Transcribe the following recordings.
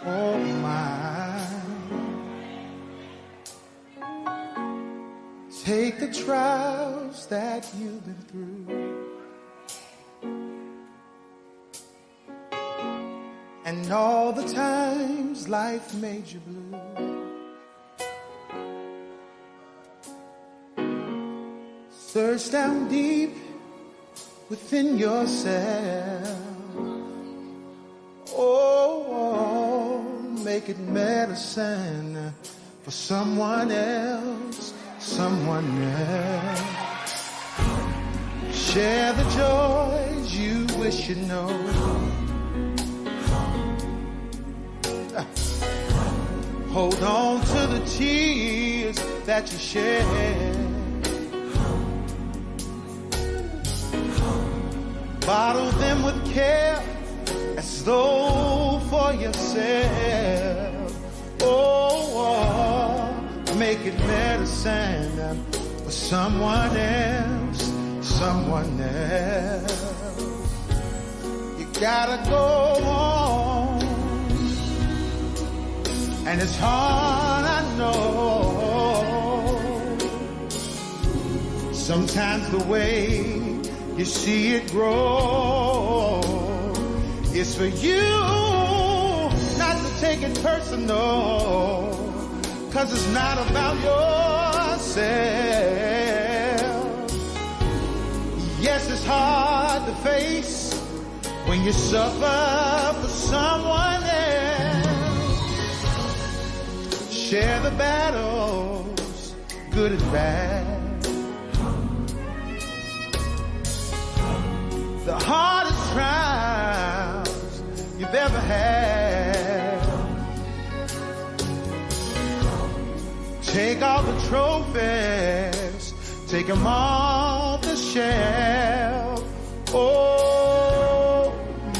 oh my. Take the trials that you've been through, and all the times life made you blue. Search down deep within yourself. Oh, make it medicine for someone else, someone else. Share the joys you wish you know. Hold on to the tears that you share. Bottle them with care as though for yourself. Oh, make it medicine for someone else, someone else. You gotta go on, and it's hard, I know. Sometimes the way you see it grow, it's for you not to take it personal, 'cause it's not about yourself. Yes, it's hard to face when you suffer for someone else. Share the battles, good and bad. The hardest trials you've ever had. Take all the trophies, take them off the shelf. Oh,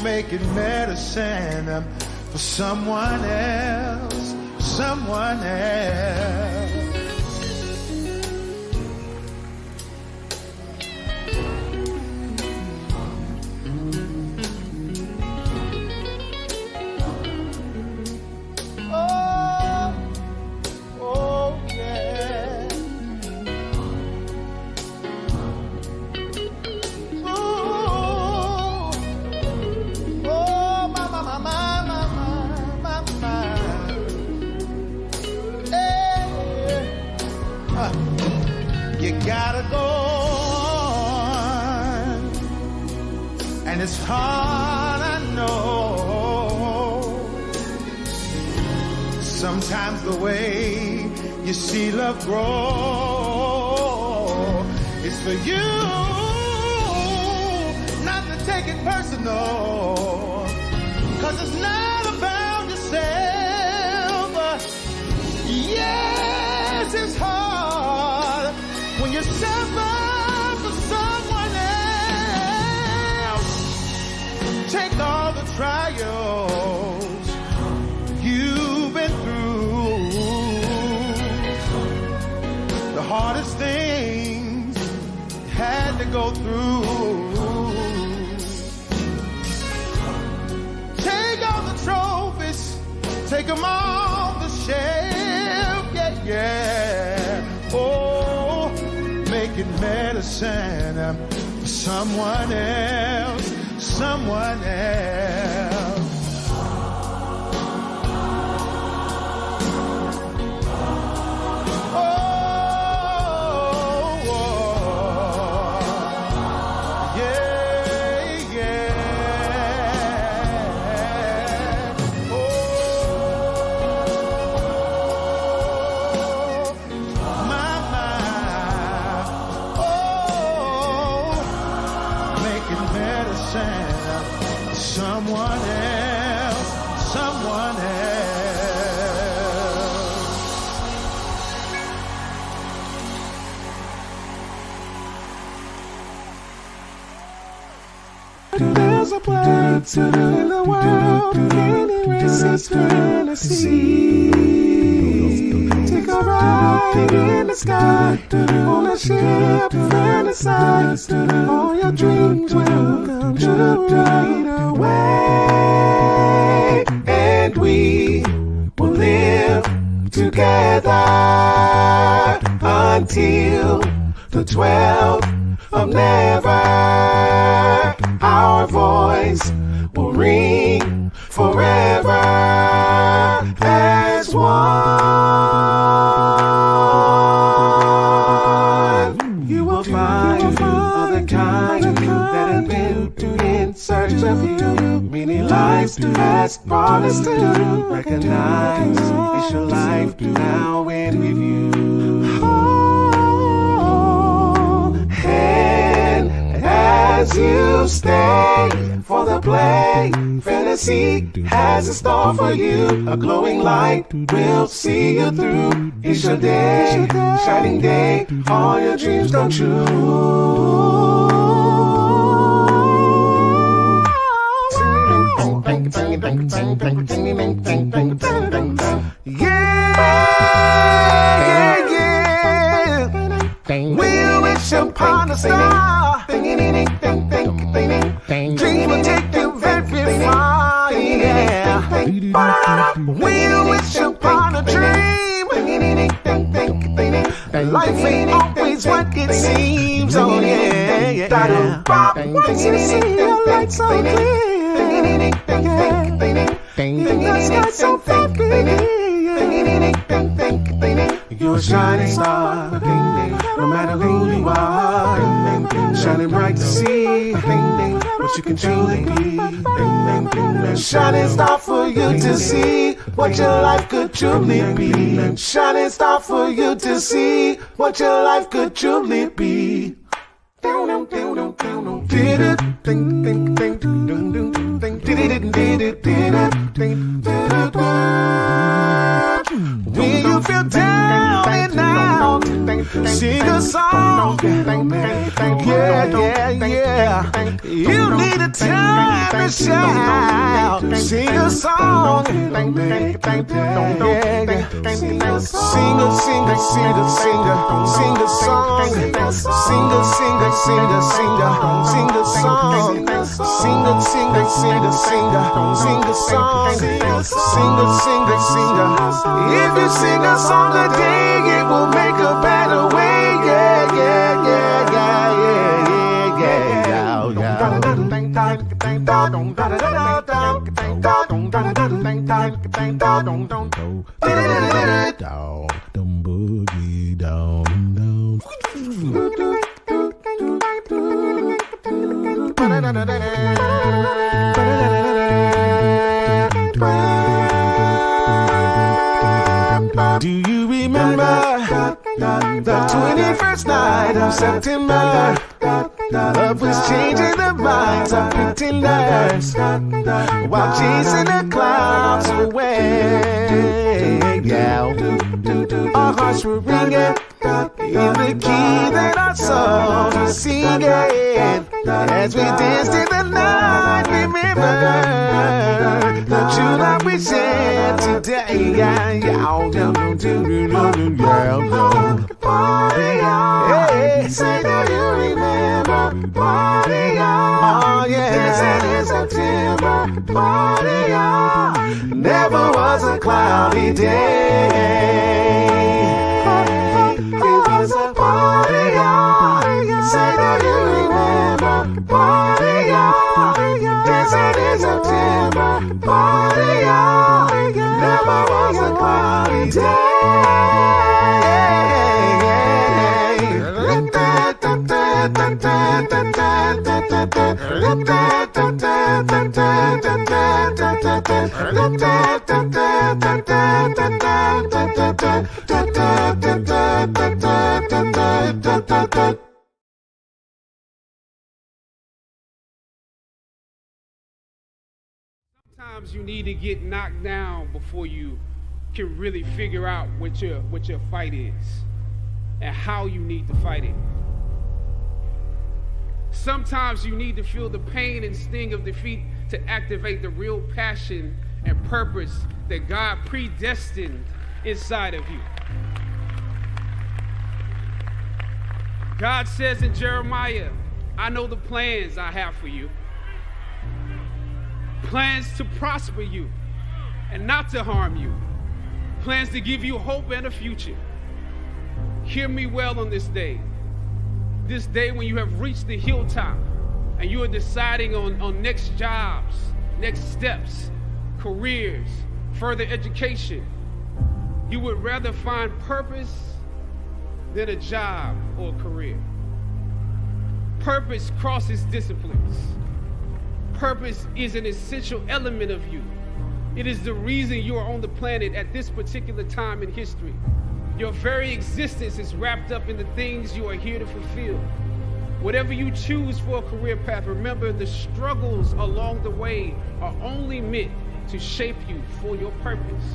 make it medicine for someone else, someone else. You gotta go on, and it's hard, I know. Sometimes the way you see love grow is for you not to take it personal, 'cause it's not about yourself. Yes, it's hard when you suffer for someone else. Take all the trials you've been through, the hardest things you had to go through. Take all the trophies, take them off the shelf, yeah, yeah. Oh, make it medicine for someone else, someone else. Someone else, someone else. There's a place in the world can erase its fantasy. Take a ride in the sky on a ship, fantasize. All your dreams will come true right away. together until the 12th of never. Our voice will ring forever as one. You will find other kind that have been in search of you. Many lives has brought us to recognize it's your life now and with you. And as you stay for the play, fantasy has in store for you. A glowing light will see you through. It's your day, shining day, all your dreams come true. We'll wish upon a star. Dreams will take you very far. Yeah. We'll wish upon a dream. Life ain't always what it seems. Oh yeah. Once you see your light so clear. The sky so very. You're a shining star, no matter who you are, shining bright to see what you can truly be. Shining star for you to see what your life could truly be. Shining star for you to see what your life could truly be. When you feel down and out, sing a song. Yeah. You need a time to shout. Sing a song. Sing a song. Sing a song. Sing a song. If you sing a song a day, it will make a better way. Yeah. Boogie down. Do you remember the 21st night of September? Love was changing the minds of pretenders while chasing the clouds away. Yeah. Our hearts were ringing in the key that our souls were singing as we danced in the night. Remember the true love we shared today. Say, do you remember? Party on. Oh yeah. Dancing in September. Party on. Never was a cloudy day. It was a party on. Say, do you remember? Party on. Dancing in September. Party on. Never was a cloudy day. Sometimes you need to get knocked down before you can really figure out what your fight is and how you need to fight it. Sometimes you need to feel the pain and sting of defeat to activate the real passion and purpose that God predestined inside of you. God says in Jeremiah, I know the plans I have for you. Plans to prosper you and not to harm you. plans to give you hope and a future. Hear me well on this day when you have reached the hilltop and you are deciding on next jobs, next steps, careers, further education. You would rather find purpose than a job or a career. Purpose crosses disciplines. Purpose is an essential element of you. It is the reason you are on the planet at this particular time in history. Your very existence is wrapped up in the things you are here to fulfill. Whatever you choose for a career path, remember the struggles along the way are only meant to shape you for your purpose.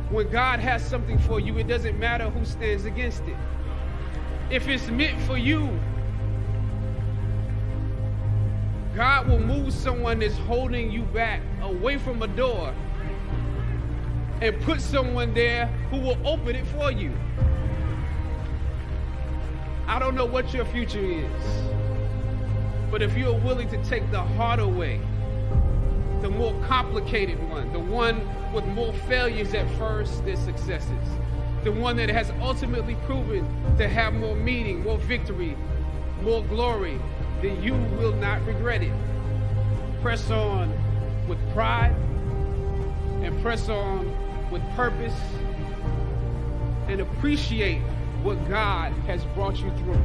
When God has something for you, it doesn't matter who stands against it. If it's meant for you, God will move someone that's holding you back away from a door and put someone there who will open it for you. I don't know what your future is, but if you're willing to take the harder way, the more complicated one, the one with more failures at first than successes, the one that has ultimately proven to have more meaning, more victory, more glory, then you will not regret it. Press on with pride and press on with purpose and appreciate what God has brought you through.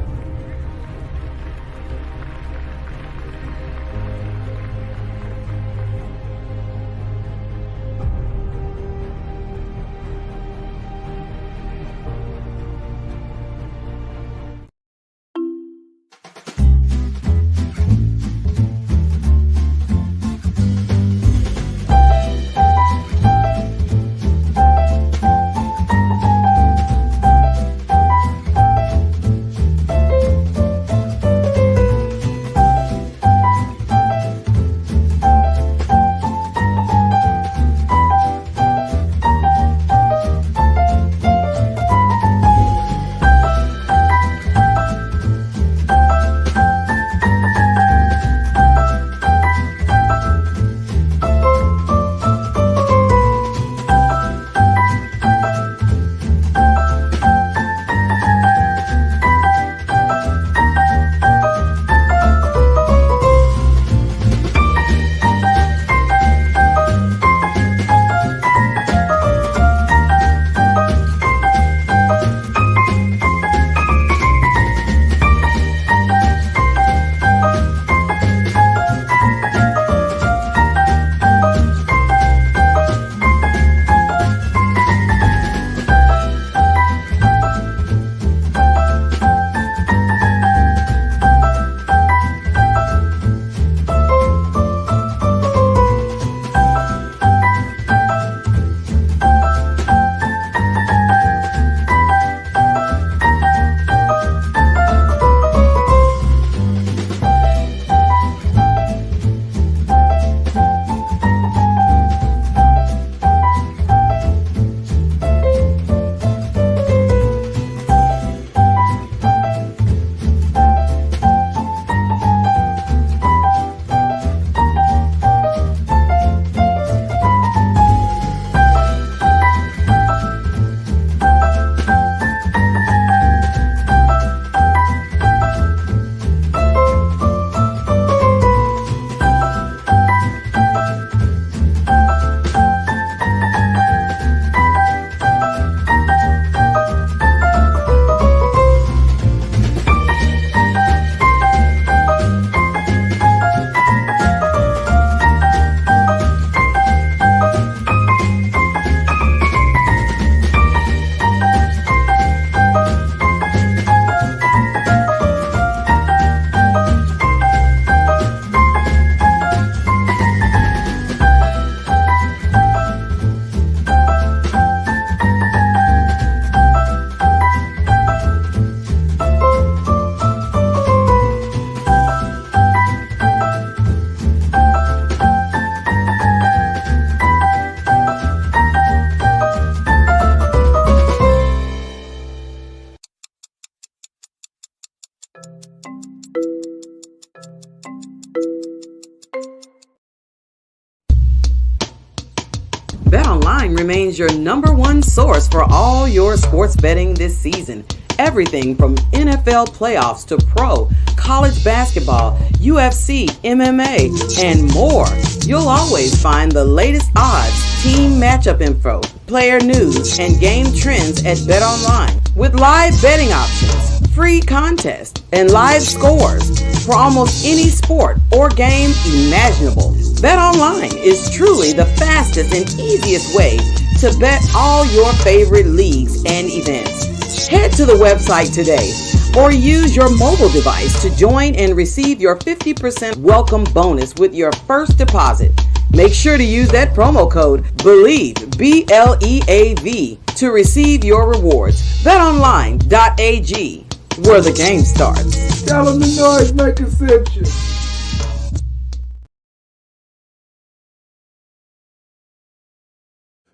BetOnline remains your #1 source for all your sports betting this season. Everything from NFL playoffs to pro, college basketball, UFC, MMA, and more. You'll always find the latest odds, team matchup info, player news, and game trends at BetOnline. With live betting options, free contests, and live scores for almost any sport or game imaginable. BetOnline is truly the fastest and easiest way to bet all your favorite leagues and events. Head to the website today or use your mobile device to join and receive your 50% welcome bonus with your first deposit. Make sure to use that promo code BELIEVE, BLEAV, to receive your rewards. BetOnline.ag, where the game starts. Tell them the noise make exception.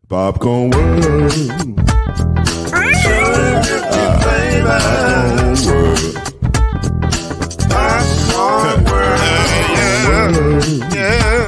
Popcorn World. Popcorn World. Yeah.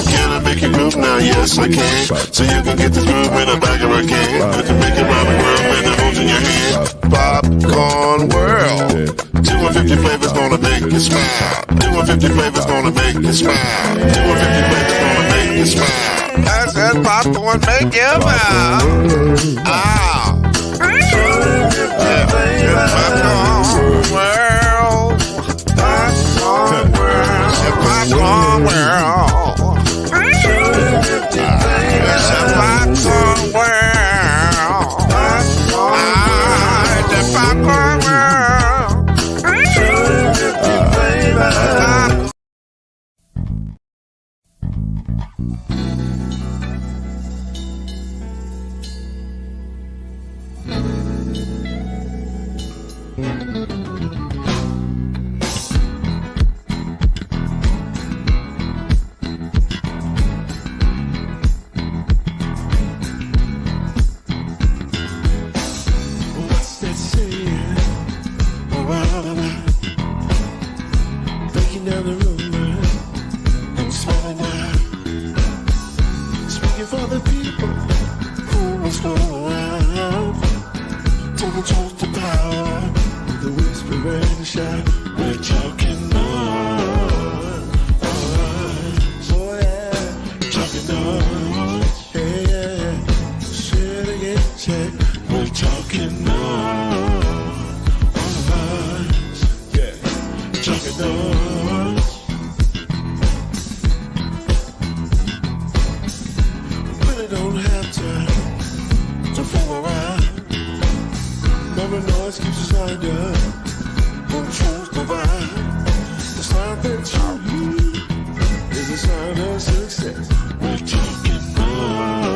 Can I make you move now? Yes, I can. So you can get this move in the back of a can. I can make it around the world with the holes in your hand. Popcorn World. 250 flavors gonna make you smile. 250 flavors gonna make you smile. 250 flavors gonna make you smile. I said popcorn make you smile. Ah. Popcorn World. Popcorn World. Popcorn World. Popcorn World. The Popcorn World. What's that saying? Breaking down the rumor and smelling out. Speaking for the people who must go around. Taking truth to power. The whisper and the shout. We're talking noise. Oh yeah. Talking noise. Hey yeah. Say it again. Say we're talking noise. Yeah. Talking noise. Really don't have to fool around. Remember, noise keeps us lined up. When truth divine, the sound that you hear is the sound of success. We're talking noise.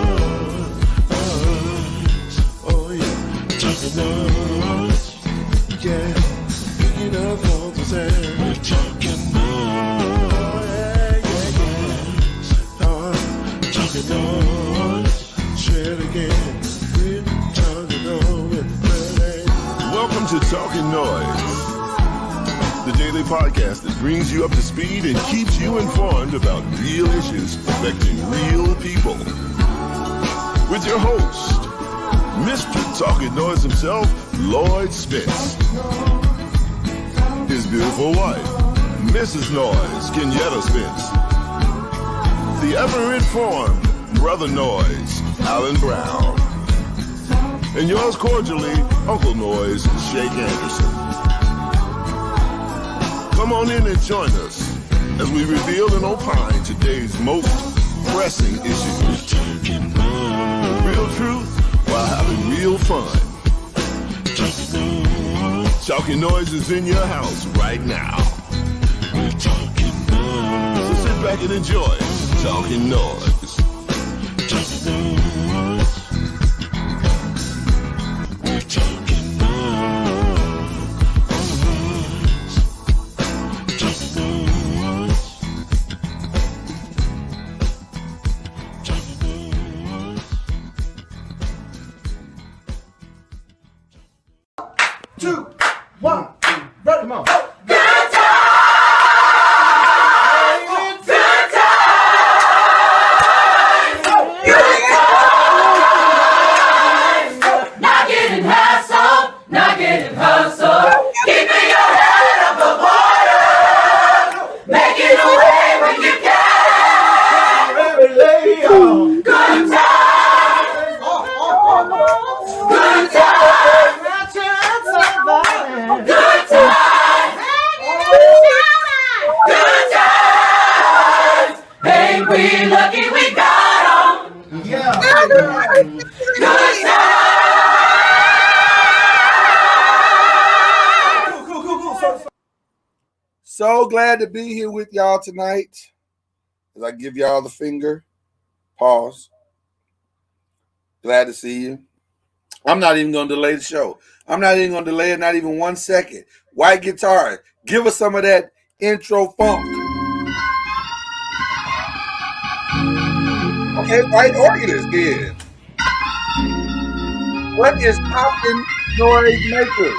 Oh yeah, talking noise. Yeah, picking up vocals and we're talking noise. Yeah, yeah. Talking noise. Say it again. We're talking noise. Welcome to Talkin NOIZ, the daily podcast that brings you up to speed and keeps you informed about real issues affecting real people. With your host, Mr. Talkin NOIZ himself, Lloyd Spence. His beautiful wife, Mrs. Noise, Kenyatta Spence. The ever-informed Brother Noise, Alan Brown. And yours cordially, Uncle Noise, Shake Anderson. Come on in and join us as we reveal and opine today's most pressing issues. Real truth while having real fun. Talkin NOIZ is in your house right now. So sit back and enjoy Talkin NOIZ. We lucky we got 'em. So glad to be here with y'all tonight. As I give y'all the finger, pause. Glad to see you. I'm not even going to delay the show. I'm not even going to delay it, not even 1 second. White guitar, give us some of that intro funk. Okay, white organist then. What is Talkin Noise Maker?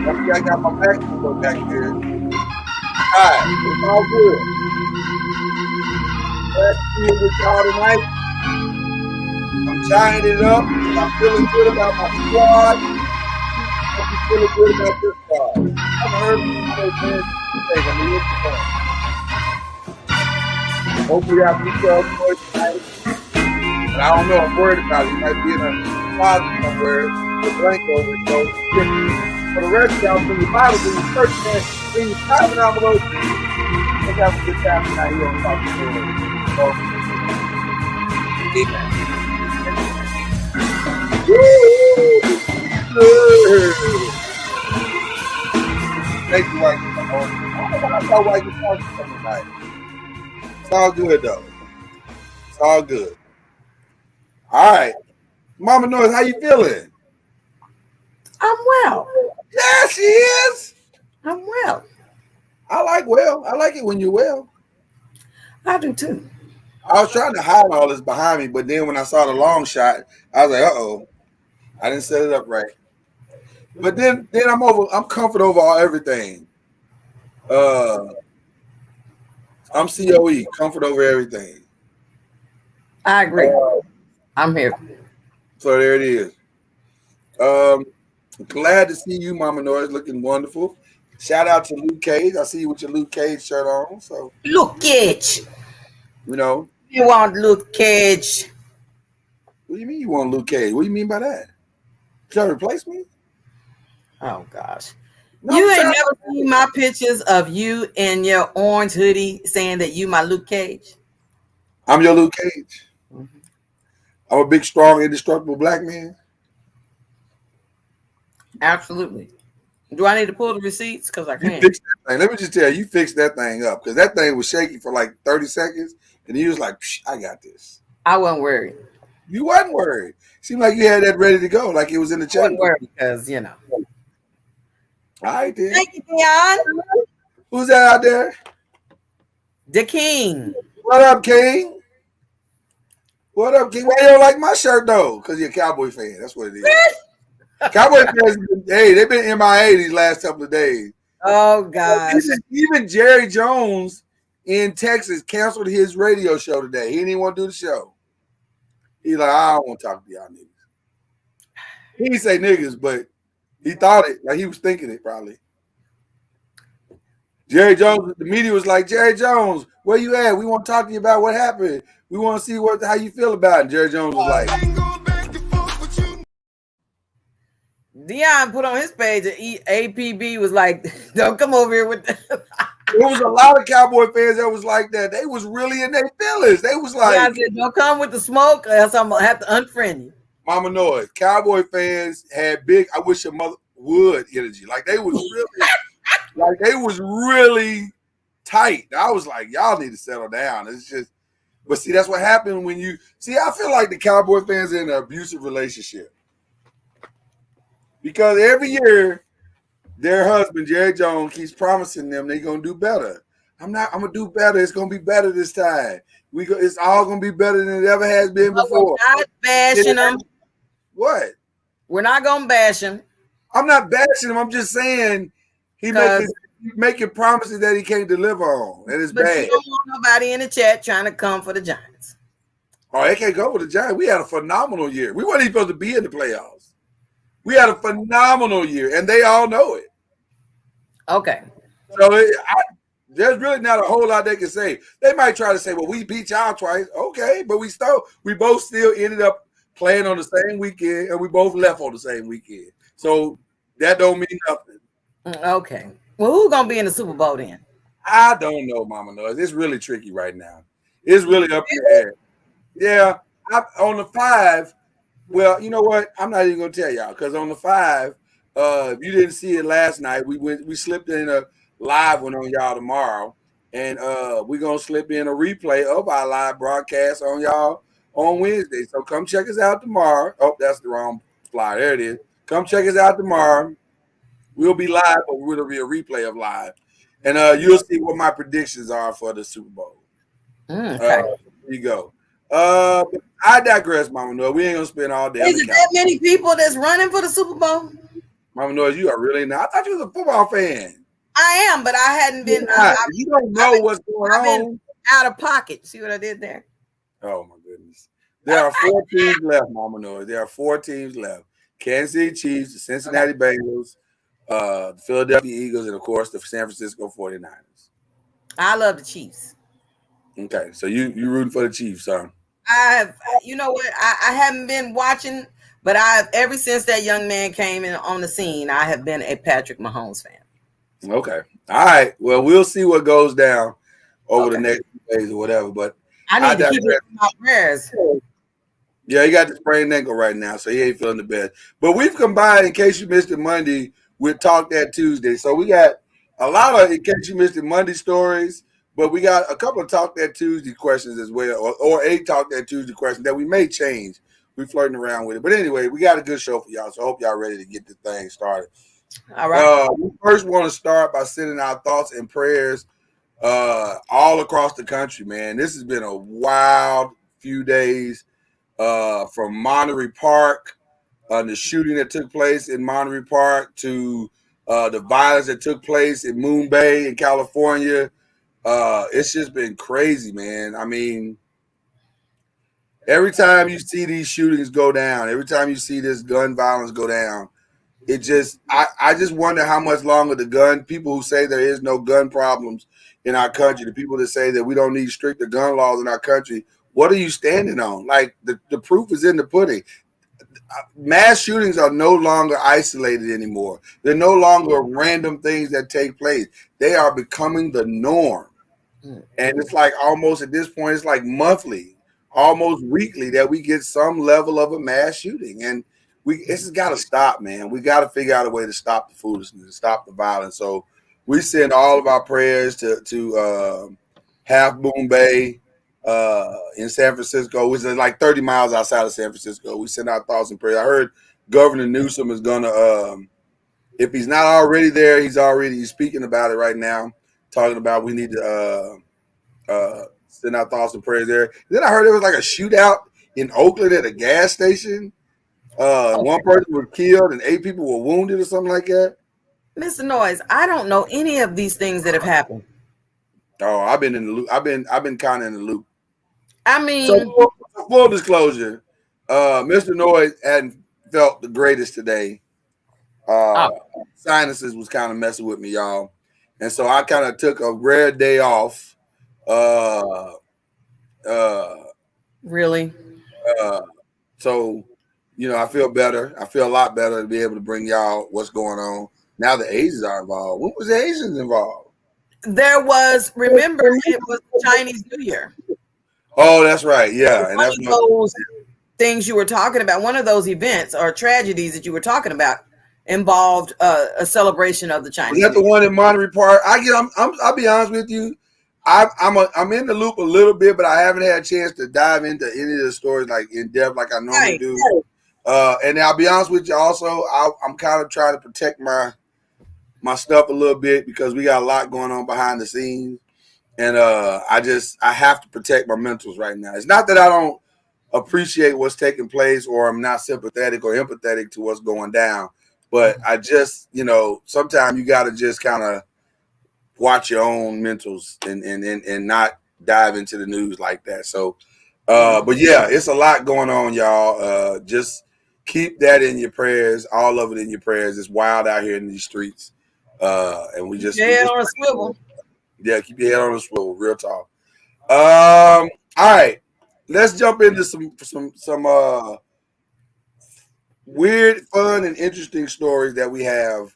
I got my back back there. Alright, it's all good. Glad to be here with y'all tonight. I'm tying it up. I'm feeling good about my squad. I'm feeling good about this squad. I've heard people say things. I'm going to look. Hopefully I beat y'all tonight. But I don't know. I'm worried about it. He might be in a closet somewhere with a blanket over it. So for the rest of y'all, bring your Bible, bring your church, man, bring your time and envelope. Let's have a good time tonight here on Talkin NOIZ. So, amen. Thank you, White. I thought White was talking something tonight. It's all good, though. It's all good. All right. Mama Noise, how you feeling? I'm well. Yeah, she is. I'm well. I like well. I like it when you're well. I do too. I was trying to hide all this behind me, but then when I saw the long shot, I was like, uh-oh. I didn't set it up right. But then I'm comfort over everything. I'm COE, comfort over everything. I agree. I'm here. So there it is. Glad to see you, Mama Noise, looking wonderful. Shout out to Luke Cage. I see you with your Luke Cage shirt on. So Luke Cage. You know. You want Luke Cage. What do you mean you want Luke Cage? What do you mean by that? Trying to replace me? Oh gosh. No, you ain't never seen my pictures of you in your orange hoodie saying that you my Luke Cage. I'm your Luke Cage. Mm-hmm. I'm a big, strong, indestructible black man. Absolutely. Do I need to pull the receipts? Because I can't. You fixed that thing. Let me just tell you fixed that thing up. Because that thing was shaky for like 30 seconds. And he was like, I got this. I wasn't worried. You wasn't worried. Seemed like you had that ready to go. Like it was in the chamber. I wasn't worried because, you know. All right, then. Thank you, Dion. Who's that out there? The King. What up, King? What up, King? Why you don't like my shirt, though? Because you're a Cowboy fan. That's what it is. Cowboy fans, hey, they've been MIA these last couple of days. Oh, gosh. Even Jerry Jones in Texas canceled his radio show today. He didn't even want to do the show. He's like, I don't want to talk to y'all niggas. He didn't say niggas, but he thought it. Like he was thinking it probably. Jerry Jones, the media was like, Jerry Jones, where you at? We want to talk to you about what happened. We want to see how you feel about it. And Jerry Jones was like, Dion put on his page that APB was like, don't come over here with that. There was a lot of Cowboy fans that was like that. They was really in their feelings. They was like, yeah, I said, don't come with the smoke, or else I'm gonna have to unfriend you. Mama Noise. Cowboy fans had big, I wish your mother would energy. Like they was really, tight. I was like, y'all need to settle down. It's just, but see, that's what happened when you see. I feel like the Cowboy fans are in an abusive relationship because every year their husband, Jerry Jones, keeps promising them they're going to do better. I'm going to do better. It's going to be better this time. It's all going to be better than it ever has been before. We're not bashing them. What? We're not going to bash him. I'm not bashing him. I'm just saying he's making promises that he can't deliver on. And it's bad. You don't want nobody in the chat trying to come for the Giants. Oh, they can't go for the Giants. We had a phenomenal year. We weren't even supposed to be in the playoffs. We had a phenomenal year, and they all know it. Okay. So there's really not a whole lot they can say. They might try to say, well, we beat y'all twice. Okay, but we both still ended up playing on the same weekend, and we both left on the same weekend. So that don't mean nothing. Okay. Well, who's going to be in the Super Bowl then? I don't know, Mama Noise. It's really tricky right now. It's really up in the air. Yeah, on the 5. Well, you know what? I'm not even gonna tell y'all because on the 5, if you didn't see it last night, we slipped in a live one on y'all tomorrow, and we're gonna slip in a replay of our live broadcast on y'all on Wednesday. So come check us out tomorrow. Oh, that's the wrong flyer. There it is. Come check us out tomorrow. We'll be live, but it'll be a replay of live, and you'll see what my predictions are for the Super Bowl. Okay. There you go. But I digress, Mama Noise. We ain't gonna spend all day. Is it that many people that's running for the Super Bowl? Mama Noise, you are really not. I thought you was a football fan. I am, but I hadn't been. You don't know what's going on. Out of pocket. See what I did there? Oh my goodness. There are 4 teams left, Mama Noise. There are 4 teams left. Kansas City Chiefs, the Cincinnati Bengals, the Philadelphia Eagles, and of course the San Francisco 49ers. I love the Chiefs. Okay, so you rooting for the Chiefs, huh? You know what? I haven't been watching, but ever since that young man came in on the scene, I have been a Patrick Mahomes fan. Okay. All right. Well, we'll see what goes down over the next few days or whatever. But I need to keep it in my prayers. Yeah, he got the sprained ankle right now, so he ain't feeling the best. But we've combined, in case you missed it Monday, with Talk That Tuesday. So we got a lot of, in case you missed it Monday stories, but we got a couple of Talk That Tuesday questions as well, or a Talk That Tuesday question that we may change. We're flirting around with it. But anyway, we got a good show for y'all, so I hope y'all ready to get this thing started. All right. We first want to start by sending our thoughts and prayers all across the country, man. This has been a wild few days from Monterey Park, the shooting that took place in Monterey Park, to the violence that took place in Moon Bay in California. It's just been crazy, man. I mean, every time you see these shootings go down, every time you see this gun violence go down, it just, I just wonder how much longer the people who say there is no gun problems in our country, the people that say that we don't need stricter gun laws in our country, what are you standing on? Like, the proof is in the pudding. Mass shootings are no longer isolated anymore. They're no longer random things that take place. They are becoming the norm. And it's like almost at this point, it's like monthly, almost weekly, that we get some level of a mass shooting. And this has got to stop, man. We got to figure out a way to stop the foolishness, to stop the violence. So we send all of our prayers to Half Moon Bay in San Francisco, which is like 30 miles outside of San Francisco. We send our thoughts and prayers. I heard Governor Newsom is going to, if he's not already there, he's speaking about it right now, talking about we need to send our thoughts and prayers there. Then I heard there was like a shootout in Oakland at a gas station. One person was killed and 8 people were wounded or something like that. Mr. Noise, I don't know any of these things that have happened. Oh, I've been in the loop. I've been kind of in the loop. I mean, so full disclosure, Mr. Noise hadn't felt the greatest today. Sinuses was kind of messing with me, y'all, and so I kind of took a rare day off. Really? So, I feel better. I feel a lot better to be able to bring y'all what's going on. Now the Asians are involved. When was the Asians involved? There was, remember, it was Chinese New Year. Oh, that's right. Yeah. And that's those things you were talking about. One of those events or tragedies that you were talking about involved a celebration of the Chinese. Was that the one in Monterey Park? I'll be honest with you. I'm in the loop a little bit, but I haven't had a chance to dive into any of the stories like in depth like I normally do. And I'll be honest with you also, I'm kind of trying to protect my stuff a little bit because we got a lot going on behind the scenes. And I have to protect my mentals right now. It's not that I don't appreciate what's taking place or I'm not sympathetic or empathetic to what's going down, but I just, sometimes you got to just kind of watch your own mentals and not dive into the news like that. So, but yeah, it's a lot going on, y'all. Just keep that in your prayers, all of it in your prayers. It's wild out here in these streets. And we just on a swivel. Yeah, keep your head on a swivel, real talk. All right, let's jump into some weird, fun, and interesting stories that we have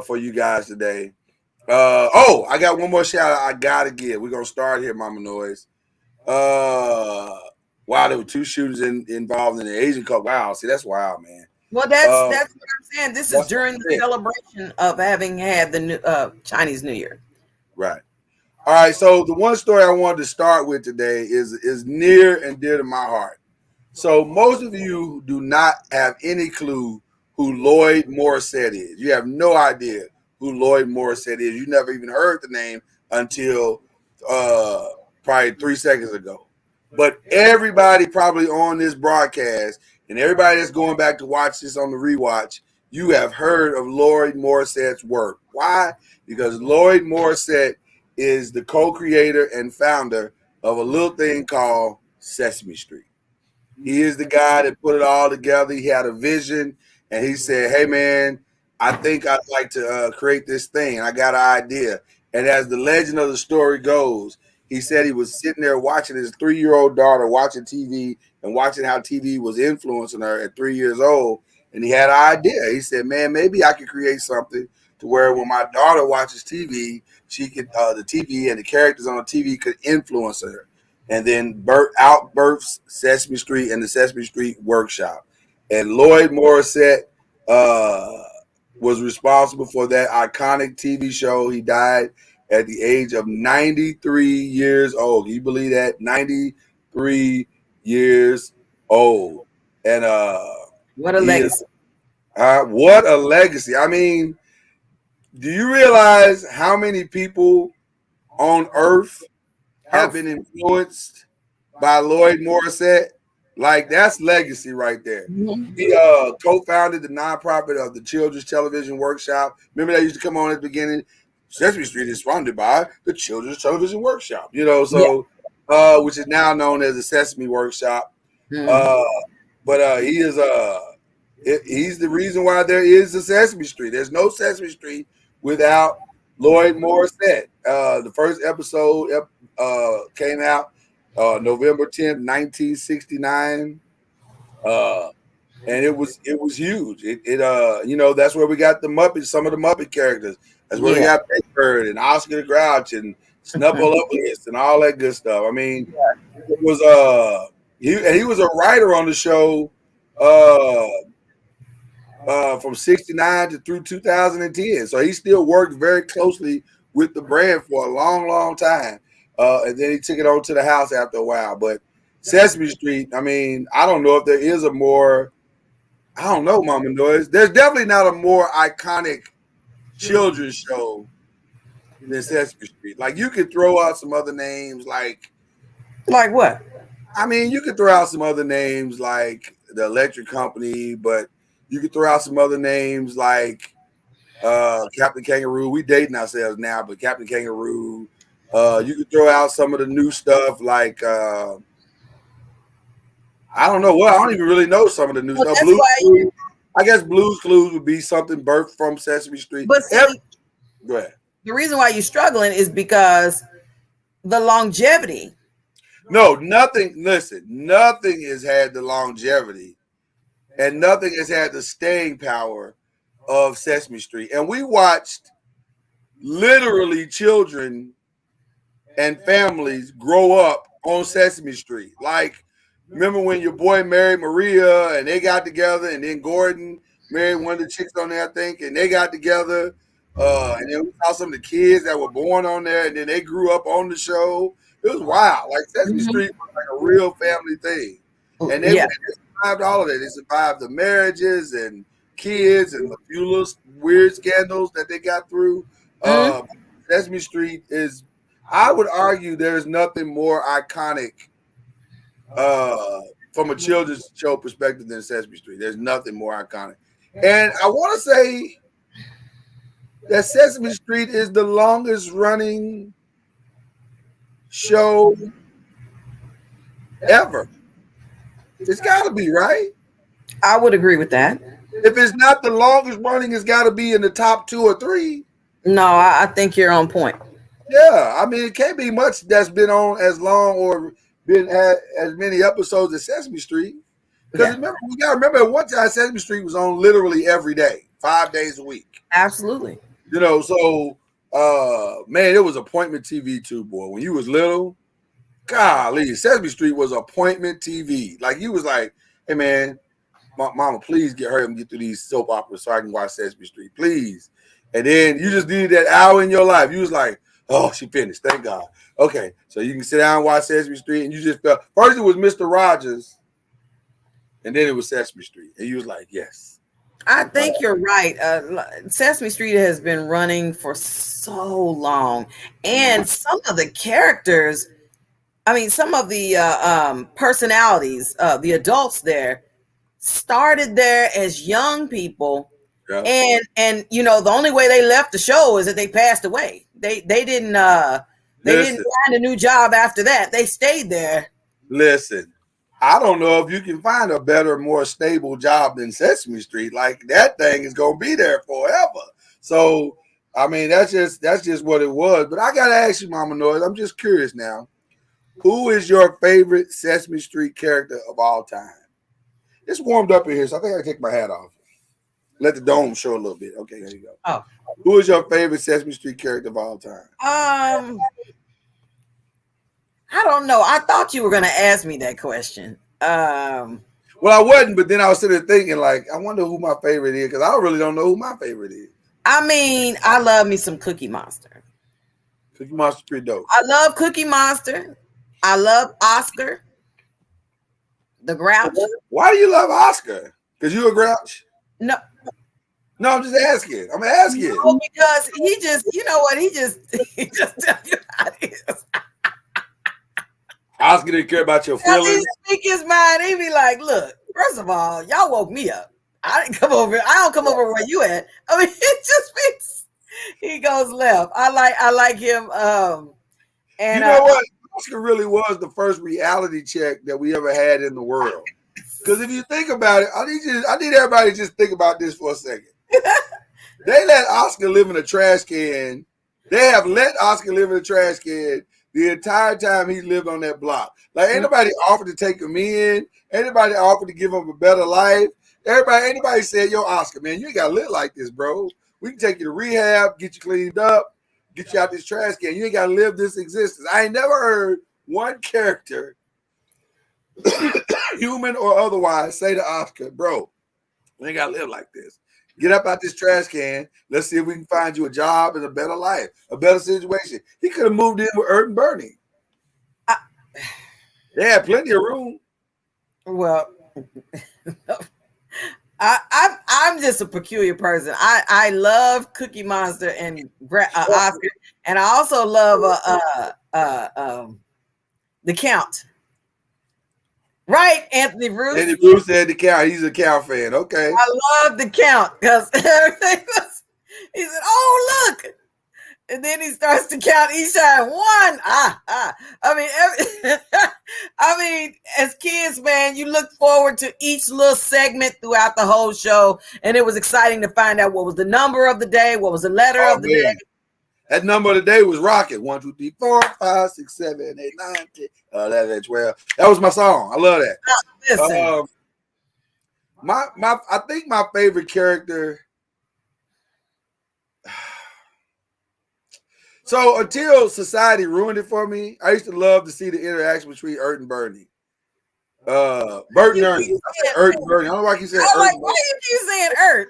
for you guys today. I got one more shout out I gotta give. We're gonna start here, Mama Noise. Wow, there were 2 shooters involved in the Asian Cup. Wow, see, that's wild, man. Well, that's what I'm saying. This is during the it. celebration of having had the new, Chinese New Year. Right. All right. So the one story I wanted to start with today is near and dear to my heart. So most of you do not have any clue who Lloyd Morissette is. You have no idea who Lloyd Morissette is. You never even heard the name until probably 3 seconds ago. But everybody probably on this broadcast and everybody that's going back to watch this on the rewatch, you have heard of Lloyd Morissette's work. Why? Because Lloyd Morissette is the co-creator and founder of a little thing called Sesame Street. He is the guy that put it all together. He had a vision, and he said, hey, man, I think I'd like to create this thing. I got an idea. And as the legend of the story goes, he said he was sitting there watching his 3-year-old daughter watching TV and watching how TV was influencing her at 3 years old. And he had an idea. He said, man, maybe I could create something to where when my daughter watches TV, she could the TV and the characters on the TV could influence her. And then births Sesame Street and the Sesame Street Workshop. And Lloyd Morissette was responsible for that iconic TV show. He died at the age of 93 years old. Can you believe that? 93 years old. And what a legacy. What a legacy. I mean, do you realize how many people on Earth have been influenced by Lloyd Morissette? Like, that's legacy right there. Mm-hmm. He co-founded the nonprofit of the Children's Television Workshop. Remember that used to come on at the beginning? Sesame Street is funded by the Children's Television Workshop, you know, so which is now known as the Sesame Workshop. Mm-hmm. But he is he's the reason why there is a Sesame Street. There's no Sesame Street without Lloyd Morissette. The first episode came out November 10th, 1969. And it was huge. It you know, that's where we got the Muppets, some of the Muppet characters. That's where we got Big Bird and Oscar the Grouch and Snuffleupagus and all that good stuff. I mean, it was he was a writer on the show from 69 to through 2010. So he still worked very closely with the brand for a long, long time. And then he took it on to the house after a while. But Sesame Street, I mean, I don't know if there is a more, I don't know, Mama Noise. There's definitely not a more iconic children's show than Sesame Street. Like, you could throw out some other names like what? I mean, you could throw out some other names like the Electric Company, but you could throw out some other names like Captain Kangaroo. We dating ourselves now, but Captain Kangaroo. You could throw out some of the new stuff like I don't know. Well, I don't even really know some of the new stuff. Blue's Clues. I guess Blue's Clues would be something birthed from Sesame Street. But see, go ahead. The reason why you're struggling is because the longevity. No, nothing. Listen, nothing has had the longevity, and nothing has had the staying power of Sesame Street. And we watched literally children and families grow up on Sesame Street. Like, remember when your boy married Maria and they got together, and then Gordon married one of the chicks on there, I think, and they got together. And then we saw some of the kids that were born on there, and then they grew up on the show. It was wild. Like, Sesame Street was like a real family thing. And they survived all of it. They survived the marriages and kids and a few little weird scandals that they got through. Sesame Street is, I would argue, there's nothing more iconic from a children's show perspective than Sesame Street. There's nothing more iconic. And I want to say that Sesame Street is the longest running show ever. It's got to be, right? I would agree with that. If it's not the longest running, it's got to be in the top 2 or 3. No, I think you're on point. Yeah, I mean, it can't be much that's been on as long or been had as many episodes as Sesame Street. Because remember, we got to remember at one time Sesame Street was on literally every day, 5 days a week. Absolutely. You know, so Man, it was appointment TV too, boy. When you was little, golly, Sesame Street was appointment TV. Like you was like, hey man, mama, please hurry up and get through these soap operas so I can watch Sesame Street, please. And then you just needed that hour in your life. You was like, oh, she finished. Thank God. Okay, so you can sit down and watch Sesame Street, and you just felt first it was Mr. Rogers, and then it was Sesame Street, and you was like, yes. I think you're right. Sesame Street has been running for so long, and some of the characters, I mean, some of the personalities, the adults there, started there as young people. Yeah. And you know, the only way they left the show is that they passed away. They didn't find a new job after that. They stayed there. Listen, I don't know if you can find a better, more stable job than Sesame Street. Like that thing is gonna be there forever. So I mean, that's just what it was. But I gotta ask you, Mama Noise, I'm just curious now. Who is your favorite Sesame Street character of all time? It's warmed up in here, so I think I can take my hat off. Let the dome show a little bit. Okay, there you go. Oh. Who is your favorite Sesame Street character of all time? I don't know. I thought you were going to ask me that question. Well, I wasn't, but then I was sitting there thinking, like, I wonder who my favorite is, because I really don't know who my favorite is. I mean, I love me some Cookie Monster. Cookie Monster's pretty dope. I love Cookie Monster. I love Oscar, the Grouch. Why do you love Oscar? Because you a Grouch? No, I'm just asking. I'm asking. No, because he just, you know what? He just tell you how it is. Oscar didn't care about your feelings. He speak his mind. He be like, "Look, first of all, y'all woke me up. I didn't come over. I don't come over where you at. I mean, it just means he goes left. I like him. And you know what? Oscar really was the first reality check that we ever had in the world. Because if you think about it, I need everybody to just think about this for a second. They let Oscar live in a trash can. They have let Oscar live in a trash can the entire time he lived on that block. Like, anybody offered to take him in. Anybody offered to give him a better life. Anybody said, yo, Oscar, man, you ain't got to live like this, bro. We can take you to rehab, get you cleaned up, get you out this trash can. You ain't got to live this existence. I ain't never heard one character, human or otherwise, say to Oscar, bro, we ain't got to live like this. Get up out this trash can. Let's see if we can find you a job and a better life, a better situation. He could have moved in with Ert and Bernie. They had plenty of room. Well, I'm just a peculiar person. I love Cookie Monster and Oscar, and I also love the Count. Right, Anthony Bruce. Anthony Bruce said the Count. He's a Count fan. Okay. I love the Count because everything was. He said, "Oh, look," and then he starts to count each time. One. I mean, as kids, man, you look forward to each little segment throughout the whole show, and it was exciting to find out what was the number of the day, what was the letter of the day. That number of the day was rocket. 1, 2, 3, 4, 5, 6, 7, 8, 9, 10, 11, 12. That was my song. I love that. Listen. I think my favorite character. So until society ruined it for me, I used to love to see the interaction between Ert and Bernie. Bert and Ernie. I said Ert and Bernie. I don't know why you said Ert. Like, why you keep saying Ert?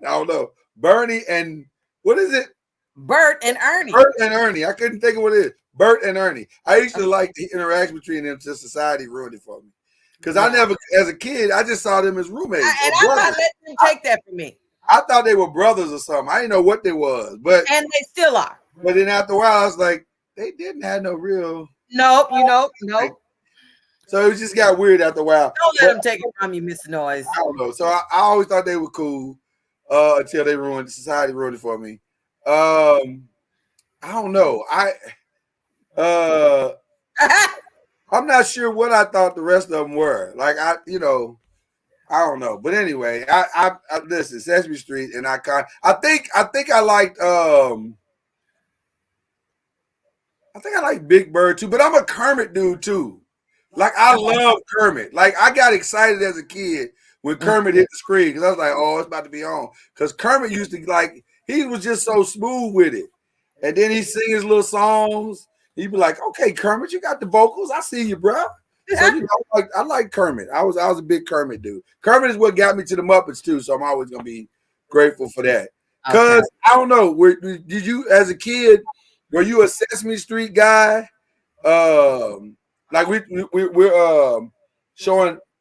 I don't know. Bernie and what is it? Bert and Ernie. Bert and Ernie. I couldn't think of what it is. Bert and Ernie. I used to like the interaction between them till society ruined it for me. Because I never, as a kid, I just saw them as roommates. And I'm not letting them take that from me. I thought they were brothers or something. I didn't know what they was. And they still are. But then after a while, I was like, they didn't have no real. Nope. So it just got weird after a while. Don't let them take it from you, Mr. Noise. I don't know. So I always thought they were cool until they ruined society ruined it for me. I don't know. I'm not sure what I thought the rest of them were. Like I don't know. But anyway, I listen, Sesame Street and I think I liked Big Bird too, but I'm a Kermit dude too. Like I love Kermit. Like I got excited as a kid when Kermit hit the screen because I was like, oh, it's about to be on. Because Kermit used to he was just so smooth with it. and then he sing his little songs. He'd be like, "Okay, Kermit, you got the vocals. I see you, bro." So you know, I like Kermit. I was a big Kermit dude. Kermit is what got me to the Muppets too, so I'm always gonna be grateful for that. Cause I don't know, did you as a kid, were you a Sesame Street guy? Like we're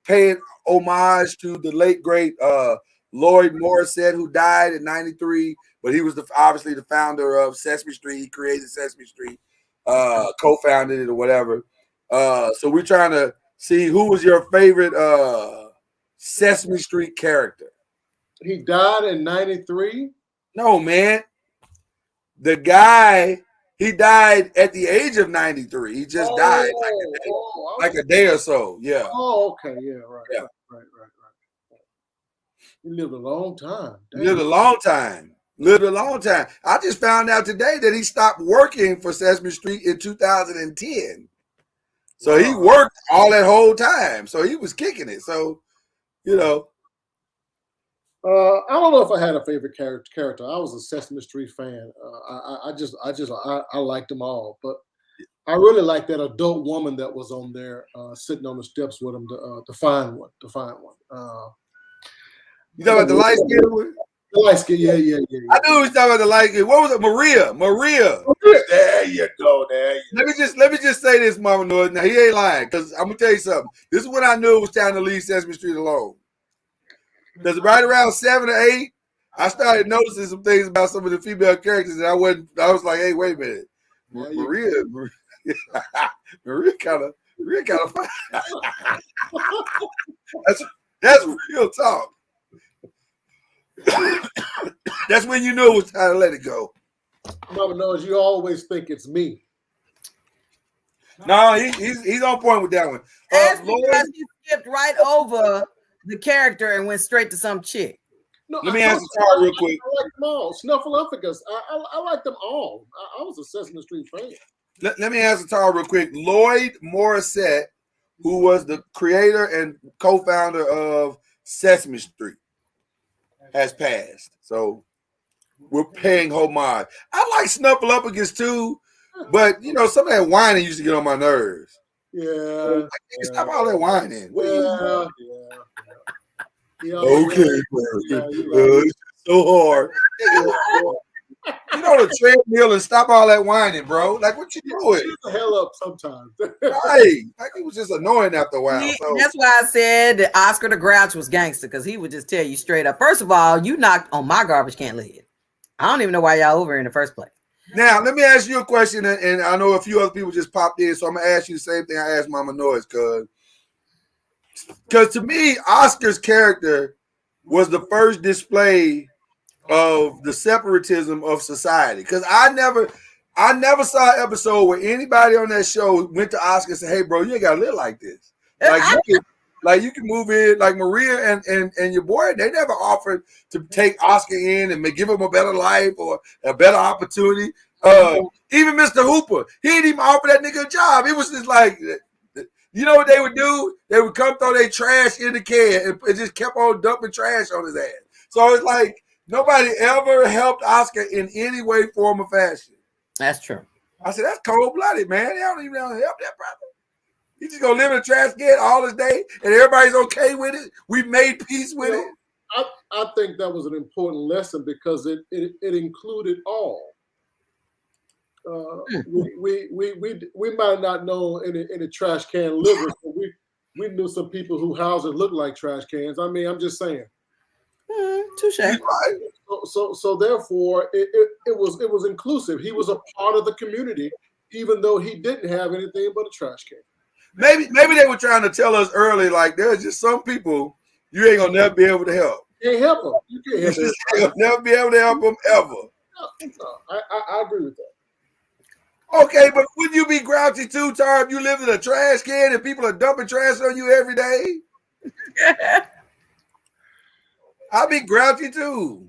paying homage to the late great Lloyd Morissette, who died in '93, but he was obviously the founder of Sesame Street. He created Sesame Street, co-founded it or whatever. So we're trying to see who was your favorite Sesame Street character. He died in '93. No, man. The guy, he died at the age of 93. He just died like a day or so. Yeah. Oh, okay. Yeah, right. Yeah. Right. He lived a long time. Lived a long time. I just found out today that he stopped working for Sesame Street in 2010. So he worked all that whole time. So he was kicking it. So, you know. I don't know if I had a favorite character. I was a Sesame Street fan. I liked them all, but I really liked that adult woman that was on there, sitting on the steps with him, the fine one. You talking about the light skin one? The light skin, yeah. I knew he was talking about the light skin. What was it? Maria. There you go. Let me just say this, Mama Noise. Now he ain't lying, because I'm gonna tell you something. This is when I knew it was time to leave Sesame Street alone. Because right around 7 or 8, I started noticing some things about some of the female characters, and I was like, hey, wait a minute. Maria kind of fine. That's real talk. That's when you knew it was time to let it go. Mama knows you always think it's me. No, he's on point with that one. That's because you skipped right over the character and went straight to some chick. No, let me answer Tara real quick. I like them all. Snuffleupagus. I like them all. I was a Sesame Street fan. Let me answer Tara real quick. Lloyd Morissette, who was the creator and co-founder of Sesame Street, has passed. So we're paying homage. I like Snuffleupagus too, but you know, some of that whining used to get on my nerves. Yeah. Stop all that whining. Yeah. Okay, bro. It's so hard. Get on the treadmill and stop all that whining, bro. Like, what you doing? Shut the hell up sometimes. Right. Like, it was just annoying after a while. So. That's why I said that Oscar the Grouch was gangster, because he would just tell you straight up. First of all, you knocked on my garbage can lid. I don't even know why y'all over here in the first place. Now, let me ask you a question, and I know a few other people just popped in, so I'm going to ask you the same thing I asked Mama Noise, because to me, Oscar's character was the first display of the separatism of society, because I never saw an episode where anybody on that show went to Oscar and said, hey, bro, you ain't got to live like this. Like you can move in, like Maria and your boy, they never offered to take Oscar in and give him a better life or a better opportunity. Even Mr. Hooper, he didn't even offer that nigga a job. It was just like, you know what they would do? They would come throw their trash in the can and just kept on dumping trash on his ass. So it's like nobody ever helped Oscar in any way, form, or fashion. That's true. I said, that's cold-blooded, man. They don't even help that brother. He just gonna live in a trash can all his day, and everybody's okay with it. We've made peace with it. I think that was an important lesson because it included all. We might not know any trash can livers, but we knew some people whose houses looked like trash cans. I mean, I'm just saying. Touche. So therefore, it was inclusive. He was a part of the community, even though he didn't have anything but a trash can. Maybe they were trying to tell us early, like there's just some people you ain't gonna never be able to help. You can't help them. You can't help them. You'll never be able to help them ever. No, I agree with that. Okay, but wouldn't you be grouchy too, Tar, if you live in a trash can and people are dumping trash on you every day? I'd be grouchy too.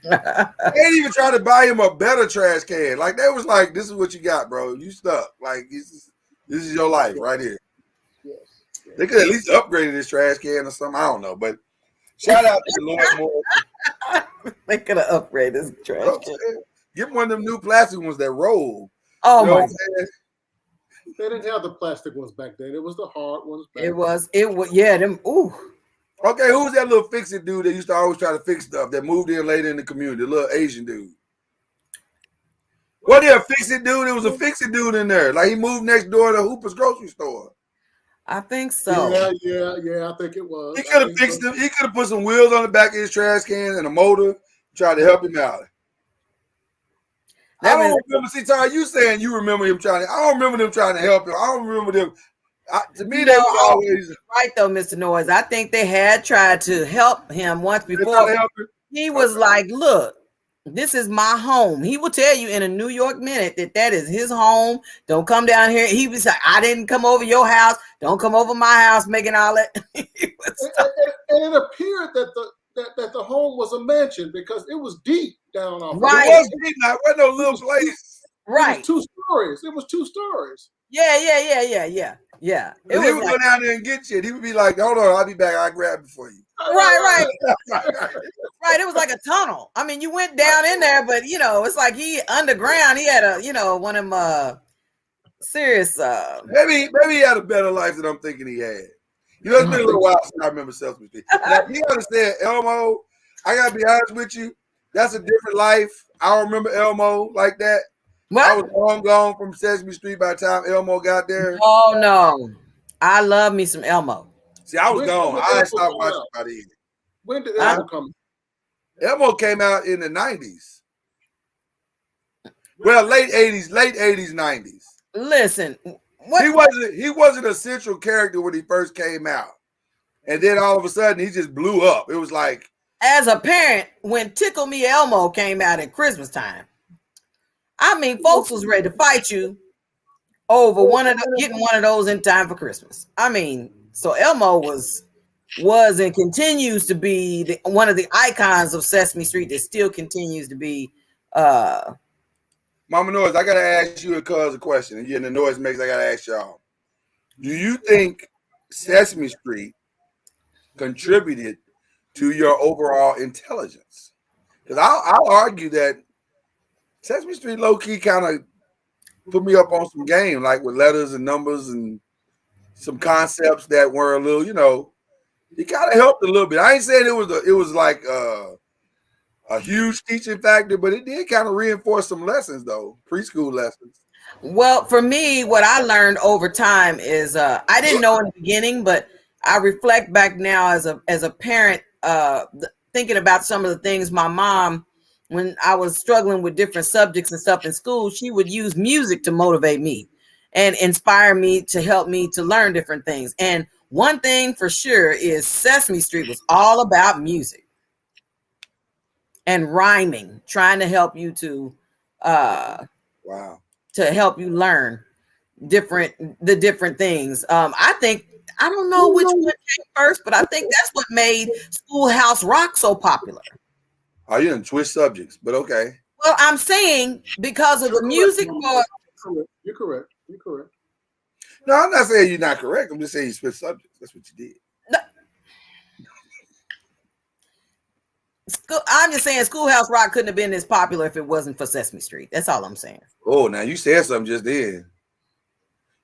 They ain't even trying to buy him a better trash can. Like they was like, this is what you got, bro. You stuck. Like this is your life right here. Yes. They could at least upgrade this trash can or something. I don't know, but shout out to the Lord Moore. They could have upgraded this trash can. Get one of them new plastic ones that roll. Oh You know my! what I'm saying? They didn't have the plastic ones back then. It was the hard ones. It was. Yeah. Them. Ooh. Okay, who's that little fix-it dude that used to always try to fix stuff that moved in later in the community? The little Asian dude. What, a fix-it dude? It was a fix-it dude in there. Like he moved next door to Hooper's grocery store. I think so. Yeah. I think it was. He could have fixed him. He could have put some wheels on the back of his trash can and a motor, try to help him out. I don't remember. See, Ty, you saying you remember him trying to. I don't remember them trying to help him. I don't remember them. To me, they was always right though, Mr. Noise. I think they had tried to help him once before. He was like, "Look, this is my home." He will tell you in a New York minute that is his home. Don't come down here. He was like, "I didn't come over your house. Don't come over my house," making all that. And it appeared that the home was a mansion because it was deep down off. Right. It was deep. It wasn't no little place. Right. It was 2 stories. It was 2 stories. Yeah. He would go down there and get shit. He would be like, "Hold on, I'll be back. I'll grab it for you." Right. Right. It was like a tunnel. I mean, you went down in there, but it's like he underground. He had a one of them serious. Maybe he had a better life than I'm thinking he had. It's been a little while since I remember Sesame Street. Now, you understand, Elmo? I gotta be honest with you. That's a different life. I don't remember Elmo like that. What? I was long gone from Sesame Street by the time Elmo got there. Oh no, I love me some Elmo. See, I was gone. I stopped watching by then. When did Elmo come? Elmo came out in the 90s. Well, late 80s, 90s. Listen, he wasn't a central character when he first came out. And then all of a sudden he just blew up. It was like, as a parent, when Tickle Me Elmo came out at Christmas time, I mean, folks was ready to fight you over getting one of those in time for Christmas. I mean, so Elmo was and continues to be one of the icons of Sesame Street that still continues to be. Mama Noise, I gotta ask you a question. And the noise makes I gotta ask y'all. Do you think Sesame Street contributed to your overall intelligence? Because I'll argue that Sesame Street low-key kind of put me up on some game, like with letters and numbers and some concepts that were a little, it kind of helped a little bit. I ain't saying it was like a huge teaching factor, but it did kind of reinforce some lessons, though, preschool lessons. Well, for me, what I learned over time is I didn't know in the beginning, but I reflect back now as a parent, thinking about some of the things my mom, when I was struggling with different subjects and stuff in school, she would use music to motivate me and inspire me to help me to learn different things. And one thing for sure is Sesame Street was all about music and rhyming, trying to help you to to help you learn the different things. I don't know which one came first, but I think that's what made Schoolhouse Rock so popular. Oh, you didn't twist subjects, but okay. Well, I'm saying because of the music. You're correct. No, I'm not saying you're not correct. I'm just saying you switched subjects. That's what you did. I'm just saying Schoolhouse Rock couldn't have been as popular if it wasn't for Sesame Street. That's all I'm saying. Oh, now you said something just then.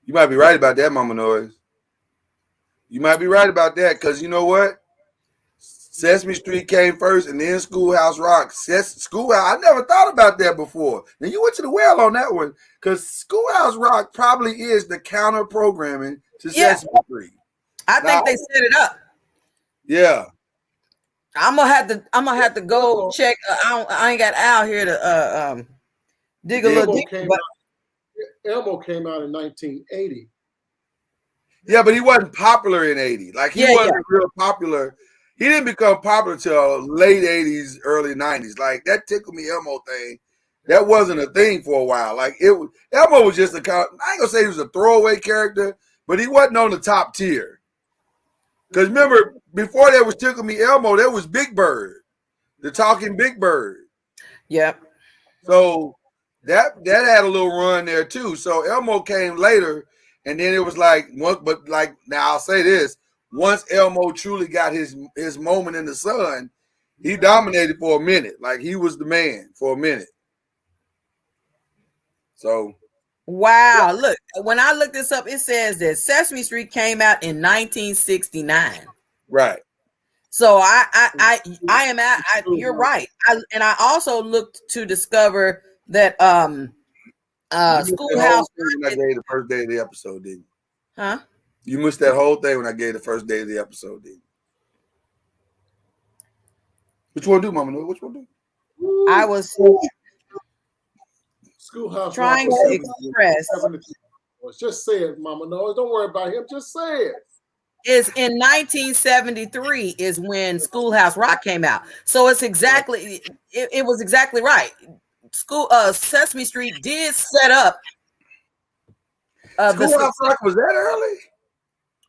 You might be right about that, Mama Noise. You might be right about that, because you know what? Sesame Street came first, and then Schoolhouse Rock. I never thought about that before. Now you went to the well on that one, because Schoolhouse Rock probably is the counter programming to Sesame Street. I think they set it up. Yeah. I'm gonna have to go check. I ain't got Al here to dig a little deeper. Elmo came out in 1980. Yeah, but he wasn't popular in 80. Like he wasn't real popular. He didn't become popular till late 80s, early 90s. Like that Tickle Me Elmo thing, that wasn't a thing for a while. Like Elmo was just I ain't gonna say he was a throwaway character, but he wasn't on the top tier. Because remember, before there was Tickle Me Elmo, there was Big Bird, the talking Big Bird. Yep. So that had a little run there too. So Elmo came later, and then it was like now I'll say this. Once Elmo truly got his moment in the sun, he dominated for a minute. Like he was the man for a minute. So wow, look, when I look this up, it says that Sesame Street came out in 1969. right. So you're right. I also looked to discover that The whole Schoolhouse thing when I gave the first day of the episode, didn't you? huh? You missed that whole thing when I gave the first day of the episode, didn't you? Which one do, Mama? Which one do? I was Schoolhouse trying Rock to express Just say it, Mama. No, don't worry about him. Just say it. is in 1973 is when Schoolhouse Rock came out. So it's exactly it was exactly right. Sesame Street did set up Schoolhouse Rock was that early?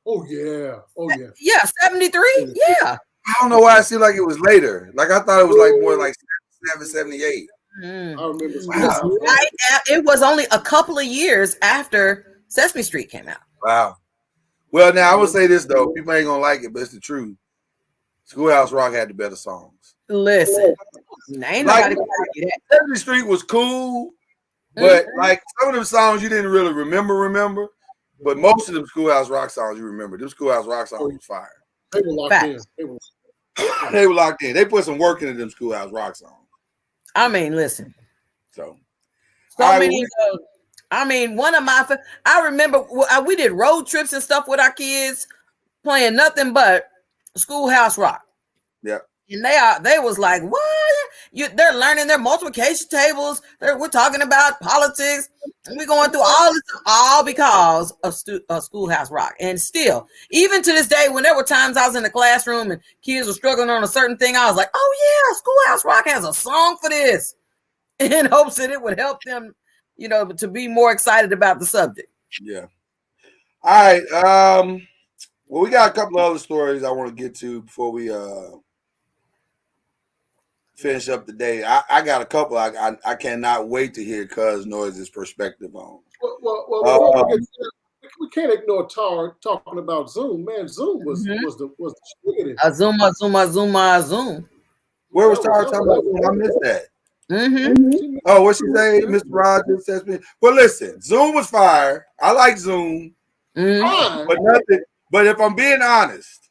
Oh yeah. Oh yeah. Yeah, 73. Yeah. I don't know why I seemed like it was later. Like I thought it was like more like 78. I remember. Wow. It was only a couple of years after Sesame Street came out. Wow. Well, now I would say this though. People ain't gonna like it, but it's the truth. Schoolhouse Rock had the better songs. Listen, ain't nobody gonna argue that. Sesame Street was cool, but like some of them songs you didn't really remember. But most of them Schoolhouse Rock songs you remember. Them Schoolhouse Rock songs was fire. They were locked in. They were locked in. They put some work into them Schoolhouse Rock songs. I mean, listen. So many. One of my. I remember we did road trips and stuff with our kids, playing nothing but Schoolhouse Rock. Yeah. And they was like, what? They're learning their multiplication tables. We're talking about politics. And we're going through all this, all because of Schoolhouse Rock. And still, even to this day, when there were times I was in the classroom and kids were struggling on a certain thing, I was like, oh yeah, Schoolhouse Rock has a song for this, in hopes that it would help them, to be more excited about the subject. Yeah. All right. Well, we got a couple of other stories I want to get to before we finish up the day. I got a couple I cannot wait to hear Cuz Noise's perspective on. Well, we can't ignore talking about Zoom. Man, Zoom was the shit. Zoom. Where was Tara talking about Zoom? I missed that. Mm-hmm. Oh, what she say? Mr. Rogers says me. Well, listen, Zoom was fire. I like Zoom, but nothing. But if I'm being honest,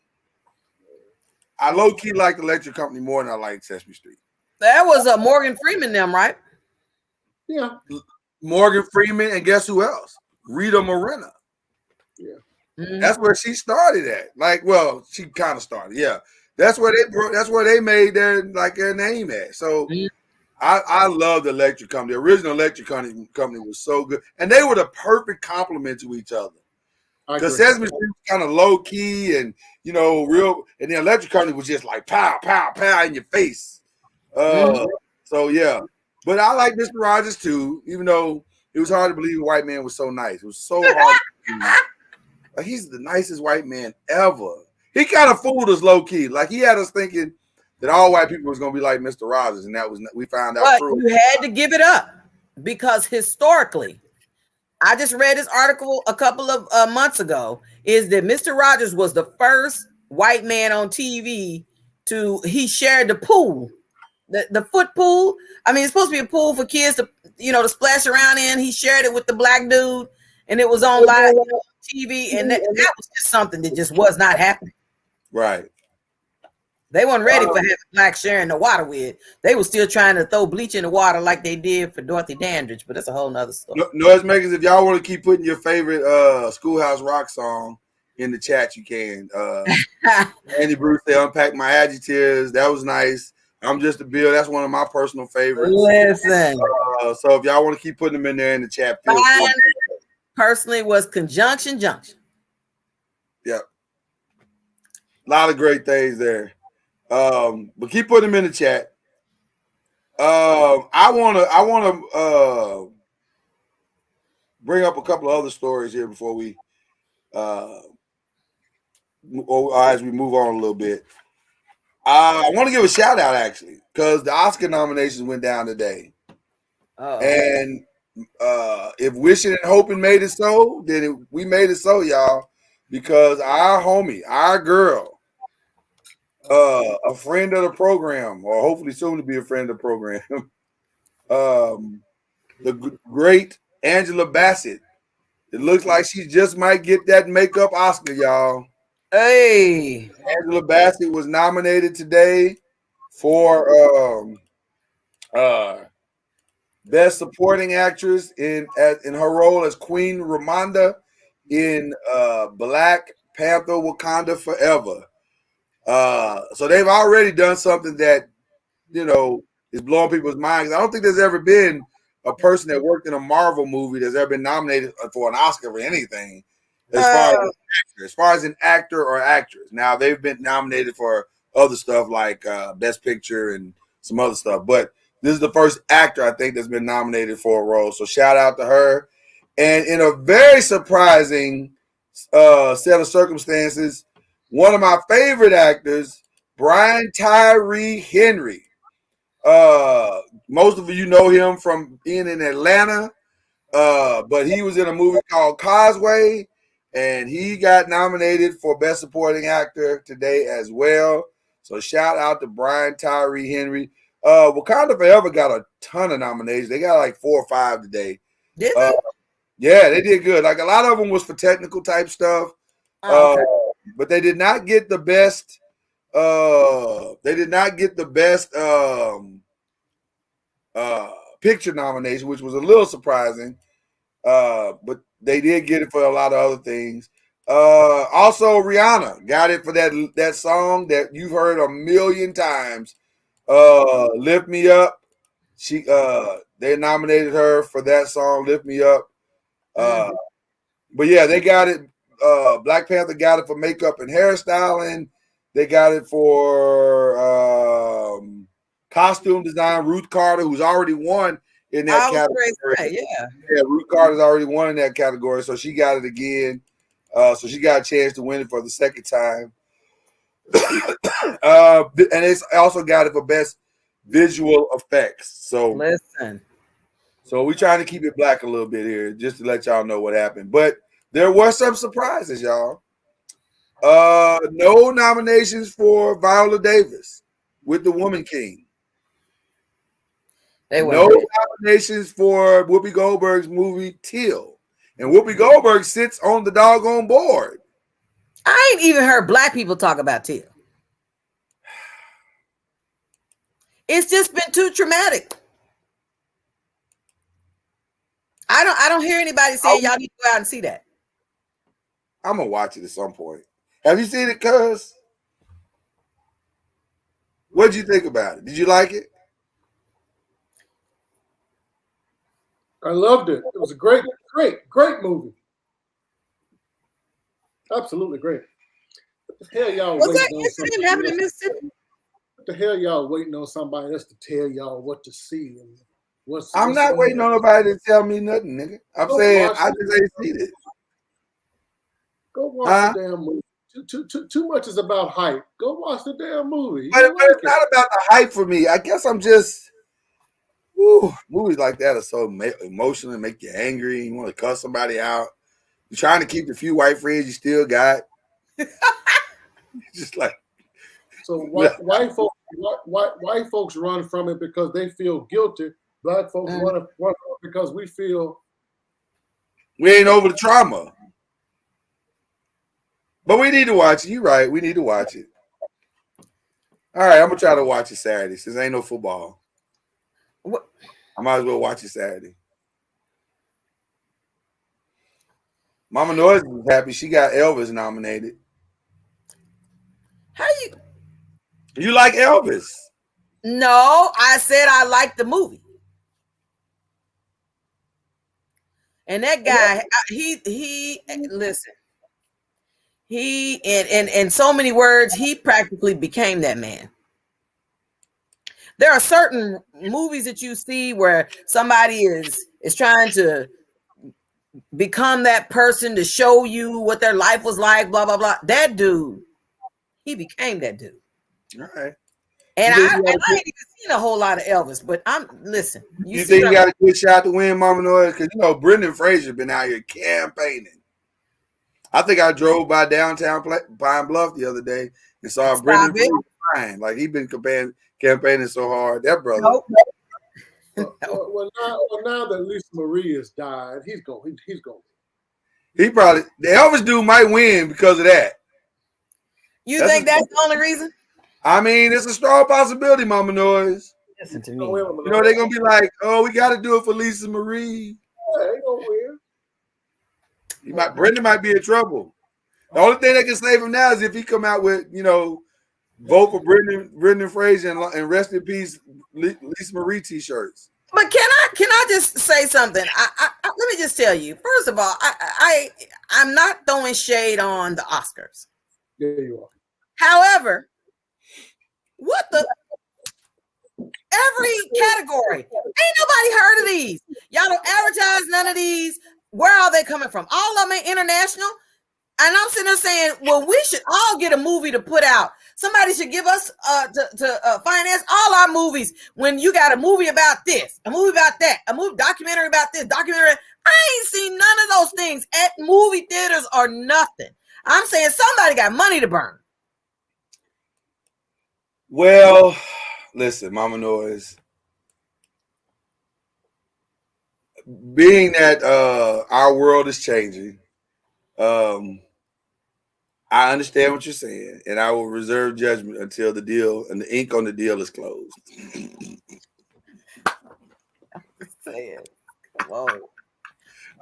I low key like the Electric Company more than I like Sesame Street. That was Morgan Freeman, them, right? Yeah. Morgan Freeman, and guess who else? Rita Moreno. Yeah. Mm-hmm. That's where she started at. She kind of started. Yeah. That's where they made their name at. So I love the Electric Company. The original Electric Company was so good. And they were the perfect complement to each other. Because Sesame Street was kind of low key and real, and the Electric Company was just like pow, pow, pow in your face. So yeah. But I like Mr. Rogers too, even though it was hard to believe a white man was so nice. It was so hard to believe. Like he's the nicest white man ever. He kind of fooled us low key. Like he had us thinking that all white people was gonna be like Mr. Rogers, and we found out. But true. You had to give it up because historically, I just read this article a couple of months ago. Is that Mr. Rogers was the first white man on TV he shared the pool, the foot pool. I mean, it's supposed to be a pool for kids to to splash around in. He shared it with the black dude, and it was on live TV, and that was just something that just was not happening. Right. They weren't ready for having blacks sharing the water with. They were still trying to throw bleach in the water like they did for Dorothy Dandridge, but that's a whole nother story. Noisemakers, if y'all want to keep putting your favorite Schoolhouse Rock song in the chat, you can. Andy Bruce, they unpacked my adjectives. That was nice. I'm just a Bill. That's one of my personal favorites. Listen. So if y'all want to keep putting them in there in the chat, mine personally was Conjunction Junction. Yep. A lot of great things there. But keep putting them in the chat. I wanna bring up a couple of other stories here before we as we move on a little bit. I want to give a shout out actually, because the Oscar nominations went down today. And if wishing and hoping made it so, then we made it so, y'all, because our homie, our girl, a friend of the program, or hopefully soon to be a friend of the program, the great Angela Bassett. It looks like she just might get that makeup Oscar, y'all. Hey. Angela Bassett was nominated today for Best Supporting Actress in her role as Queen Ramonda in Black Panther: Wakanda Forever. So they've already done something that, you know, is blowing people's minds. I don't think there's ever been a person that worked in a Marvel movie that's ever been nominated for an Oscar for anything as far as an actor or actress. Now, they've been nominated for other stuff like Best Picture and some other stuff, but this is the first actor, I think, that's been nominated for a role. So shout out to her. And in a very surprising set of circumstances, one of my favorite actors, Brian Tyree Henry. Most of you know him from being in Atlanta, but he was in a movie called Causeway, and he got nominated for Best Supporting Actor today as well. So shout out to Brian Tyree Henry. Wakanda Forever got a ton of nominations. They got like 4 or 5 today. Did they? Yeah, they did good. Like a lot of them was for technical type stuff. Okay. But they did not get the best. They did not get the best picture nomination, which was a little surprising. But they did get it for a lot of other things. Also, Rihanna got it for that song that you've heard a million times. Lift Me Up. They nominated her for that song, Lift Me Up. But yeah, they got it. Black Panther got it for makeup and hairstyling. They got it for costume design. Ruth Carter, who's already won in that category. Yeah, Ruth Carter's already won in that category, so she got it again. So she got a chance to win it for the second time. And it's also got it for best visual effects. So listen. So we're trying to keep it black a little bit here, just to let y'all know what happened. But there were some surprises, y'all. No nominations for Viola Davis with The Woman King. No nominations for Whoopi Goldberg's movie Till. And Whoopi Goldberg sits on the doggone board. I ain't even heard black people talk about Till. It's just been too traumatic. I don't hear anybody saying y'all need to go out and see that. I'm gonna watch it at some point. Have you seen it, cuz? What did you think about it? Did you like it? I loved it. It was a great movie. Absolutely great. What the hell y'all was waiting that on? Incident happened in Mississippi? What the hell y'all waiting on somebody else to tell y'all what to see and I'm not waiting on nobody to tell me nothing, nigga. I'm saying I just ain't seen it. Go watch the damn movie. Too much is about hype. Go watch the damn movie. But it's not about the hype for me. I guess I'm just movies like that are so emotional and make you angry. You want to cuss somebody out. You're trying to keep the few white friends you still got. Just like so white folks run from it because they feel guilty. Black folks run from it because we feel we ain't over the trauma. But we need to watch it. You're right. We need to watch it. All right, I'm gonna try to watch it Saturday since ain't no football. What? I might as well watch it Saturday. Mama Noise is happy. She got Elvis nominated. How you like Elvis? No, I said I liked the movie. And that guy, he listen. He in so many words, he practically became that man. There are certain movies that you see where somebody is trying to become that person to show you what their life was like, blah, blah, blah. That dude, he became that dude. All right. And I ain't even seen a whole lot of Elvis, but listen. You think you got a good shot to win, Mama Noise? Because, you know, Brendan Fraser been out here campaigning. I think I drove by downtown Pine Bluff the other day and saw Brendan Fraser. Like, he been campaigning so hard. That brother. Well, now that Lisa Marie has died, he's going. He probably the Elvis dude might win because of that. You think that's the only reason? I mean, it's a strong possibility, Mama Noise. Listen to me. You know, they're gonna be like, "Oh, we got to do it for Lisa Marie." Yeah, he gonna win. Brendan might be in trouble. The only thing that can save him now is if he come out with, vote for Brendan Fraser and rest in peace Lisa Marie t-shirts. But can I just say something? Let me just tell you. First of all, I'm not throwing shade on the Oscars. There you are. However, what the every category? Ain't nobody heard of these. Y'all don't advertise none of these. Where are they coming from? All of them ain't international. And I'm sitting there saying, well, we should all get a movie to put out. Somebody should give us to finance all our movies. When you got a movie about this, a movie about that, a movie documentary about this, documentary. I ain't seen none of those things at movie theaters or nothing. I'm saying somebody got money to burn. Well, listen, Mama Noise. Being that our world is changing, I understand what you're saying, and I will reserve judgment until the deal and the ink on the deal is closed. Whoa.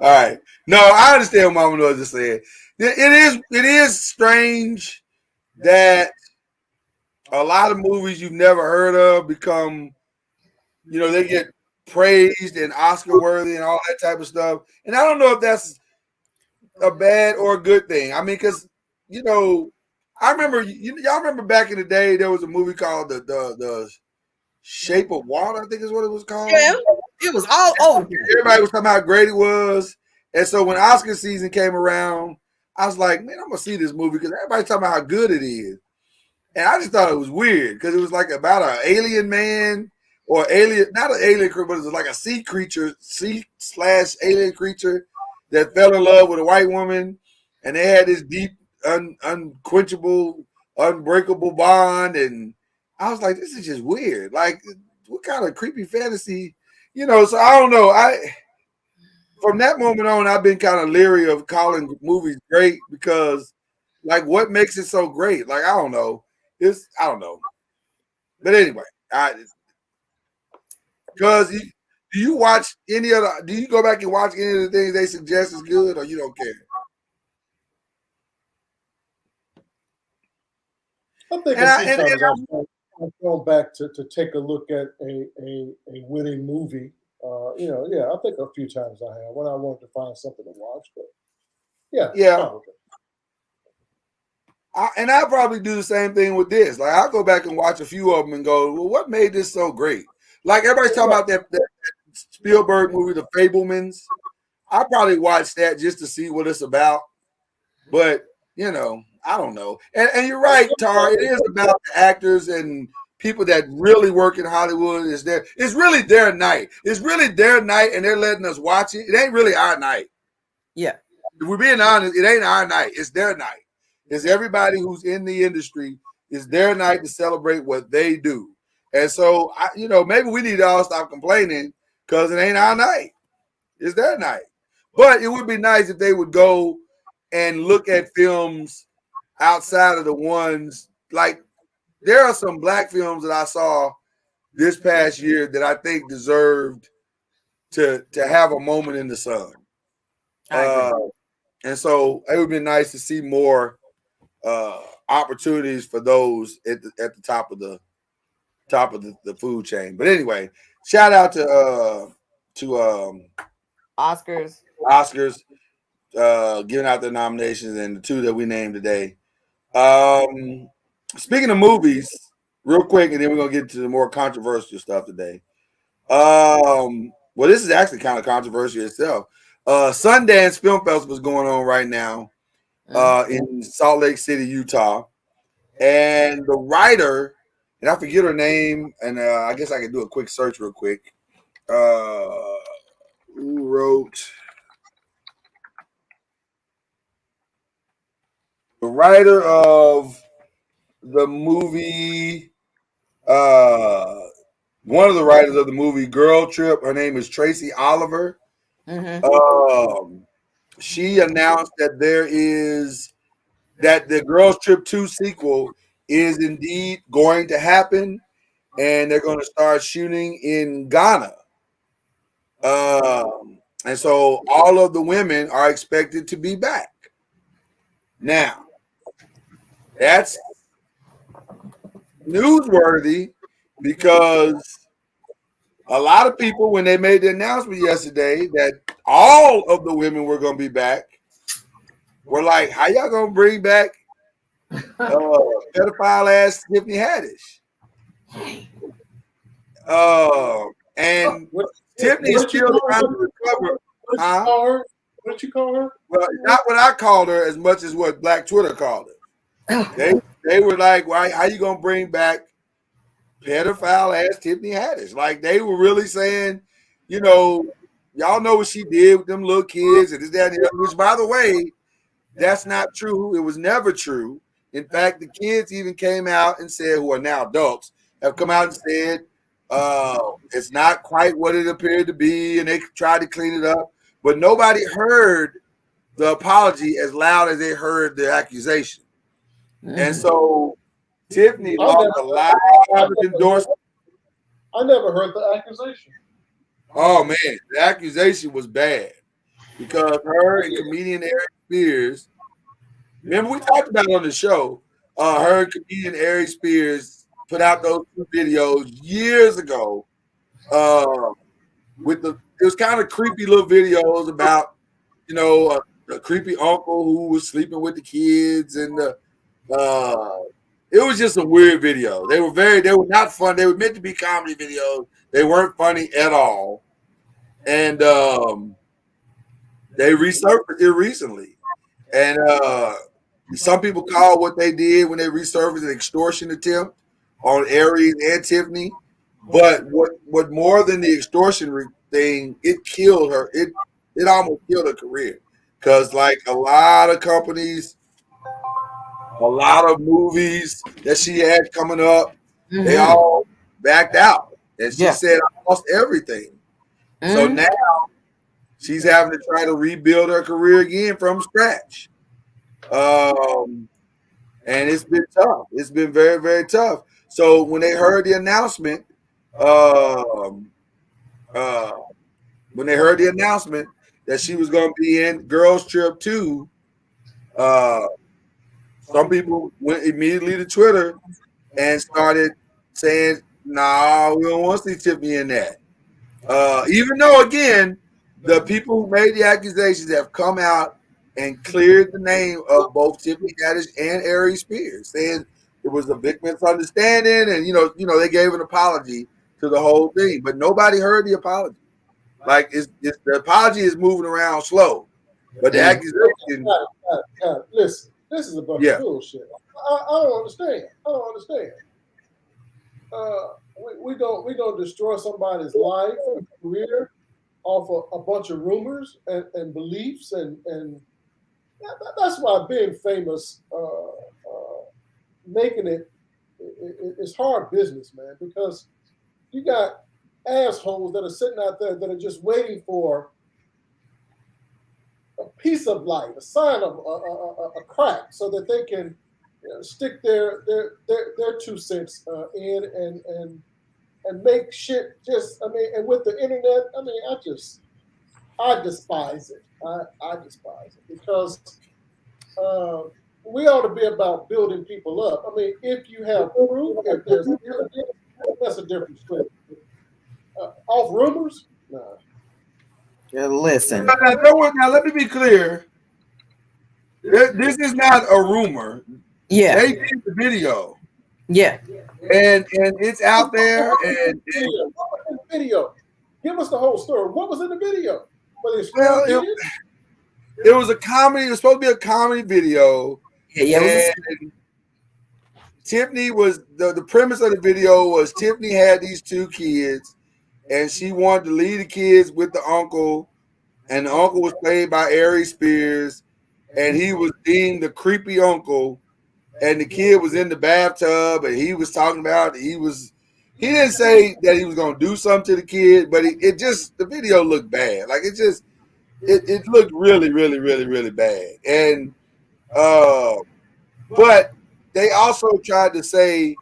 All right. No, I understand what Mama Noise is saying. It is strange that a lot of movies you've never heard of become, they get praised and Oscar worthy and all that type of stuff. And I don't know if that's a bad or a good thing. I mean, because I remember y'all remember back in the day there was a movie called the Shape of Water, I think is what it was called. Yeah, it was all over. Everybody was talking about how great it was. And so when Oscar season came around, I was like, man, I'm gonna see this movie because everybody's talking about how good it is. And I just thought it was weird because it was like about an alien man or alien, not an alien creature, but it was like a sea /alien creature that fell in love with a white woman, and they had this deep, unquenchable, unbreakable bond. And I was like, this is just weird. Like, what kind of creepy fantasy, So I don't know. From that moment on, I've been kind of leery of calling movies great because, like, what makes it so great? Like, I don't know. I don't know. But anyway, because do you watch any other? Do you go back and watch any of the things they suggest is good, or you don't care? I think I've gone back to take a look at a winning movie. I think a few times I have when I wanted to find something to watch. But yeah. Probably. I'll probably do the same thing with this. Like, I'll go back and watch a few of them and go, well, what made this so great? Like, everybody's talking about that Spielberg movie, The Fabelmans. I'll probably watch that just to see what it's about. But, I don't know. And you're right, Tar. It is about the actors and people that really work in Hollywood. It's really their night. It's really their night, and they're letting us watch it. It ain't really our night. Yeah. If we're being honest, it ain't our night. It's their night. It's everybody who's in the industry. It's their night to celebrate what they do. And so, maybe we need to all stop complaining because it ain't our night. It's their night. But it would be nice if they would go and look at films outside of the ones, like, there are some black films that I saw this past year that I think deserved to have a moment in the sun. And so it would be nice to see more opportunities for those at the top of the food chain. But anyway, shout out to Oscars giving out their nominations and the two that we named today. Speaking of movies, real quick, and then we're gonna get to the more controversial stuff today. Well, this is actually kind of controversial itself. Sundance Film Festival is going on right now in Salt Lake City, Utah. And the writer, and I forget her name, and I guess I can do a quick search real quick. Who wrote? The writer of the movie one of the writers of the movie Girl Trip. Her name is Tracy Oliver. She announced that that the Girls Trip 2 sequel is indeed going to happen, and they're going to start shooting in Ghana. And so all of the women are expected to be back. Now, that's newsworthy because a lot of people, when they made the announcement yesterday that all of the women were going to be back, were like, how y'all going to bring back pedophile ass Tiffany Haddish? And Tiffany's still trying to recover. What did you call her? Well, not what I called her as much as what Black Twitter called her. They were like, "Why? How you gonna bring back pedophile ass Tiffany Haddish?" Like they were really saying, you know, y'all know what she did with them little kids and this, that, and the other. Which, by the way, that's not true. It was never true. In fact, the kids even came out and said, who are now adults, have come out and said it's not quite what it appeared to be, and they tried to clean it up. But nobody heard the apology as loud as they heard the accusation. And so Tiffany lost a lot of endorsement. I never heard the accusation. Oh, man, the accusation was bad because her and comedian Eric Spears, remember we talked about it on the show, her and comedian Eric Spears put out those 2 videos years ago it was kind of creepy little videos about, you know, a creepy uncle who was sleeping with the kids, and it was just a weird video. They were not fun. They were meant to be comedy videos. They weren't funny at all. And they resurfaced it recently. And some people call what they did when they resurfaced an extortion attempt on Aries and Tiffany. But what more than the extortion thing, it killed her. It almost killed her career. Because like a lot of companies, a lot of movies that she had coming up, they all backed out. And she said, I lost everything. So now she's having to try to rebuild her career again from scratch. And it's been tough. It's been very, very tough. So when they heard the announcement, that she was going to be in Girls Trip 2, some people went immediately to Twitter and started saying, "Nah, we don't want to see Tiffany in that." Even though, again, the people who made the accusations have come out and cleared the name of both Tiffany Haddish and Aries Spears, saying it was a big misunderstanding, and you know they gave an apology to the whole thing, but nobody heard the apology. Like the apology is moving around slow, but the accusation. Listen, this is a bunch of bullshit. I don't understand. We don't destroy somebody's life and career off a bunch of rumors and beliefs, and that's why being famous, making it's hard business, man, because you got assholes that are sitting out there that are just waiting for a piece of light, a sign of a crack, so that they can stick their 2 cents in and make shit just. I mean, and with the internet, I mean, I despise it. I despise it because we ought to be about building people up. I mean, if you have proof, if there's evidence, that's a different story. Off rumors, nah. Yeah, listen. Now, let me be clear. This is not a rumor. Yeah, they did the video. Yeah, and it's out there. And video. Give us the whole story. What was in the video? It was a comedy. It was supposed to be a comedy video. And Tiffany was the premise of the video was Tiffany had these 2 kids, and she wanted to leave the kids with the uncle, and the uncle was played by Aries Spears, and he was being the creepy uncle, and the kid was in the bathtub, and he was talking about he was he didn't say that he was gonna do something to the kid, but it just the video looked bad. Like it looked really, really, really, really bad. And but they also tried to say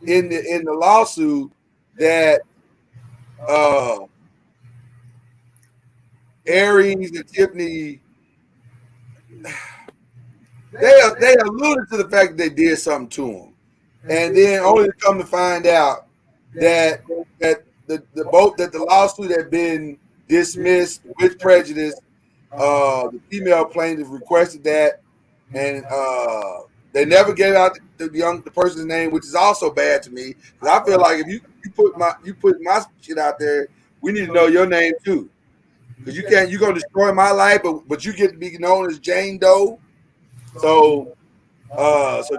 in the lawsuit that Aries and Tiffany they alluded to the fact that they did something to him, and then only to come to find out that the lawsuit had been dismissed with prejudice. The female plaintiff requested that, and they never gave out the person's name, which is also bad to me because I feel like if you put my shit out there, we need to know your name too, because you're gonna destroy my life, but you get to be known as Jane Doe. So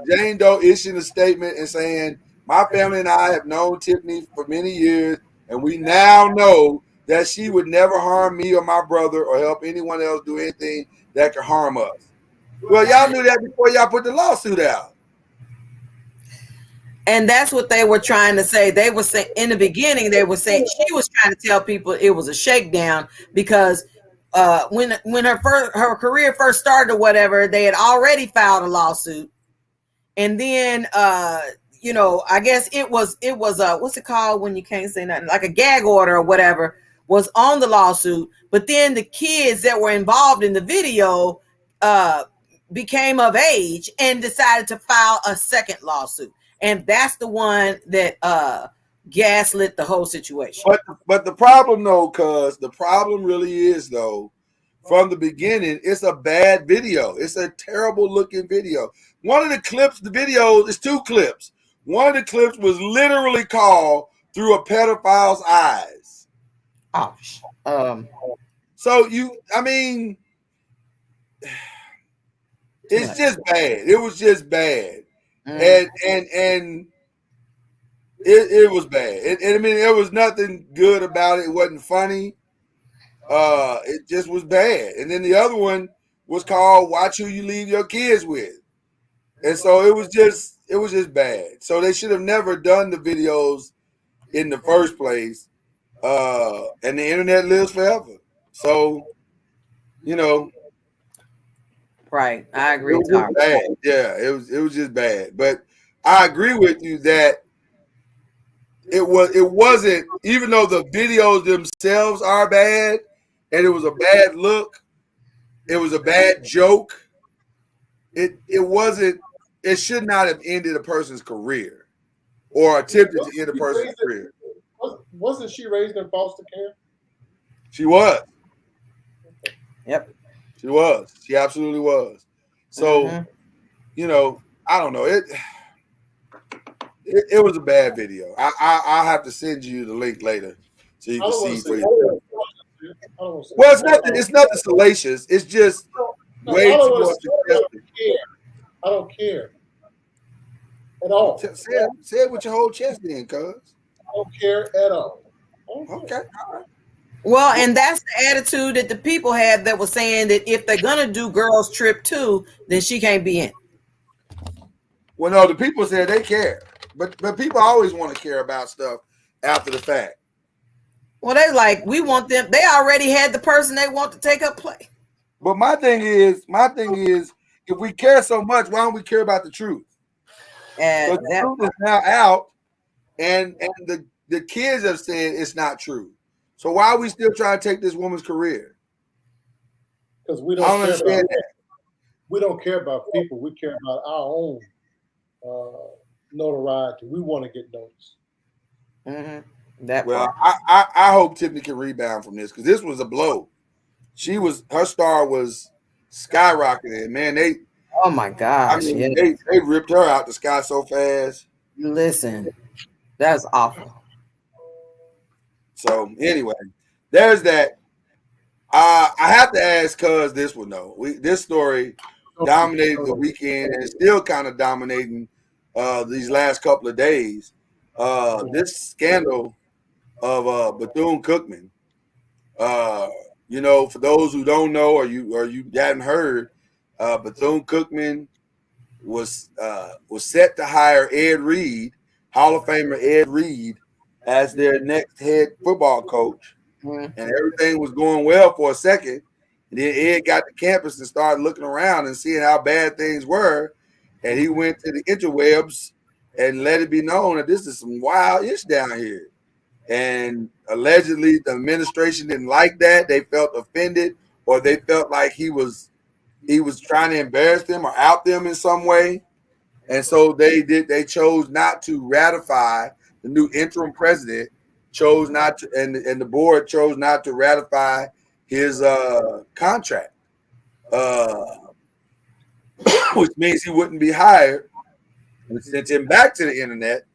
Jane Doe issued a statement and saying, my family and I have known Tiffany for many years, and we now know that she would never harm me or my brother or help anyone else do anything that could harm us. Well, y'all knew that before y'all put the lawsuit out. And that's what they were trying to say. They were saying in the beginning, they were saying she was trying to tell people it was a shakedown because when her career first started or whatever, they had already filed a lawsuit. And then I guess it was what's it called when you can't say nothing, like a gag order or whatever was on the lawsuit. But then the kids that were involved in the video became of age and decided to file a second lawsuit. And that's the one that gaslit the whole situation. But the problem though, the problem really is though, from the beginning, it's a bad video. It's a terrible looking video. One of the clips, the video is 2 clips. One of the clips was literally called Through a Pedophile's Eyes. Oh, so it's just bad. It was just bad. And it was bad. And there was nothing good about it. It wasn't funny. It just was bad. And then the other one was called Watch Who You Leave Your Kids With. And so it was just bad. So they should have never done the videos in the first place. And the internet lives forever. So, right. I agree. It was bad. Yeah, it was just bad. But I agree with you that it wasn't, even though the videos themselves are bad and it was a bad look, it was a bad joke. It should not have ended a person's career or attempted to end a person's career. Wasn't she raised in foster care? She was. Yep. She was. She absolutely was. So, I don't know. It was a bad video. I'll have to send you the link later so you can see for yourself. Well, it's nothing salacious. It's just way too much suggestive. I don't care at all. Say it with your whole chest then, cuz. I don't care at all. Okay. All right. Well, and that's the attitude that the people had that was saying that if they're gonna do Girls Trip 2, then she can't be in. Well, no, the people said they care, but people always want to care about stuff after the fact. Well, they're like, we want them. They already had the person they want to take up play. But my thing is, if we care so much, why don't we care about the truth? And the truth is now out, and the kids have said it's not true. So why are we still trying to take this woman's career? Because we don't understand that. We don't care about people. We care about our own notoriety. We want to get noticed. Mm-hmm. I hope Tiffany can rebound from this because this was a blow. Her star was skyrocketing. Man, oh my gosh, they ripped her out the sky so fast. Listen, that's awful. So anyway, there's that. I have to ask cuz this one though. This story dominated the weekend and it's still kind of dominating these last couple of days. This scandal of Bethune-Cookman. For those who don't know or you hadn't heard, Bethune-Cookman was set to hire Ed Reed Hall of Famer Ed Reed as their next head football coach. And everything was going well for a second. And then Ed got to campus and started looking around and seeing how bad things were. And he went to the interwebs and let it be known that this is some wild ish down here. And allegedly the administration didn't like that. They felt offended, or they felt like he was trying to embarrass them or out them in some way. And so they chose not to ratify. The new interim president chose not to, and the board chose not to ratify his contract, which means he wouldn't be hired. We sent him back to the internet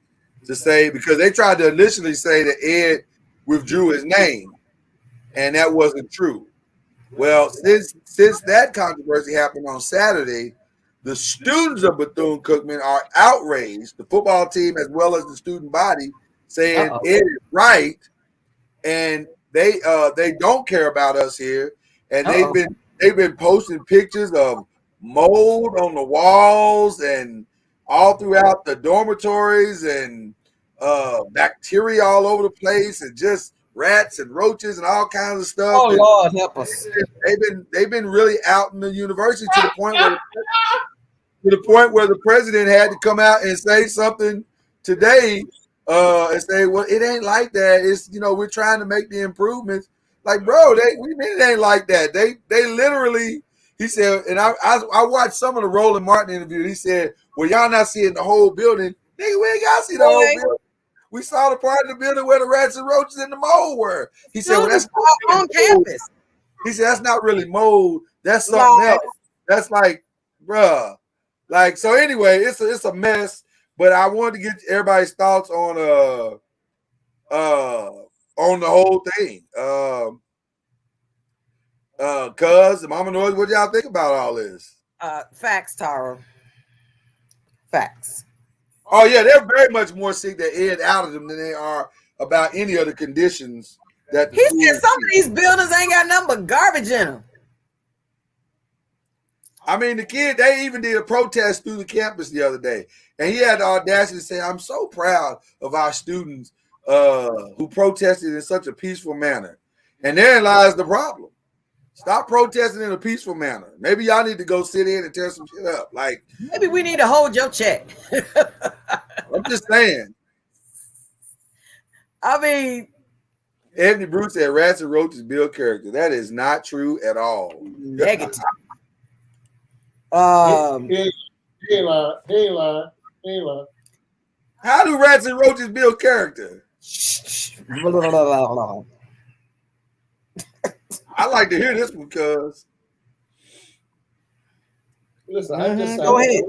to say, because they tried to initially say that Ed withdrew his name, and that wasn't true. Well, since that controversy happened on Saturday, the students of Bethune-Cookman are outraged, the football team as well as the student body, saying Ed is right, and they don't care about us here, and they've been posting pictures of mold on the walls and all throughout the dormitories, and bacteria all over the place, and just rats and roaches and all kinds of stuff. Oh, Lord, help us. They've been really out in the university to the point where the president had to come out and say something today and say, well, it ain't like that. It's, we're trying to make the improvements. Like, bro, we mean it ain't like that. They literally, he said, and I watched some of the Roland Martin interview. He said, well, y'all not seeing the whole building. Nigga, we ain't got to see the whole building. We saw the part of the building where the rats and roaches and the mold were. He said, well, that's on campus. He said, that's not really mold. That's something else. That's like, bruh. Like, so anyway, it's a mess. But I wanted to get everybody's thoughts on the whole thing. Cuz, Mama Noise, what y'all think about all this? Facts, Tara. Facts. Oh yeah, they're very much more sick that Ed outed them than they are about any of the conditions that he said some of these buildings ain't got nothing but garbage in them. I mean, the kid, they even did a protest through the campus the other day, and he had the audacity to say, I'm so proud of our students who protested in such a peaceful manner. And therein lies the problem. Stop protesting in a peaceful manner. Maybe y'all need to go sit in and tear some shit up. Like, maybe we need to hold your check. I'm just saying. I mean, Anthony Bruce said rats and roaches build character. That is not true at all. Negative. He ain't lying. How do rats and roaches build character? I like to hear this one, cuz. Listen, I just go ahead.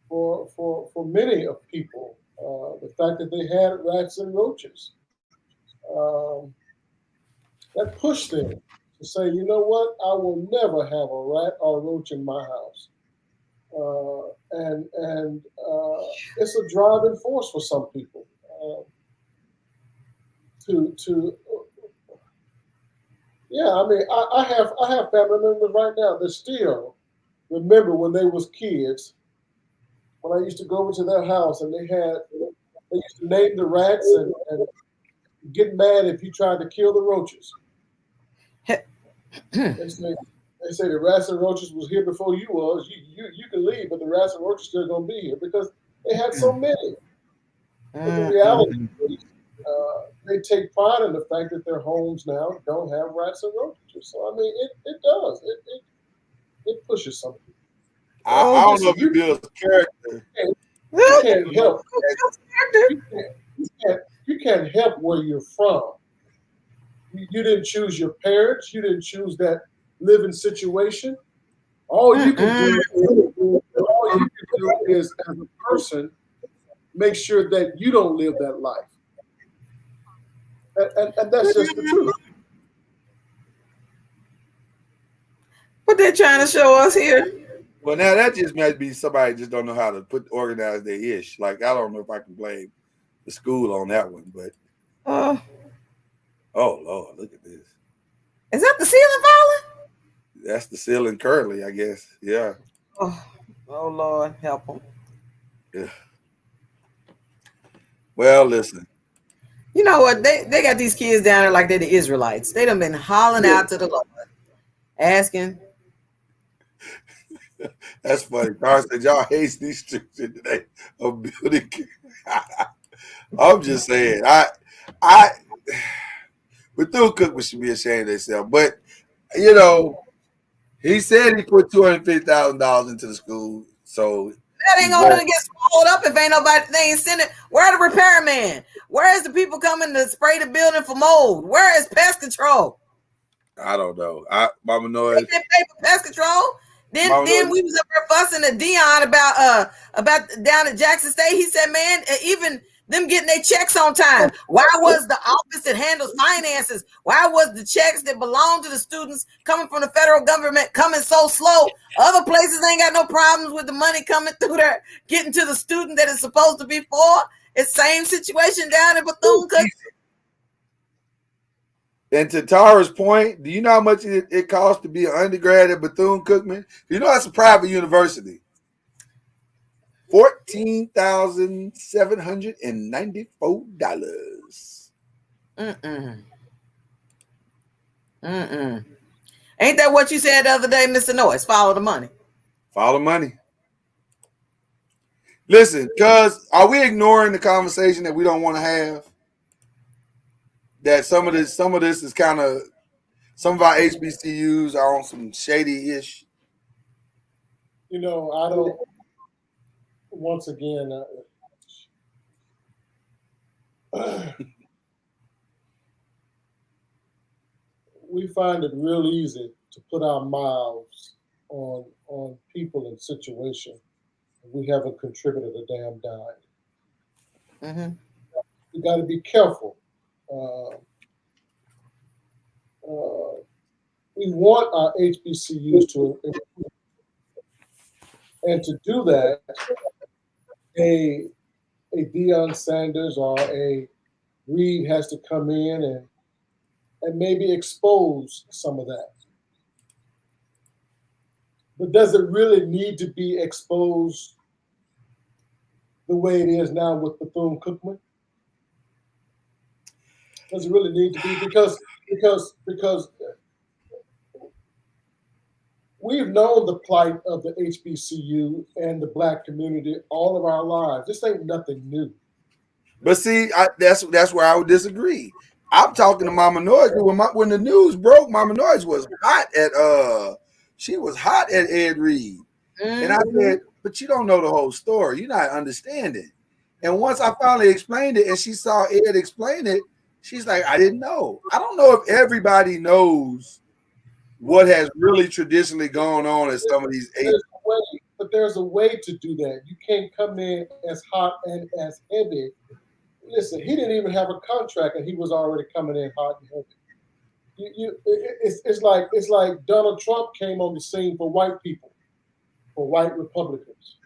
For many of people, the fact that they had rats and roaches, that pushed them to say, you know what, I will never have a rat or a roach in my house. And it's a driving force for some people I mean, I have family members right now that still remember when they was kids, when I used to go over to their house and they used to name the rats and get mad if you tried to kill the roaches. They say the rats and roaches was here before you was. You can leave, but the rats and roaches still gonna be here because they had so many. But the reality is, they take pride in the fact that their homes now don't have rats and roaches. So I mean, it does. It pushes something. I don't know if you build character. You can't help. You can't help where you're from. You didn't choose your parents. You didn't choose that living situation. All you can do is, as a person, make sure that you don't live that life. And that's just the truth. What they're trying to show us here. Well, now that just might be somebody just don't know how to organize their ish. Like, I don't know if I can blame the school on that one, but oh Lord, look at this. Is that the ceiling falling? That's the ceiling currently, I guess. Yeah. Oh Lord, help them. Yeah. Well, listen. You know what? They got these kids down there like they're the Israelites. They done been hollering out to the Lord, asking. That's funny. Carl said, y'all hate these streets today of building. I'm just saying, Bethune-Cookman should be ashamed of themselves. But, you know, he said he put $250,000 into the school. So That ain't gonna get swallowed up if ain't nobody, they ain't sending. Where are the repairmen? Where is the people coming to spray the building for mold? Where is pest control? I don't know. Mama Noise. They can't pay for pest control. Then we was up there fussing at Dion about down at Jackson State. He said, man, even them getting their checks on time. Why was the office that handles finances? Why was the checks that belong to the students coming from the federal government coming so slow? Other places ain't got no problems with the money coming through there, getting to the student that it's supposed to be for. It's same situation down in Bethune-Cookman. And to Tara's point, do you know how much it costs to be an undergrad at Bethune-Cookman? You know that's a private university. $14,794. Ain't that what you said the other day, Mr. Noise? Follow the money. Follow money. Listen, cuz are we ignoring the conversation that we don't want to have? That some of this is kind of, some of our HBCUs are on some shady-ish. You know, I don't. Once again, we find it real easy to put our mouths on people and situations. We haven't contributed a damn dime. We got to be careful. We want our HBCUs to improve. And to do that, a Deion Sanders or a Reed has to come in and maybe expose some of that. But does it really need to be exposed the way it is now with Bethune-Cookman? Does it really need to be? Because we've known the plight of the HBCU and the Black community all of our lives. This ain't nothing new. But see, that's where I would disagree. I'm talking to Mama Noise. When the news broke, Mama Noise was hot at Ed Reed. And I said, but you don't know the whole story. You're not understanding. And once I finally explained it and she saw Ed explain it, she's like, I didn't know. I don't know if everybody knows what has really traditionally gone on at some of these But there's a way to do that. You can't come in as hot and as heavy. Listen, he didn't even have a contract and he was already coming in hot and heavy. It's like Donald Trump came on the scene for white people, for white Republicans.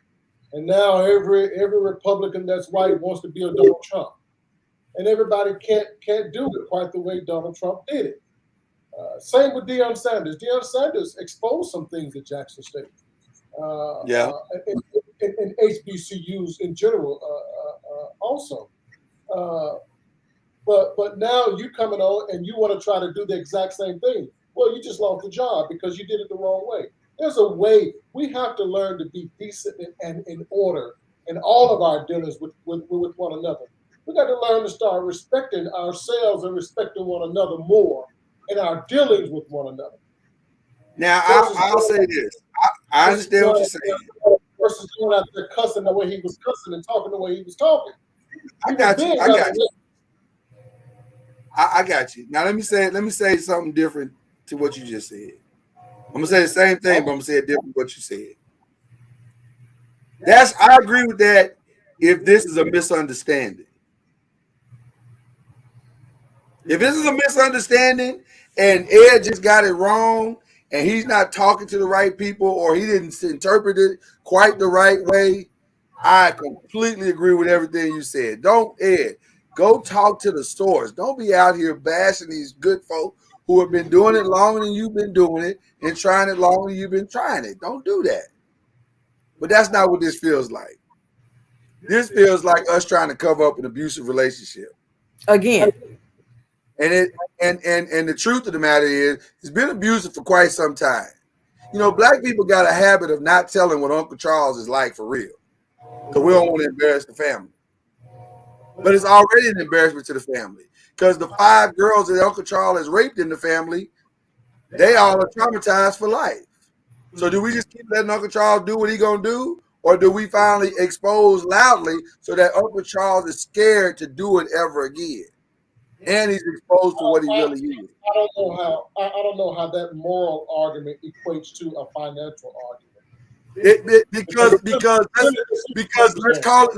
And now every Republican that's white wants to be a Donald Trump. And everybody can't do it quite the way Donald Trump did it. Same with Deion Sanders. Deion Sanders exposed some things at Jackson State. And HBCUs in general also. But now you coming on and you want to try to do the exact same thing. Well, you just lost the job because you did it the wrong way. There's a way. We have to learn to be decent and in order in all of our dealings with one another. We got to learn to start respecting ourselves and respecting one another more in our dealings with one another. Now, I'll say this. I understand what you're saying. Versus going out there cussing the way he was cussing and talking the way he was talking. I got you. I got you. Now let me say something different to what you just said. I'm gonna say the same thing, but I'm gonna say it different what you said. I agree with that if this is a misunderstanding. If this is a misunderstanding and Ed just got it wrong and he's not talking to the right people or he didn't interpret it quite the right way, I completely agree with everything you said. Ed, go talk to the source. Don't be out here bashing these good folk who have been doing it longer than you've been doing it and trying it longer than you've been trying it. Don't do that. But that's not what this feels like. This feels like us trying to cover up an abusive relationship. Again. And the truth of the matter is, it's been abusive for quite some time. You know, black people got a habit of not telling what Uncle Charles is like for real, because we don't want to embarrass the family. But it's already an embarrassment to the family, because the 5 girls that Uncle Charles has raped in the family, they all are traumatized for life. So do we just keep letting Uncle Charles do what he gonna do, or do we finally expose loudly so that Uncle Charles is scared to do it ever again, and he's exposed to what he really is? I don't know how that moral argument equates to a financial argument. Because let's call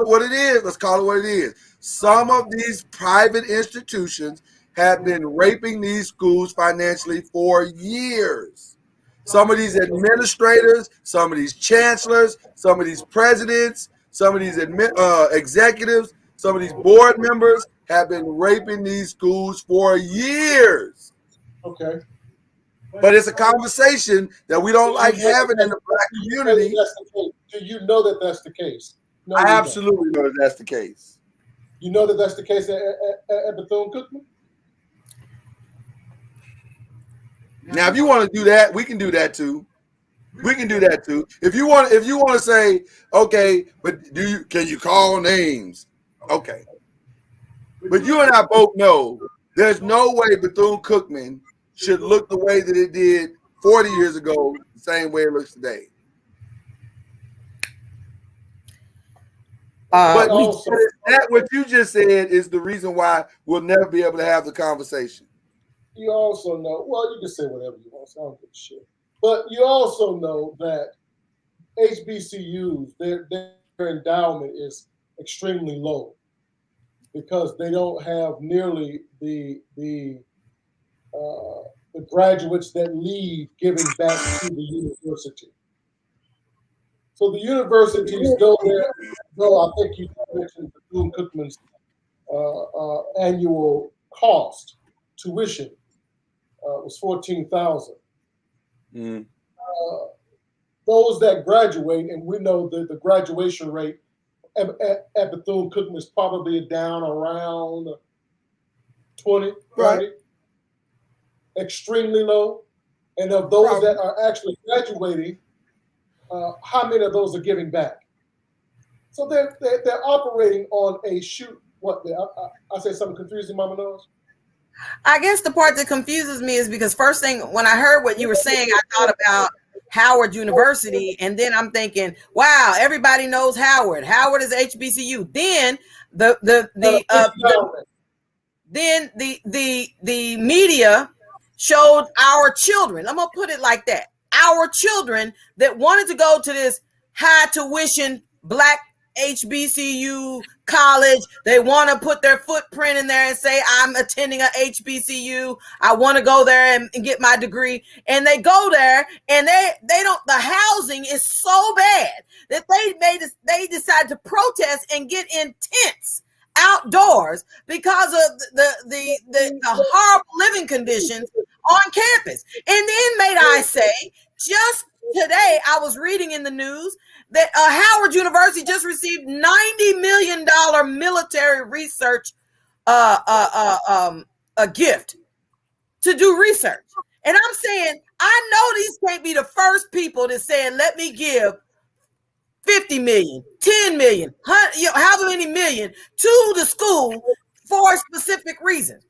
it what it is. Let's call it what it is. Some of these private institutions have been raping these schools financially for years. Some of these administrators, some of these chancellors, some of these presidents, some of these executives, some of these board members have been raping these schools for years. Okay. But it's a conversation that we don't like having in the black community. Do you know that that's the case? No, I absolutely know that that's the case. You know that that's the case at Bethune-Cookman? Now, if you want to do that, we can do that too. We can do that too. If you want to say, okay, but can you call names? Okay. But you and I both know there's no way Bethune-Cookman should look the way that it did 40 years ago, the same way it looks today. But that what you just said is the reason why we'll never be able to have the conversation. You also know, well, you can say whatever you want, so I don't give a shit. But you also know that HBCUs, their endowment is extremely low because they don't have nearly the graduates that leave giving back to the university. So the universities go there. I think you mentioned Bethune-Cookman's annual cost, tuition, was $14,000. Mm. Those that graduate, and we know that the graduation rate at Bethune-Cookman is probably down around 20, 30, right. Extremely low. And of those that are actually graduating, how many of those are giving back? So they're operating on a shoot. What? I say something confusing, Mama Noise? I guess the part that confuses me is because first thing when I heard what you were saying, I thought about Howard University, and then I'm thinking, wow, everybody knows Howard. Howard is HBCU. Then the media showed our children. I'm gonna put it like that. Our children that wanted to go to this high tuition black HBCU college, they want to put their footprint in there and say, I'm attending a HBCU. I want to go there and get my degree. And they go there and they don't, the housing is so bad that they decide to protest and get in tents outdoors because of the horrible living conditions on campus. And then may I say, just today I was reading in the news that Howard University just received $90 million military research a gift to do research. And I'm saying, I know these can't be the first people that said, let me give 50 million, 10 million, however many million to the school for a specific reason.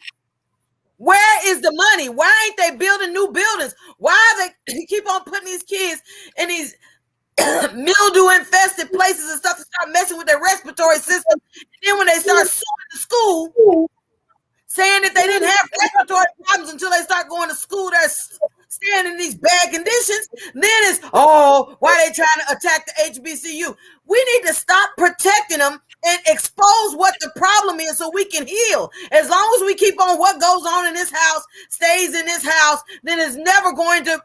Where is the money? Why ain't they building new buildings? Why they keep on putting these kids in these mildew infested places and stuff to start messing with their respiratory system? And then when they start suing the school, saying that they didn't have respiratory problems until they start going to school, they're staying in these bad conditions. Then it's, why they trying to attack the HBCU? We need to stop protecting them and expose what the problem is so we can heal. As long as we keep on what goes on in this house, stays in this house, then it's never going to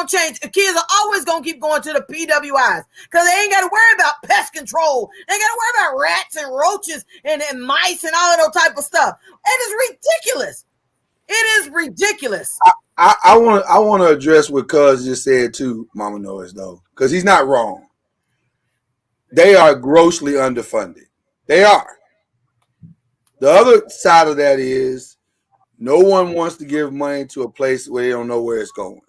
change. The kids are always going to keep going to the PWIs because they ain't got to worry about pest control. They ain't got to worry about rats and roaches and mice and all of that type of stuff. It is ridiculous. It is ridiculous. I want to address what Cuz just said too, Mama Noise, though, because he's not wrong. They are grossly underfunded. They are. The other side of that is no one wants to give money to a place where they don't know where it's going.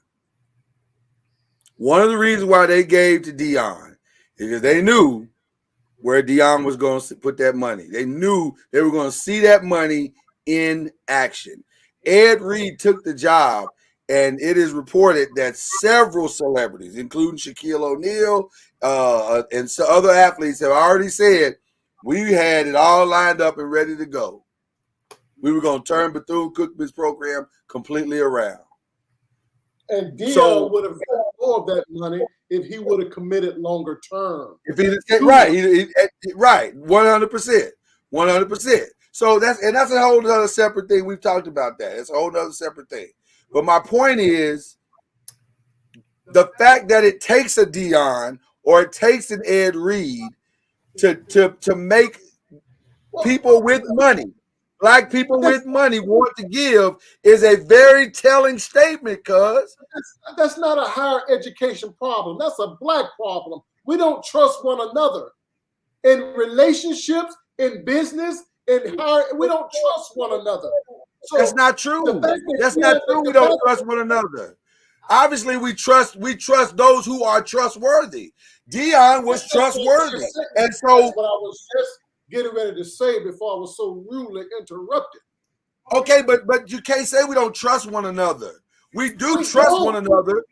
One of the reasons why they gave to Dion is because they knew where Dion was going to put that money. They knew they were going to see that money in action. Ed Reed took the job, and it is reported that several celebrities, including Shaquille O'Neal and some other athletes, have already said, we had it all lined up and ready to go. We were going to turn Bethune-Cookman's program completely around. And Dion would have got more of that money if he would have committed longer term. If he right, 100%. So that's a whole other separate thing. We've talked about that. It's a whole other separate thing. But my point is the fact that it takes a Dion or it takes an Ed Reed to make people with money, black people with money, want to give is a very telling statement, cuz. That's not a higher education problem. That's a black problem. We don't trust one another. In relationships, in business, in higher, we don't trust one another. So that's not true. That's not true. We don't trust one another. Obviously, we trust those who are trustworthy. Dion was trustworthy. And so what I was just getting ready to say before I was so rudely interrupted. Okay, but you can't say we don't trust one another. We do trust one another.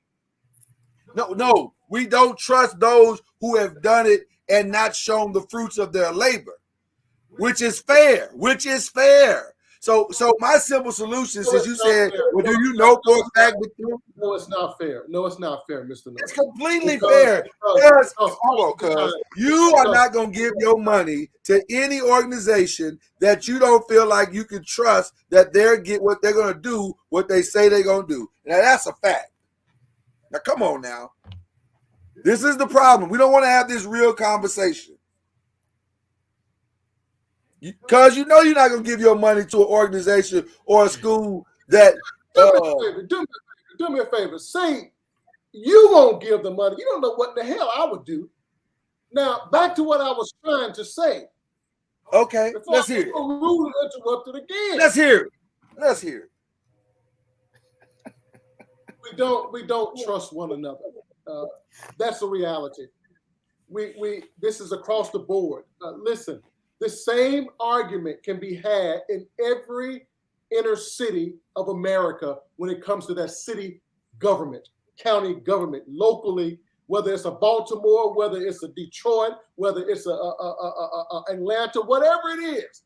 No, we don't trust those who have done it and not shown the fruits of their labor, which is fair. So my simple solution, since you said, well, do you know for a fact with you? No, it's not fair. No, it's not fair, Mr. Noah. It's completely fair. Because you are not going to give your money to any organization that you don't feel like you can trust that they're going to do what they say they're going to do. Now, that's a fact. Now, come on now. This is the problem. We don't want to have this real conversation. Because you know you're not going to give your money to an organization or a school that... Do me a favor. Say you won't give the money. You don't know what the hell I would do. Now, back to what I was trying to say. Okay, let's hear it. Rudely interrupted again. Let's hear it. We don't trust one another. That's a reality. This is across the board. Listen, the same argument can be had in every inner city of America when it comes to that city government, county government, locally, whether it's a Baltimore, whether it's a Detroit, whether it's a Atlanta, whatever it is.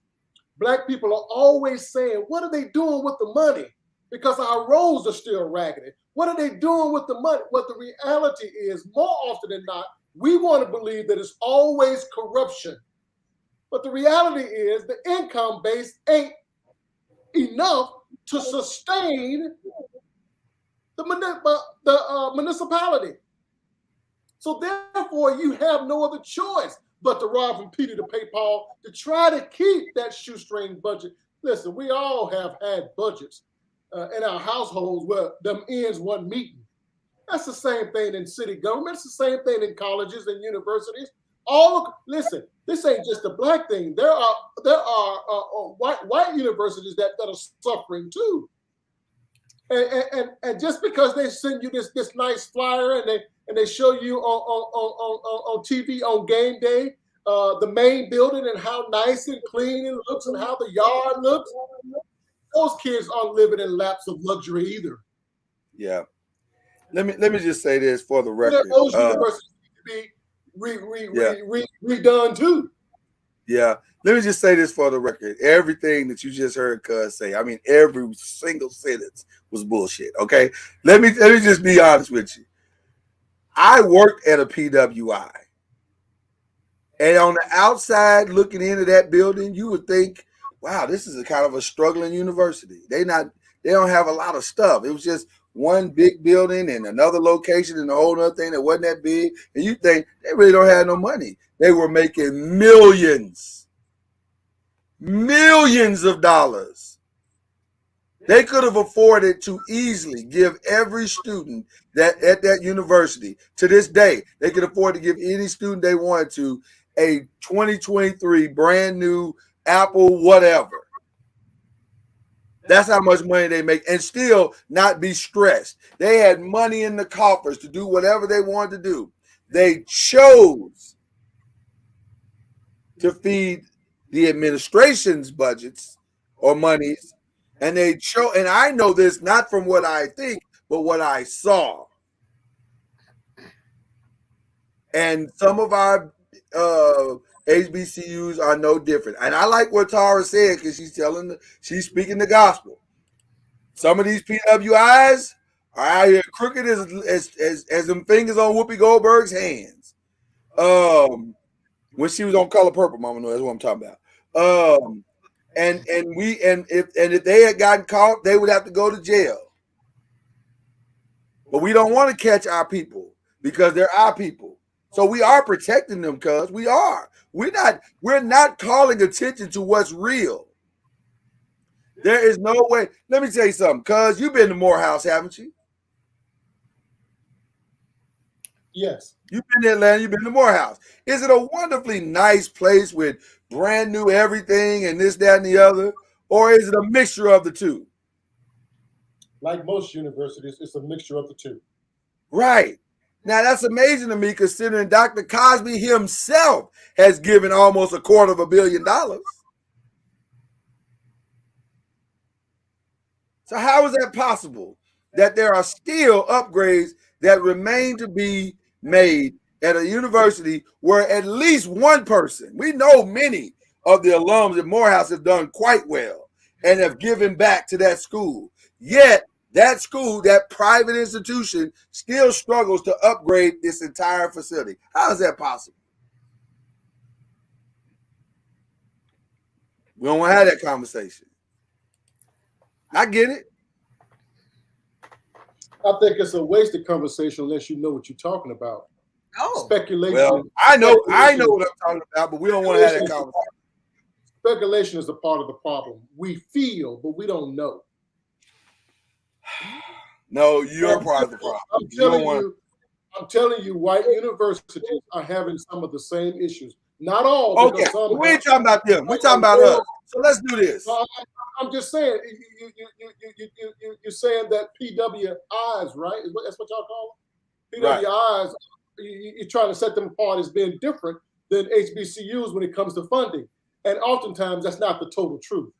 Black people are always saying, what are they doing with the money? Because our roads are still raggedy. What are they doing with the money? What the reality is, more often than not, we want to believe that it's always corruption. But the reality is the income base ain't enough to sustain the municipality. So therefore, you have no other choice but to rob from Peter to pay Paul to try to keep that shoestring budget. Listen, we all have had budgets in our households where them ends weren't meeting. That's the same thing in city government. It's the same thing in colleges and universities. Listen, this ain't just a black thing. There are white universities that are suffering too. And just because they send you this nice flyer and they show you on TV on game day the main building and how nice and clean it looks and how the yard looks, those kids aren't living in laps of luxury either. Yeah. Let me just say this for the record. Those universities need to be redone too. Yeah. Let me just say this for the record. Everything that you just heard Cuz say, I mean, every single sentence was bullshit. Okay. Let me just be honest with you. I worked at a PWI. And on the outside looking into that building, you would think, wow, this is a kind of a struggling university. They don't have a lot of stuff. It was just one big building and another location and a whole other thing that wasn't that big. And you think they really don't have no money. They were making millions of dollars They could have afforded to easily give every student that at that university to this day, they could afford to give any student they wanted to a 2023 brand new Apple whatever. That's how much money they make and still not be stressed. They had money in the coffers to do whatever they wanted to do. They chose to feed the administration's budgets or monies. And they show, and I know this not from what I think, but what I saw. And some of our HBCUs are no different. And I like what Tara said because she's speaking the gospel. Some of these PWIs are out here crooked as them fingers on Whoopi Goldberg's hands. When she was on Color Purple, Mama knows that's what I'm talking about. And if they had gotten caught, they would have to go to jail. But we don't want to catch our people because they're our people. So we are protecting them, cuz we are. We're not calling attention to what's real. There is no way. Let me tell you something, cuz you've been to Morehouse, haven't you? Yes. You've been to Atlanta, you've been to Morehouse. Is it a wonderfully nice place with brand new everything and this, that, and the other? Or is it a mixture of the two? Like most universities, it's a mixture of the two. Right. Now, that's amazing to me considering Dr. Cosby himself has given almost $250 million. So how is that possible that there are still upgrades that remain to be made at a university where at least one person, we know many of the alums at Morehouse have done quite well and have given back to that school. Yet that school, that private institution, still struggles to upgrade this entire facility. How is that possible? We don't want to have that conversation. I get it. I think it's a wasted conversation unless you know what you're talking about. Oh, speculation. Well, I know what I'm talking about, but we don't want to have that conversation. Speculation is a part of the problem. We feel, but we don't know. No, you're part of the problem. I'm telling you, white universities are having some of the same issues. Not all. Okay, we ain't talking about them. We're talking about us. So let's do this. I'm just saying, you're saying that PWIs, right? That's what y'all call them? PWIs, right. You're trying to set them apart as being different than HBCUs when it comes to funding. And oftentimes, that's not the total truth.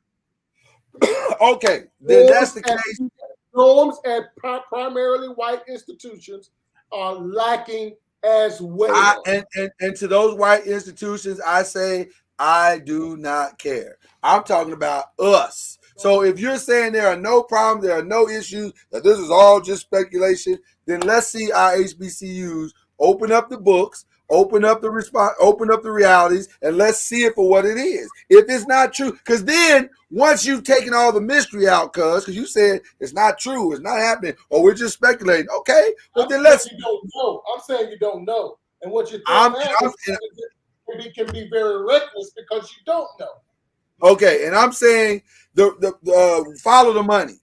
Okay, then that's the case. Norms at primarily white institutions are lacking as well. And to those white institutions, I say, I do not care. I'm talking about us. So if you're saying there are no problems, there are no issues, that this is all just speculation, then let's see our HBCUs open up the books, open up the realities, and let's see it for what it is. If it's not true, because then once you've taken all the mystery out, because you said it's not true, it's not happening, or we're just speculating. Okay, but then let's. You don't know. I'm saying you don't know, and what you're can be very reckless because you don't know. Okay, and I'm saying the follow the money.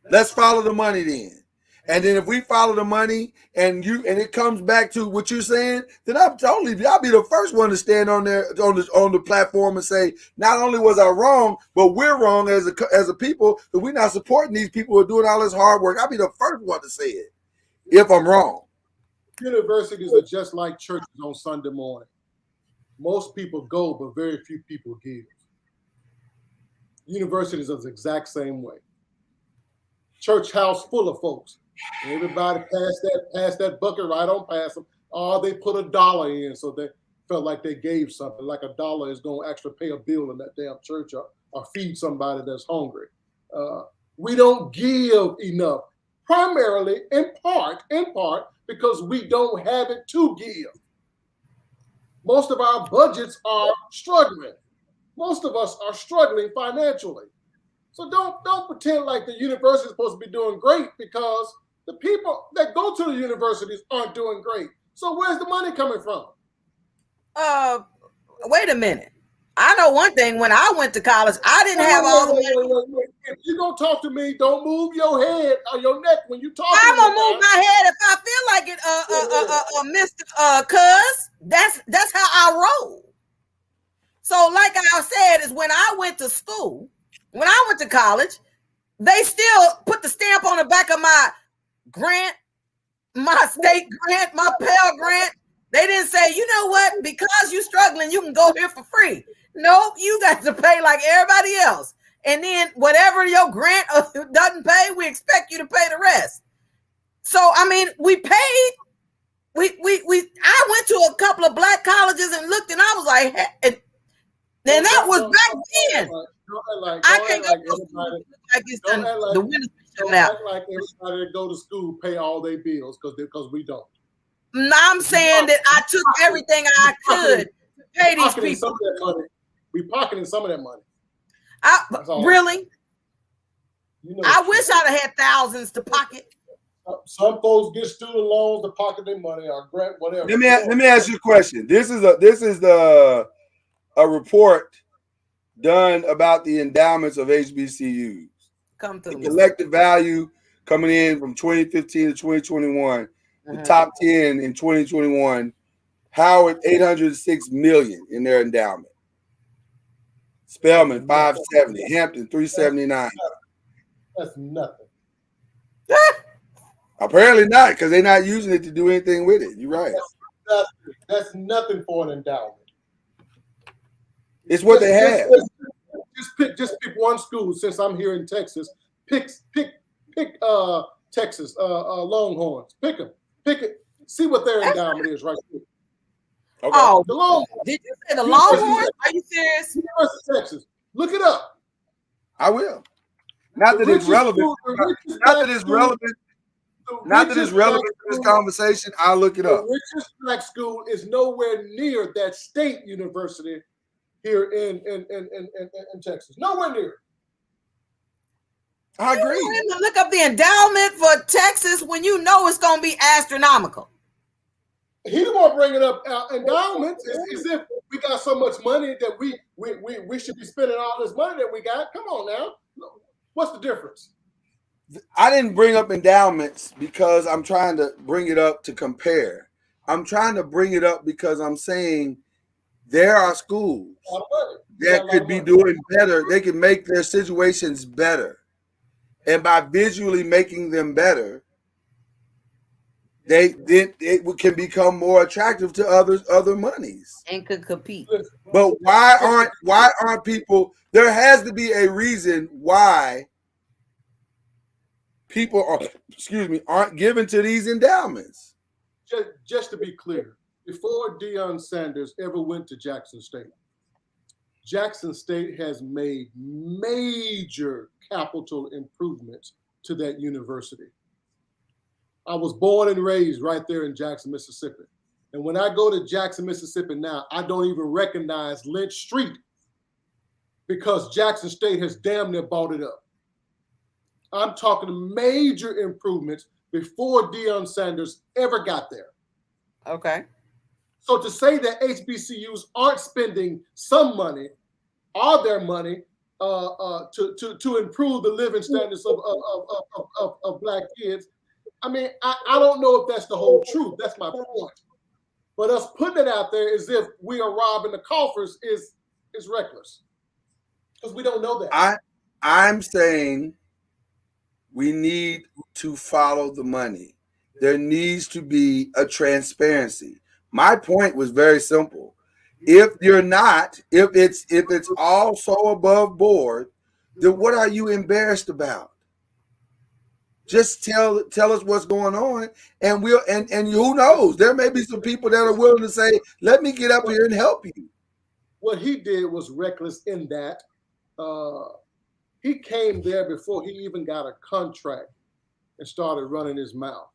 Let's follow the money then. And then if we follow the money and it comes back to what you're saying, then I'll be the first one to stand on there on the platform and say, not only was I wrong, but we're wrong as a people, that we're not supporting these people who are doing all this hard work. I'll be the first one to say it if I'm wrong. Universities are just like churches on Sunday morning. Most people go, but very few people give. Universities are the exact same way. Church house full of folks. Everybody passed that bucket right on past them. Oh, they put $1 in, so they felt like they gave something. Like $1 is going to actually pay a bill in that damn church or feed somebody that's hungry. We don't give enough, primarily in part, because we don't have it to give. Most of our budgets are struggling. Most of us are struggling financially. So don't pretend like the university is supposed to be doing great, because the people that go to the universities aren't doing great. So where's the money coming from? Wait a minute. I know one thing. When I went to college, I didn't have all the money. Wait. If you're gonna talk to me, don't move your head or your neck when you talk. I'm gonna move my head if I feel like it, Mr. Cuz. That's how I roll. So, like I said, is when I went to school, when I went to college, they still put the stamp on the back of my grant, my state grant, my Pell grant. They didn't say, you know what, because you're struggling, you can go here for free. Nope, you got to pay like everybody else. And then whatever your grant doesn't pay, we expect you to pay the rest. So, I mean, we paid. I went to a couple of black colleges and looked, and I was like, hey, and that was back then. I can't go to school like it's the winter's shut out. Like everybody that go to school pay all their bills because we don't. I'm saying that I took everything I could to pay these people. We pocketing some of that money. Really? You know, I wish I'd have had thousands to pocket. Some folks get student loans to pocket their money or grant whatever. Let me ask you a question. This is a report done about the endowments of HBCUs. Come through. The collective value coming in from 2015 to 2021. The top 10 in 2021. Howard $806 million in their endowment. Spelman $570. Hampton $379. That's nothing. Apparently not, because they're not using it to do anything with it. You're right. That's nothing for an endowment. It's what they have. Just pick one school. Since I'm here in Texas, pick Texas Longhorns. Pick them. Pick it. See what their endowment is right here. Okay. Oh, the Longhorns. Did you say the Longhorns? Are you serious? University of Texas. Look it up. I will. Not that it's relevant. Not that it's relevant. Not that it's relevant to this conversation. I'll look it up. The richest black school is nowhere near that state university here in Texas. Nowhere near. I agree. You look up the endowment for Texas when you know it's going to be astronomical. He don't want to bring it up. Endowments is if we got so much money that we should be spending all this money that we got. Come on now. What's the difference? I didn't bring up endowments because I'm trying to bring it up to compare. I'm trying to bring it up because I'm saying there are schools that could be doing better. They can make their situations better. And by visually making them better, it can become more attractive to other monies and could compete. But why aren't people? There has to be a reason why people aren't given to these endowments. Just to be clear, before Deion Sanders ever went to Jackson State has made major capital improvements to that university. I was born and raised right there in Jackson, Mississippi. And when I go to Jackson, Mississippi now, I don't even recognize Lynch Street because Jackson State has damn near bought it up. I'm talking major improvements before Deion Sanders ever got there. Okay. So to say that HBCUs aren't spending some money, all their money, to improve the living standards of black kids, I mean, I don't know if that's the whole truth. That's my point. But us putting it out there as if we are robbing the coffers is reckless because we don't know that. I'm saying we need to follow the money. There needs to be a transparency. My point was very simple. If it's all so above board, then what are you embarrassed about? Just tell us what's going on, and who knows? There may be some people that are willing to say, "Let me get up here and help you." What he did was reckless in that he came there before he even got a contract and started running his mouth.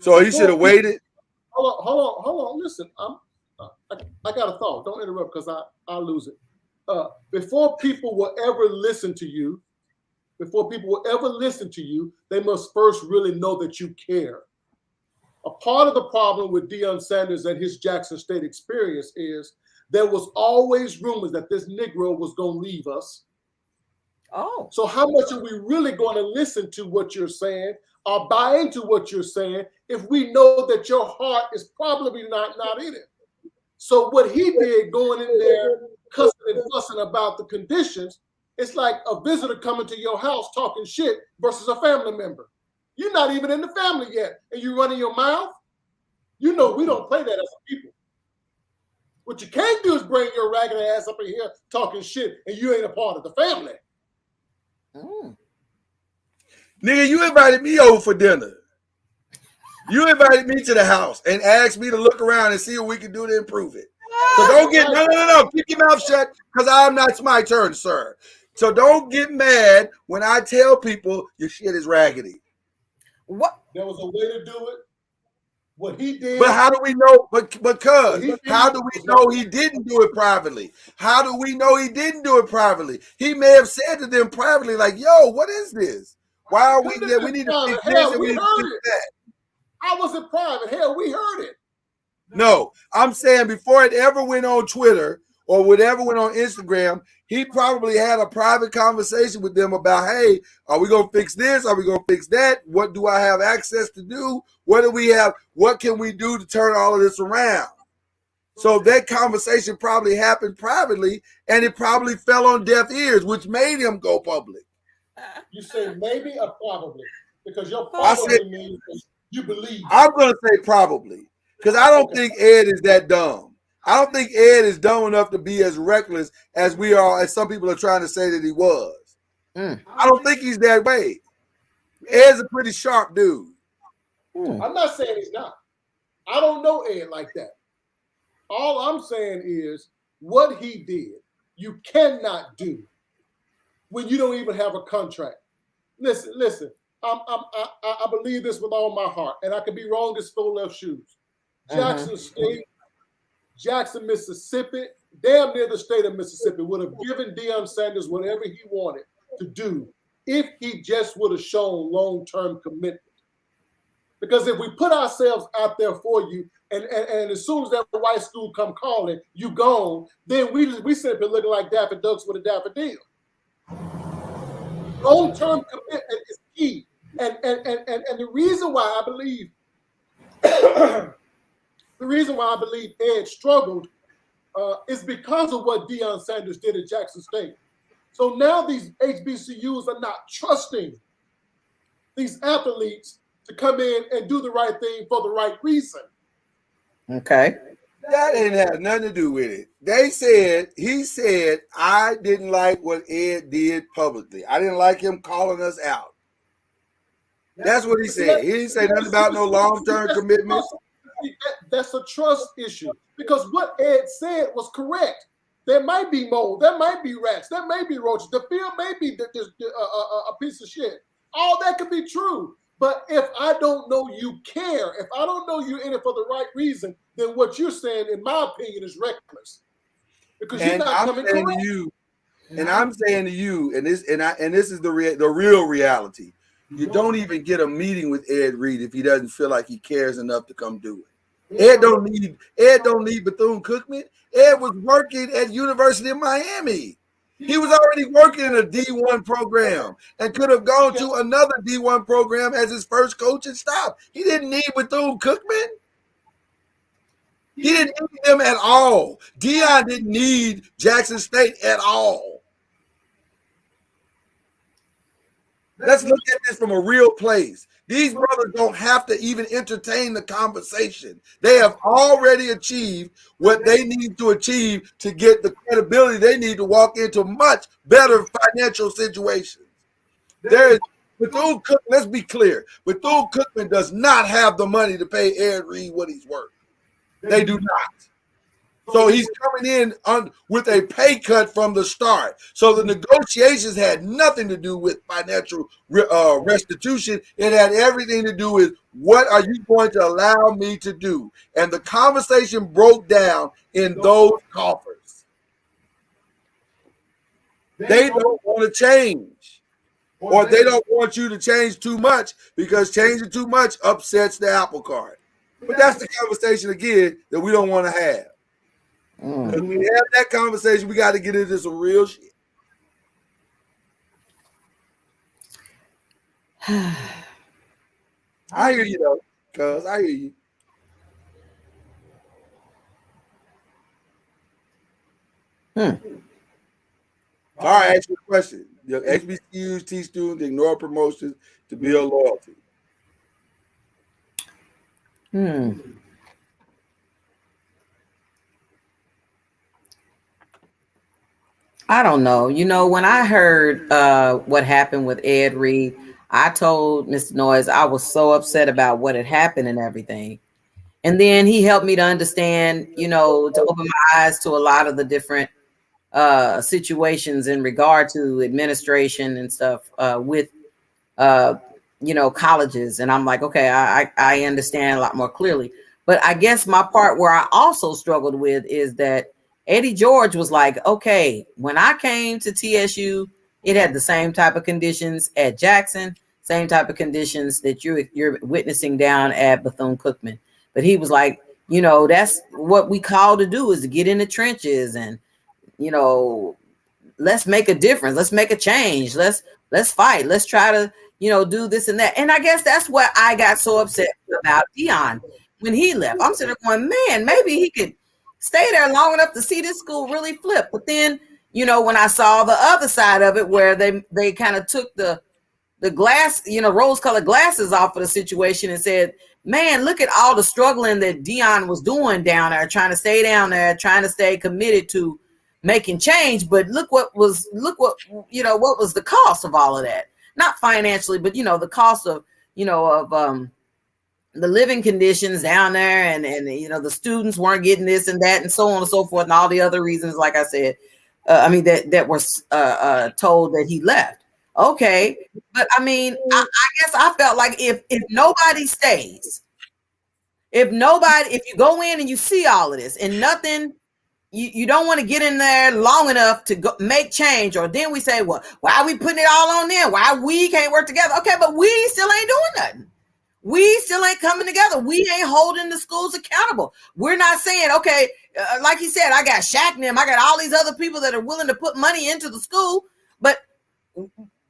So he should have waited. Hold on. Listen, I got a thought. Don't interrupt because I'll lose it. Before people will ever listen to you, they must first really know that you care. A part of the problem with Deion Sanders and his Jackson State experience is there was always rumors that this Negro was going to leave us. Oh. So how much are we really going to listen to what you're saying or buy into what you're saying if we know that your heart is probably not in it? So what he did going in there, cussing and fussing about the conditions, it's like a visitor coming to your house talking shit versus a family member. You're not even in the family yet, and you running your mouth. You know we don't play that as a people. What you can't do is bring your ragged ass up in here talking shit, and you ain't a part of the family. Nigga, you invited me over for dinner. You invited me to the house and asked me to look around and see what we can do to improve it. So don't get no. Keep your mouth shut, because it's my turn, sir. So don't get mad when I tell people your shit is raggedy. What? There was a way to do it. What he did. But how do we know? How do we know he didn't do it privately? How do we know he didn't do it privately? He may have said to them privately, like, "Yo, what is this? Why are we there? We need to fix this and we need to fix that." I wasn't private. Hell, we heard it. No, I'm saying before it ever went on Twitter or whatever went on Instagram, he probably had a private conversation with them about, hey, are we going to fix this? Are we going to fix that? What do I have access to do? What do we have? What can we do to turn all of this around? So that conversation probably happened privately, and it probably fell on deaf ears, which made him go public. You say maybe or probably? Because your probably means you believe. I'm going to say probably, because I don't think Ed is that dumb. I don't think Ed is dumb enough to be as reckless as we are, as some people are trying to say that he was. I don't think he's that way. Ed's a pretty sharp dude. I'm not saying he's not. I don't know Ed like that. All I'm saying is what he did, you cannot do when you don't even have a contract. Listen. I believe this with all my heart, and I could be wrong as 4 left shoes. Jackson State, Jackson, Mississippi, damn near the state of Mississippi would have given Deion Sanders whatever he wanted to do if he just would have shown long-term commitment. Because if we put ourselves out there for you, and as soon as that white school come calling, you gone, then we simply looking like Daffy Ducks with a daffodil. Long-term commitment is key. And the reason why I believe Ed struggled is because of what Deion Sanders did at Jackson State. So now these HBCUs are not trusting these athletes to come in and do the right thing for the right reason. Okay. That didn't have nothing to do with it. He said, I didn't like what Ed did publicly. I didn't like him calling us out. That's what he said. He didn't say nothing about no long-term commitment. That's a trust issue, because what Ed said was correct. There might be mold, there might be rats, there may be roaches, the field may be a piece of shit. All that could be true. But if I don't know you care, if I don't know you're in it for the right reason, then what you're saying, in my opinion, is reckless. Because you're not coming correct. I'm saying to you, and this is the real reality. You don't even get a meeting with Ed Reed if he doesn't feel like he cares enough to come do it. Ed don't need Bethune-Cookman. Ed was working at University of Miami. He was already working in a D1 program and could have gone to another D1 program as his first coaching stop. He didn't need Bethune-Cookman. He didn't need them at all. Deion didn't need Jackson State at all. Let's look at this from a real place. These brothers don't have to even entertain the conversation. They have already achieved what they need to achieve to get the credibility they need to walk into much better financial situations. Let's be clear. Bethune-Cookman does not have the money to pay Ed Reed what he's worth. They do not. So he's coming in with a pay cut from the start. So the negotiations had nothing to do with financial restitution. It had everything to do with what are you going to allow me to do? And the conversation broke down in those coffers. They don't want to change. Or they don't want you to change too much, because changing too much upsets the apple cart. But that's the conversation, again, that we don't want to have. When we have that conversation, we got to get into some real shit. I hear you though, cuz I hear you. All right, ask you a question. Your HBCUs teach students to ignore promotions to build loyalty. I don't know. You know, when I heard what happened with Ed Reed, I told Mr. Noise I was so upset about what had happened and everything. And then he helped me to understand, you know, to open my eyes to a lot of the different situations in regard to administration and stuff with, you know, colleges. And I'm like, okay, I understand a lot more clearly. But I guess my part where I also struggled with is that Eddie George was like, okay, when I came to TSU, it had the same type of conditions at Jackson, same type of conditions that you're witnessing down at Bethune-Cookman. But he was like, you know, that's what we call to do, is to get in the trenches and, you know, let's make a difference. Let's make a change. Let's fight. Let's try to, you know, do this and that. And I guess that's what I got so upset about Deion when he left. I'm sitting there going, man, maybe he could stay there long enough to see this school really flip. But then, you know, when I saw the other side of it, where they kind of took the glass, you know, rose-colored glasses off of the situation and said, man, look at all the struggling that Deion was doing down there, trying to stay down there, trying to stay committed to making change. But look what you know, what was the cost of all of that? Not financially, but, you know, the cost of, you know, of the living conditions down there, and you know, the students weren't getting this and that and so on and so forth, and all the other reasons, like I said, I mean, that was told that he left. Okay, but I mean, I guess I felt like if nobody stays, if you go in and you see all of this and nothing, you don't want to get in there long enough to go make change, or then we say, well, why are we putting it all on them? Why we can't work together? Okay, but we still ain't doing nothing. We still ain't coming together. We ain't holding the schools accountable. We're not saying, okay, like he said, I got Shaq and them, I got all these other people that are willing to put money into the school, but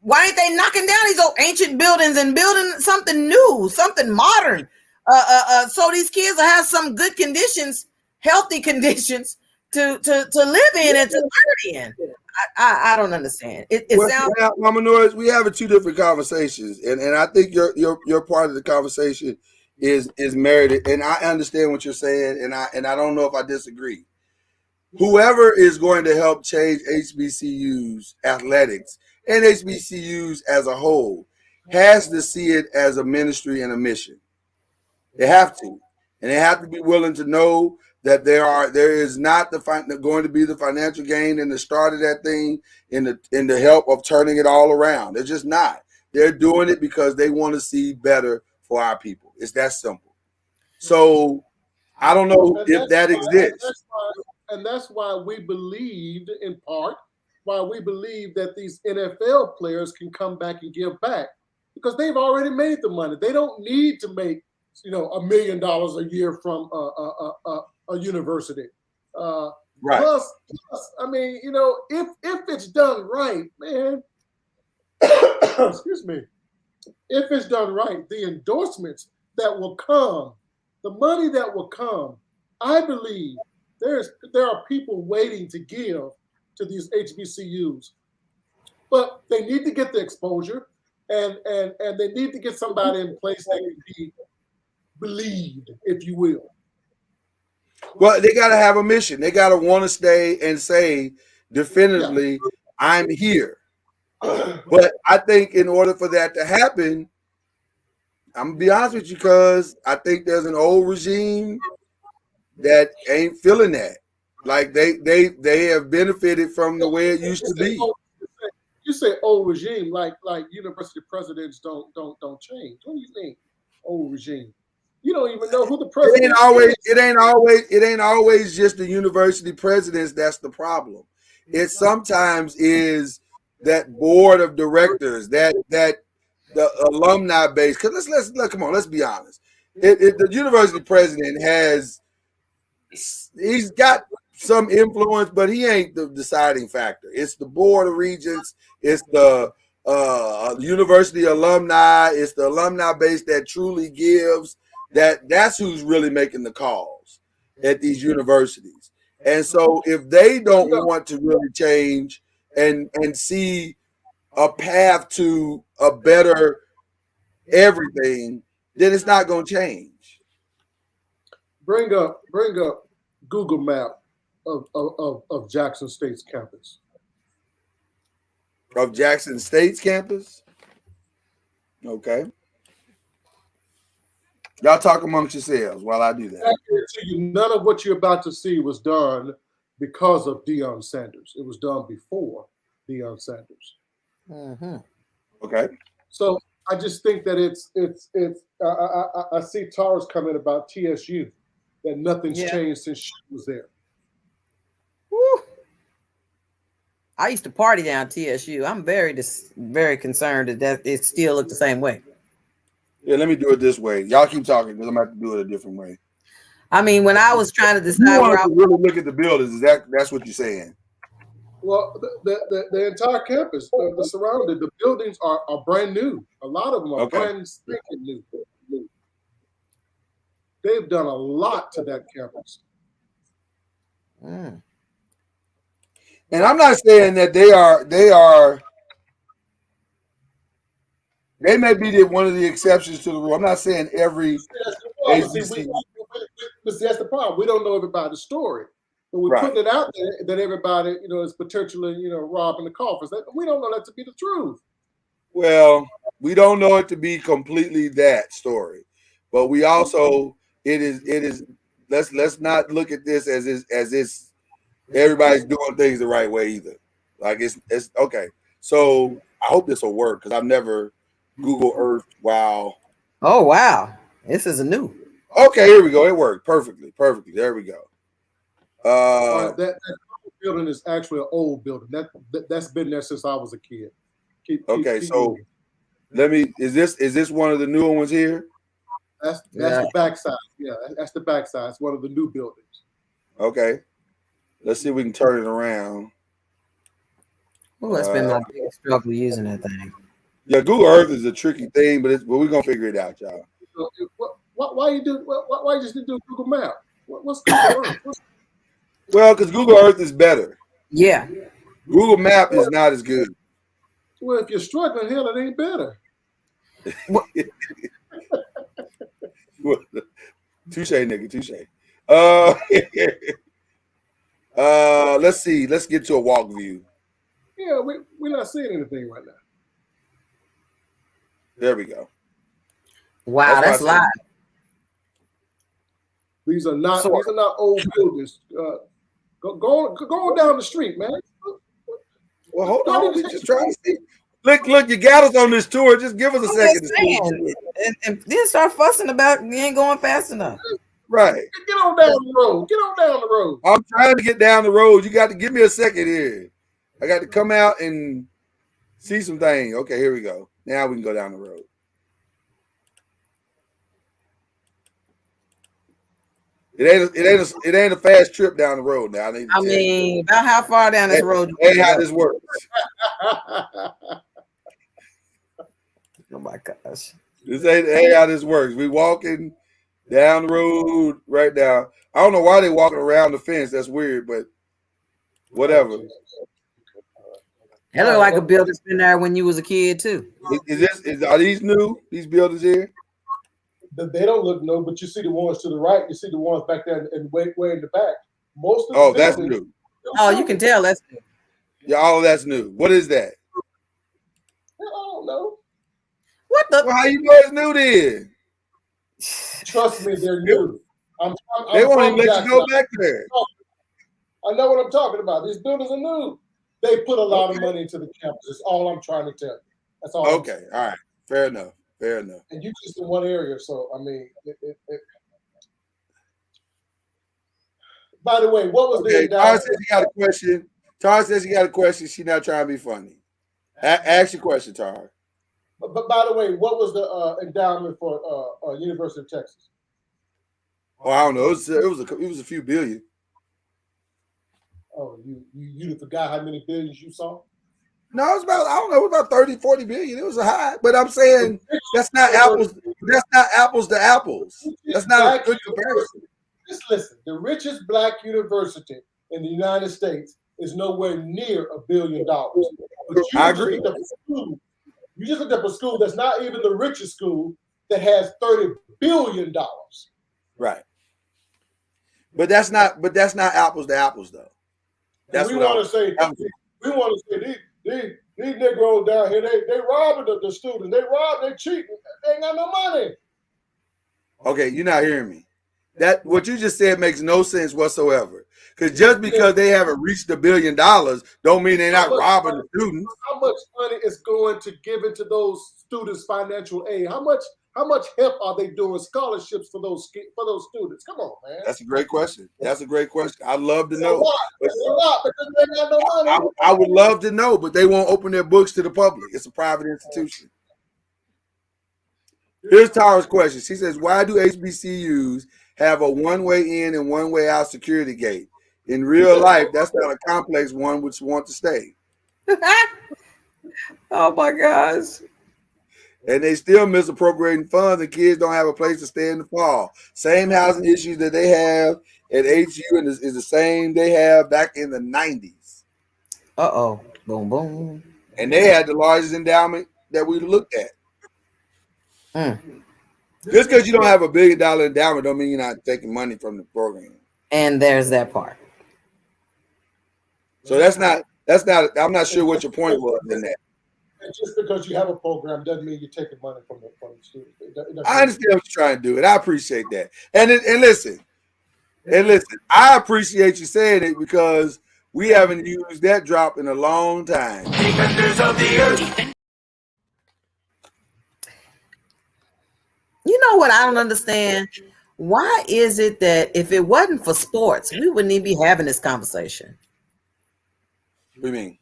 why ain't they knocking down these old ancient buildings and building something new, something modern, so these kids will have some good conditions, healthy conditions to live in and to learn in? I don't understand. It sounds. Mama Noise, we have two different conversations, and I think your part of the conversation is merited, and I understand what you're saying, and I don't know if I disagree. Whoever is going to help change HBCUs athletics and HBCUs as a whole has to see it as a ministry and a mission. They have to, and they have to be willing to know that there is not going to be the financial gain in the start of that thing, in the help of turning it all around. They're just not. They're doing it because they want to see better for our people. It's that simple. So I don't know if that exists. And that's why we believed, in part, why we believe that these NFL players can come back and give back, because they've already made the money. They don't need to make, you know, $1 million a year from a university. Right. Plus, I mean, you know, if it's done right, man, excuse me, if it's done right, the endorsements that will come, the money that will come, I believe there are people waiting to give to these HBCUs, but they need to get the exposure, and they need to get somebody in place that can be believed, if you will. Well, they got to have a mission. They got to want to stay and say definitively, I'm here. But I think in order for that to happen, I'm going to be honest with you, because I think there's an old regime that ain't feeling that. Like they have benefited from the way it used to be. You say old regime, like university presidents don't change. What do you mean, old regime? You don't even know who the president is. It ain't always just the university presidents that's the problem. It sometimes is that board of directors, that the alumni base. Because let's be honest. The university president he's got some influence, but he ain't the deciding factor. It's the board of regents. It's the university alumni. It's the alumni base that truly gives. That's who's really making the calls at these universities. And so if they don't want to really change and see a path to a better everything, then it's not going to change. Bring up Google Map of Jackson State's campus. Of Jackson State's campus? Okay. Y'all talk amongst yourselves while I do that. I guarantee you, none of what you're about to see was done because of Deion Sanders. It was done before Deion Sanders. Mm-hmm. Okay. So I just think that it's I see Tara's comment about TSU, that nothing's changed since she was there. Woo. I used to party down TSU. I'm very concerned that it still looked the same way. Yeah, let me do it this way. Y'all keep talking because I'm going to have to do it a different way. I mean, when I was trying to decide you want to really look at the buildings, that's what you're saying? Well, the entire campus, the surrounding, the buildings are brand new. A lot of them are brand spanking new. They've done a lot to that campus. Mm. And I'm not saying that they may be one of the exceptions to the rule. I'm not saying every HBC. But that's the problem. We don't know everybody's story. But we're putting it out there that everybody, is potentially, robbing the coffers. We don't know that to be the truth. Well, we don't know it to be completely that story. But we also, it is let's not look at this as it's everybody's doing things the right way either. Like it's okay. So I hope this will work because I've never Google Earth. Wow. Oh wow. This is a new. Okay, here we go. It worked perfectly. There we go. That building is actually an old building. That's been there since I was a kid. Keep so moving. Is this one of the newer ones here? That's the backside. Yeah, that's the backside. It's one of the new buildings. Okay. Let's see if we can turn it around. Oh, that's been my biggest struggle using that thing. Yeah, Google Earth is a tricky thing, but we're gonna figure it out, y'all. Why you just didn't do Google Map? What's Google Earth? Well, because Google Earth is better. Yeah. Google Map is not as good. Well, if you're struggling, hell, it ain't better. Touche, nigga, touche. Let's see. Let's get to a walk view. Yeah, we're not seeing anything right now. There we go. Wow, that's live. These are not old buildings. Go on down the street, man. Well, hold on. We're just trying to see. Look, you got us on this tour. Just give us a second to see. And then start fussing about you ain't going fast enough. Right. Get on down the road. I'm trying to get down the road. You got to give me a second here. I got to come out and see some things. Okay, here we go. Now we can go down the road. It ain't a fast trip down the road now. I mean, about how far down this road? Ain't how this works. Oh my gosh. This ain't how this works. We walking down the road right now. I don't know why they walking around the fence. That's weird, but whatever. It look like a building's been there when you was a kid too. Are these new? These buildings here? They don't look new, but you see the ones to the right. You see the ones back there and way in the back. Most of that's new. Oh, you can tell that's new. Yeah, that's new. What is that? I don't know. What the? Well, how you know it's new then? Trust me, they're new. They won't even let you go back there. I know what I'm talking about. These buildings are new. They put a lot of money into the campus. That's all I'm trying to tell you. That's all. Okay, all right. Fair enough. And you just in one area, so I mean. By the way, what was the Tara says you got a question. Tara says you got a question. She's not trying to be funny. Ask your question, Tara. But by the way, what was the endowment for University of Texas? Oh, I don't know. It was a few billion. Oh, you forgot how many billions you saw? No, it's about, I don't know, it was about 30, 40 billion. It was a high, but I'm saying that's not apples. That's not apples to apples. That's not a good comparison. Just listen. The richest black university in the United States is nowhere near $1 billion. I agree. You just looked up a school that's not even the richest school that has $30 billion. Right. But that's not apples to apples though. That's we want to say these Negroes down here, they robbing the students. They rob, they cheating. They ain't got no money. Okay, you're not hearing me. That what you just said makes no sense whatsoever. Because just because they haven't reached $1 billion don't mean they're not robbing the students. How much money is going to give into those students financial aid? How much help are they doing scholarships for those students? Come on, man. That's a great question. That's a great question. I'd love to know. It's a lot because they got no money. I would love to know, but they won't open their books to the public. It's a private institution. Here's Tara's question. She says, why do HBCUs have a one-way in and one-way out security gate? In real life, that's not a complex one would want to stay. Oh my gosh. And they still misappropriating funds and kids don't have a place to stay in the fall. Same housing issues that they have at HU and is the same they have back in the 90s. Uh-oh. Boom, boom. And they had the largest endowment that we looked at. Just because you don't have $1 billion endowment don't mean you're not taking money from the program. And there's that part. So that's not, I'm not sure what your point was in that. And just because you have a program doesn't mean you're taking money from the students. I understand what you're trying to do, and I appreciate that. And listen, I appreciate you saying it because we haven't used that drop in a long time. Defenders of the earth. You know what I don't understand? Why is it that if it wasn't for sports, we wouldn't even be having this conversation? What do you mean?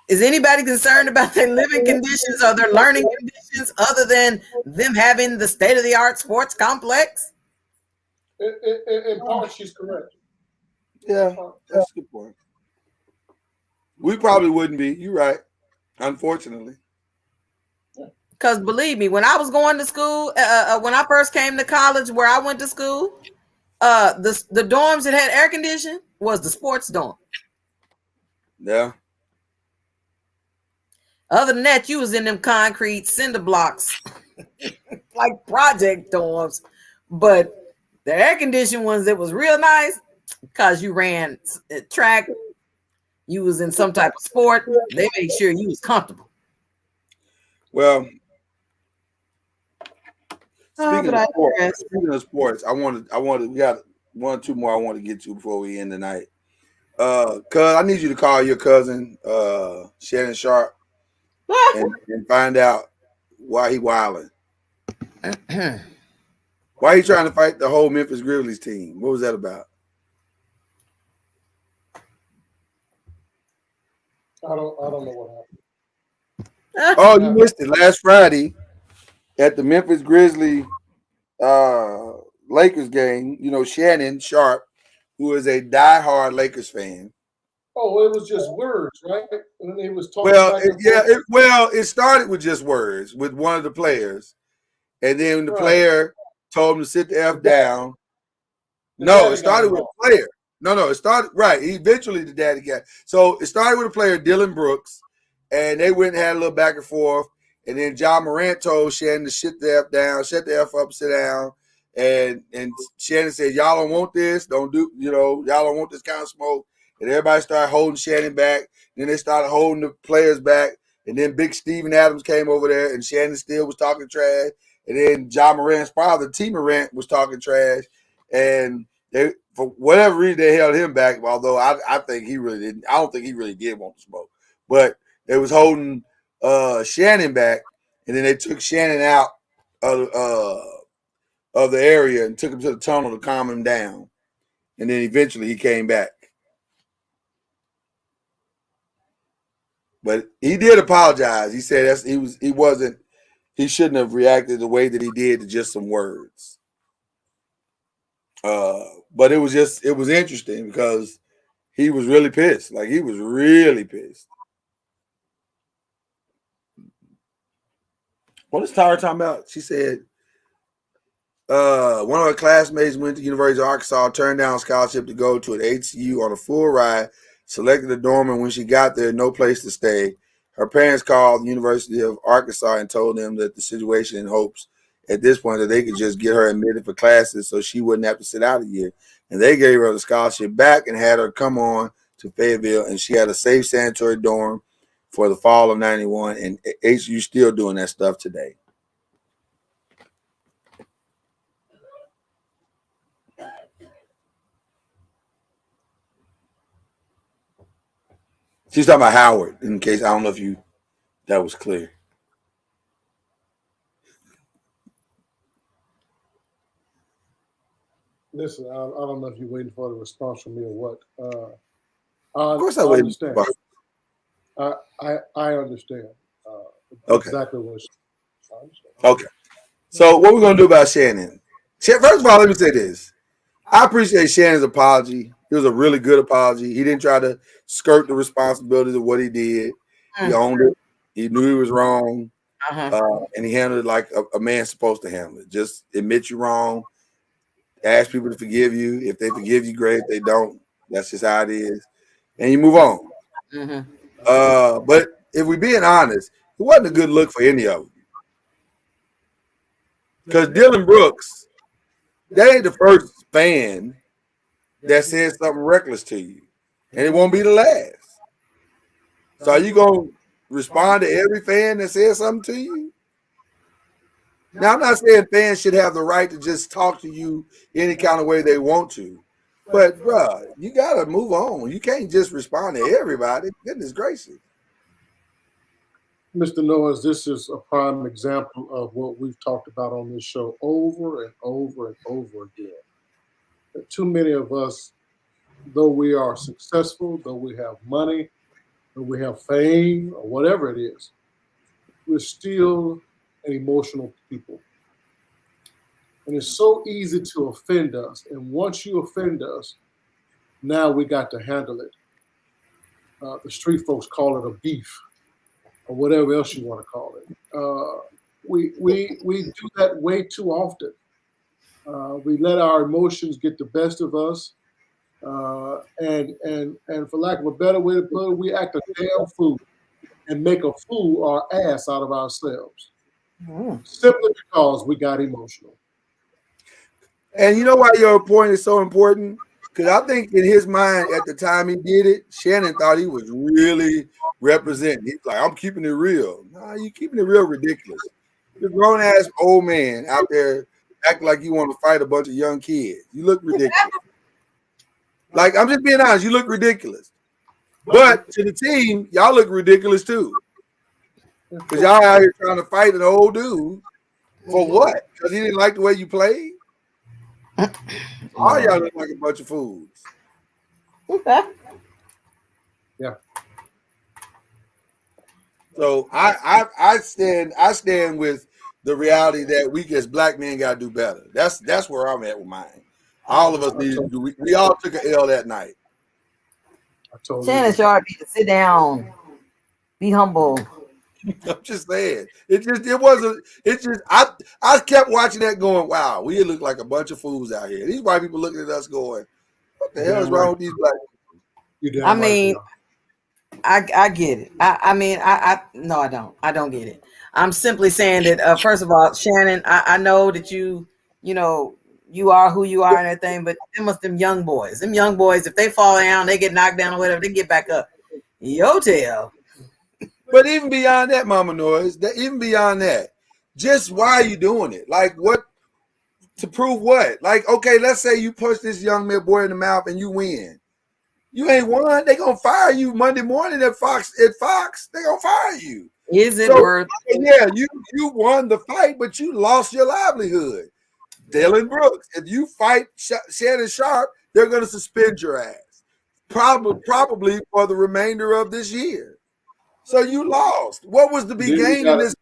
Is anybody concerned about their living conditions or their learning conditions other than them having the state-of-the-art sports complex? In part, she's correct. Yeah, that's a good point. We probably wouldn't be. You're right. Unfortunately. Because believe me, when I was going to school, when I first came to college where I went to school, the dorms that had air conditioning was the sports dorm. Yeah. Other than that, you was in them concrete cinder blocks, like project dorms. But the air conditioned ones that was real nice, because you ran track, you was in some type of sport, they made sure you was comfortable. Well, speaking of sports, we got 1 or 2 more I want to get to before we end the night. Cuz I need you to call your cousin, Shannon Sharp, and find out why he wilding. Why he trying to fight the whole Memphis Grizzlies team? What was that about? I don't know what happened. Oh, you missed it last Friday at the Memphis Grizzlies Lakers game. You know, Shannon Sharp, who is a diehard Lakers fan. Oh, it was just words, right? And he was talking. It started with just words with one of the players, and then the player told him to sit the F down. No, it started with a player. No, it started right. Eventually, the daddy got. So it started with a player, Dylan Brooks, and they went and had a little back and forth. And then John Morant told Shannon to sit the F down, shut the F up, sit down. And Shannon said, y'all don't want this. Y'all don't want this kind of smoke. And everybody started holding Shannon back. Then they started holding the players back. And then Big Steven Adams came over there, and Shannon still was talking trash. And then John Morant's father, T. Morant, was talking trash. And they, for whatever reason, they held him back, although I think he really didn't. I don't think he really did want to smoke. But they was holding Shannon back, and then they took Shannon out of the area and took him to the tunnel to calm him down. And then eventually he came back. But he did apologize. He said he shouldn't have reacted the way that he did to just some words. But it was interesting because he was really pissed. Like, he was really pissed. What is Tyra talking about? She said one of her classmates went to University of Arkansas, turned down a scholarship to go to an HCU on a full ride, selected a dorm, and when she got there, no place to stay. Her parents called the University of Arkansas and told them that the situation in hopes at this point that they could just get her admitted for classes so she wouldn't have to sit out a year. And they gave her the scholarship back and had her come on to Fayetteville, and she had a safe sanitary dorm for the fall of 91, and HCU still doing that stuff today. She's talking about Howard, in case I don't know if that was clear. Listen, I don't know if you're waiting for the response from me or what. Of course I understand. I understand. Okay. Exactly what I understand. Okay. So what we're going to do about Shannon. First of all, let me say this. I appreciate Shannon's apology. It was a really good apology. He didn't try to skirt the responsibilities of what he did. He owned it. He knew he was wrong. And he handled it like a man's supposed to handle it. Just admit you're wrong. Ask people to forgive you. If they forgive you, great. If they don't, that's just how it is. And you move on. But if we're being honest, it wasn't a good look for any of them. Because Dylan Brooks, that ain't the first fan that says something reckless to you. And it won't be the last. So are you going to respond to every fan that says something to you? Now, I'm not saying fans should have the right to just talk to you any kind of way they want to. But, bruh, you got to move on. You can't just respond to everybody. Goodness gracious. Mr. Noise, this is a prime example of what we've talked about on this show over and over and over again. That too many of us, though we are successful, though we have money, though we have fame, or whatever it is, we're still an emotional people. And it's so easy to offend us. And once you offend us, now we got to handle it. The street folks call it a beef, or whatever else you want to call it. We do that way too often. We let our emotions get the best of us, and for lack of a better way to put it, we act a damn fool and make a fool or ass out of ourselves, simply because we got emotional. And you know why your point is so important? Because I think in his mind at the time he did it, Shannon thought he was really representing. He's like, I'm keeping it real. Nah, you keeping it real ridiculous. You're a grown-ass old man out there acting like you want to fight a bunch of young kids. You look ridiculous. Like, I'm just being honest, you look ridiculous. But to the team, y'all look ridiculous too. Because y'all out here trying to fight an old dude for what? Because he didn't like the way you played? All y'all look like a bunch of fools. Yeah. So I stand with the reality that we as black men gotta do better. That's where I'm at with mine. All of us need to do. We all took an L that night. Shannon Sharp need to sit down, be humble. I'm just saying. I kept watching that going, wow, we look like a bunch of fools out here. These white people looking at us going, what the hell is wrong with these black people? I mean, I get it. No, I don't. I don't get it. I'm simply saying that, first of all, Shannon, I know that you are who you are and everything, but them young boys, if they fall down, they get knocked down or whatever, they get back up. Yo tell. But even beyond that, Mama Noise, even beyond that, just why are you doing it? Like, what, to prove what? Like, okay, let's say you punch this young man boy in the mouth and you win. You ain't won. They gonna fire you Monday morning at Fox. They gonna fire you. Is it worth? Yeah, you won the fight, but you lost your livelihood. Dylan Brooks, if you fight Shannon Sharp, they're gonna suspend your ass, probably for the remainder of this year. So you lost. What was to be gained in this?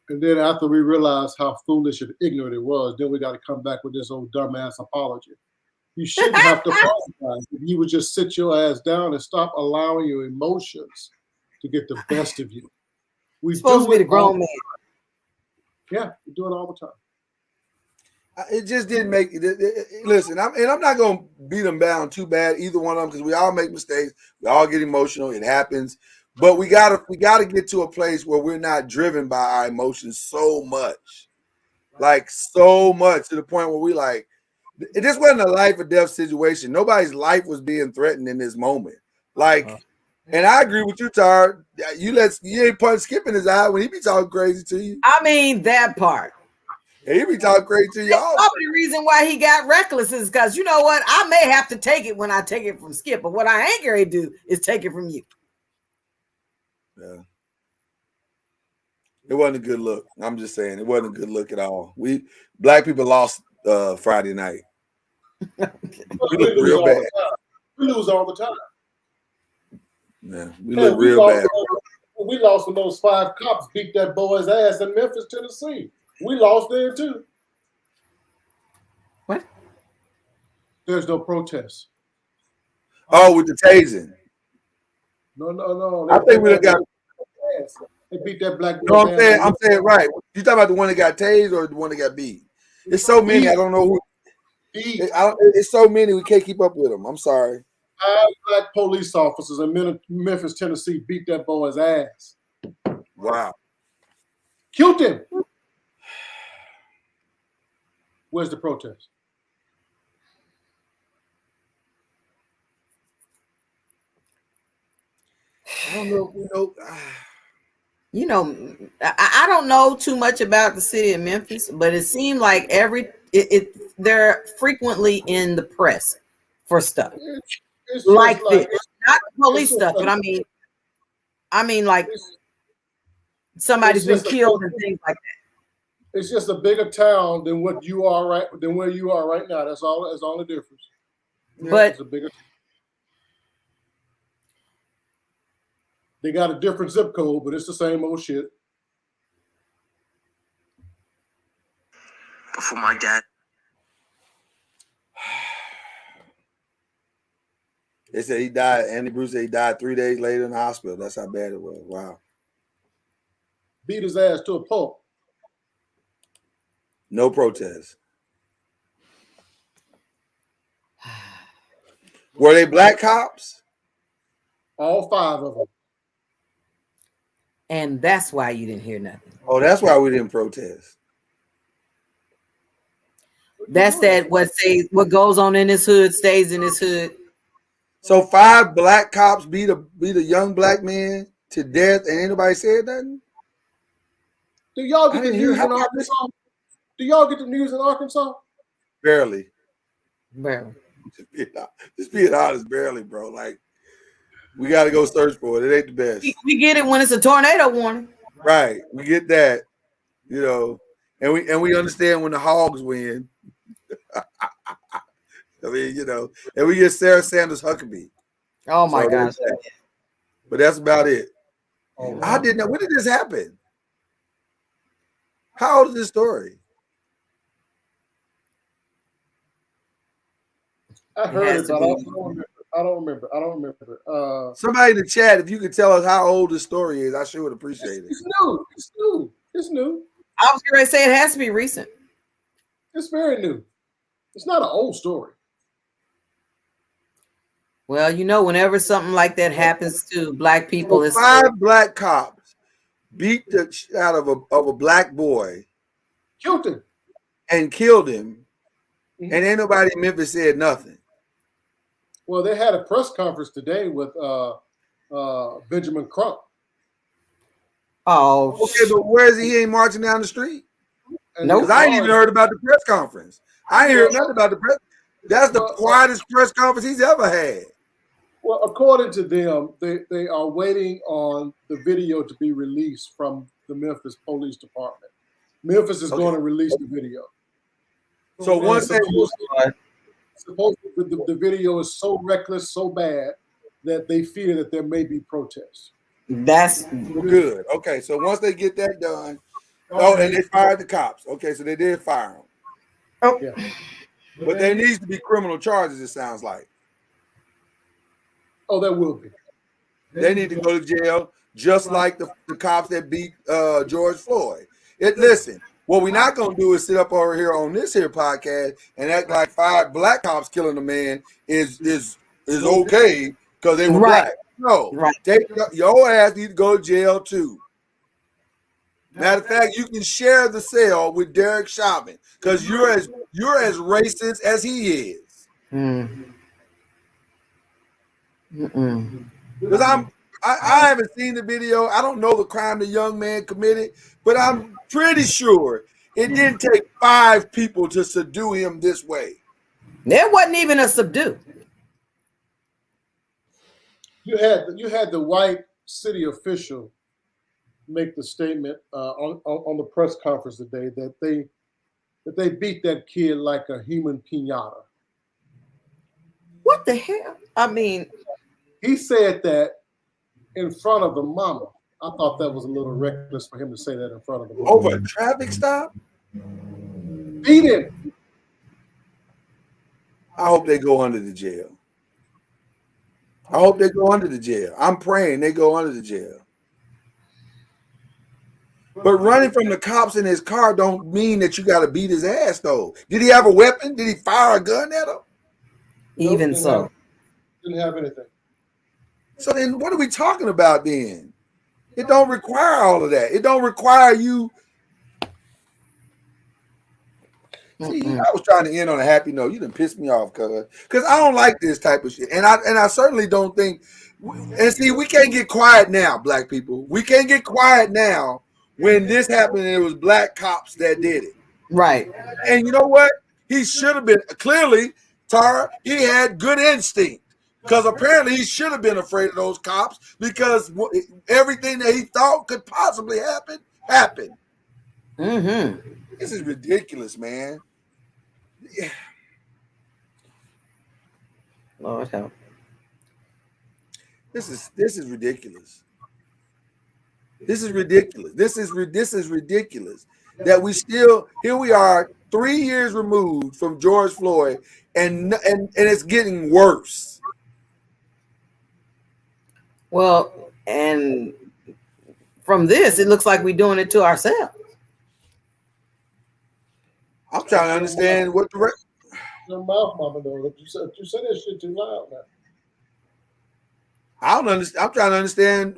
And then after we realized how foolish and ignorant it was, then we got to come back with this old dumbass apology. You shouldn't have to apologize. If you would just sit your ass down and stop allowing your emotions to get the best of you. We supposed to be the grown man. Yeah, we do it all the time. It just didn't make it. Listen, I'm not gonna beat them down too bad, either one of them, because we all make mistakes. We all get emotional. It happens, but we gotta get to a place where we're not driven by our emotions so much, to the point where we like. This wasn't a life or death situation. Nobody's life was being threatened in this moment. And I agree with you, Tar. You ain't punch Skip in his eye when he be talking crazy to you. I mean that part. And he be talking crazy to y'all. The reason why he got reckless is because you know what? I may have to take it when I take it from Skip, but what I ain't gonna do is take it from you. Yeah. It wasn't a good look. I'm just saying it wasn't a good look at all. Black people lost Friday night. We look real bad. We lose all the time. Yeah, we look real bad. We lost when those 5 cops beat that boy's ass in Memphis, Tennessee. We lost there too. What? There's no protest. Oh, with the tasing. No. I think we done got. They beat that black boy. No, I'm saying right. You talking about the one that got tased or the one that got beat? It's so many. I don't know who. It's so many. We can't keep up with them. I'm sorry. 5 black police officers in Memphis, Tennessee beat that boy's ass. Wow. Killed him. Where's the protest? I don't know. I don't know too much about the city of Memphis, but it seemed like they're frequently in the press for stuff like this, not police stuff, but I mean like somebody's been killed and things like that. It's just a bigger town than where you are right now. That's all the difference. But it's a bigger. They got a different zip code, but it's the same old shit. Before my dad. They said he died. Andy Bruce said he died 3 days later in the hospital. That's how bad it was. Wow. Beat his ass to a pulp. No protest. Were they black cops? All 5 of them. And that's why you didn't hear nothing. Oh, that's why we didn't protest. That's what goes on in this hood stays in this hood. So 5 black cops beat a young black man to death, and ain't nobody said nothing. Do y'all get the news in Arkansas? Do y'all get the news in Arkansas? Barely. Just being honest, barely, bro. Like, we got to go search for it. It ain't the best. We get it when it's a tornado warning. Right. We get that, and we understand when the Hogs win. I mean, and we get Sarah Sanders Huckabee. Oh my gosh. But that's about it. I didn't know. When did this happen? How old is this story? I heard it, but I don't remember. Somebody in the chat, if you could tell us how old this story is, I sure would appreciate it. It's new. I was going to say it has to be recent. It's very new. It's not an old story. Well, whenever something like that happens to black people, it's 5 black cops beat the shit out of a black boy, killed him, and ain't nobody in Memphis said nothing. Well, they had a press conference today with Benjamin Crump. Oh, okay, but where is he? He ain't marching down the street. No, because I ain't even heard about the press conference. I ain't heard nothing about the press. That's the quietest press conference he's ever had. Well, according to them, they are waiting on the video to be released from the Memphis Police Department. Memphis is going to release the video. So once the video is so reckless, so bad that they fear that there may be protests. That's good. Okay, so once they get that done, and they fired the cops. Okay, so they did fire them. Oh, yeah. But there needs to be criminal charges, it sounds like. Oh, there will be. They need to go to jail, just like the cops that beat George Floyd. Listen, what we're not going to do is sit up over here on this here podcast and act like 5 black cops killing a man is okay because they were black. No, your ass need to go to jail too. Matter of fact, you can share the cell with Derek Chauvin because you're as racist as he is. Because I haven't seen the video. I don't know the crime the young man committed, but I'm pretty sure it didn't take 5 people to subdue him this way. There wasn't even a subdue. You had the white city official make the statement on the press conference today that they beat that kid like a human piñata. What the hell? I mean, he said that in front of the mama. I thought that was a little reckless for him to say that in front of the mama. Over a traffic stop? Beat him. I hope they go under the jail. I hope they go under the jail. I'm praying they go under the jail. But running from the cops in his car don't mean that you got to beat his ass, though. Did he have a weapon? Did he fire a gun at him? Even so. Didn't have anything. So then what are we talking about then? It don't require all of that. It don't require you. See, I was trying to end on a happy note. You done pissed me off, because I don't like this type of shit. And I certainly don't think, and see, we can't get quiet now, black people. We can't get quiet now when this happened and it was black cops that did it. Right. And you know what? He should have been, clearly, Tara, he had good instinct. Because apparently he should have been afraid of those cops because everything that he thought could possibly happen, happened. This is ridiculous, man. Yeah. Lord help. This is ridiculous. This is ridiculous. This is ridiculous that we still, here we are 3 years removed from George Floyd and it's getting worse. Well, and from this, it looks like we're doing it to ourselves. I'm trying to understand what the Your mouth, mama, though. You said that shit too loud now. I don't understand. I'm trying to understand.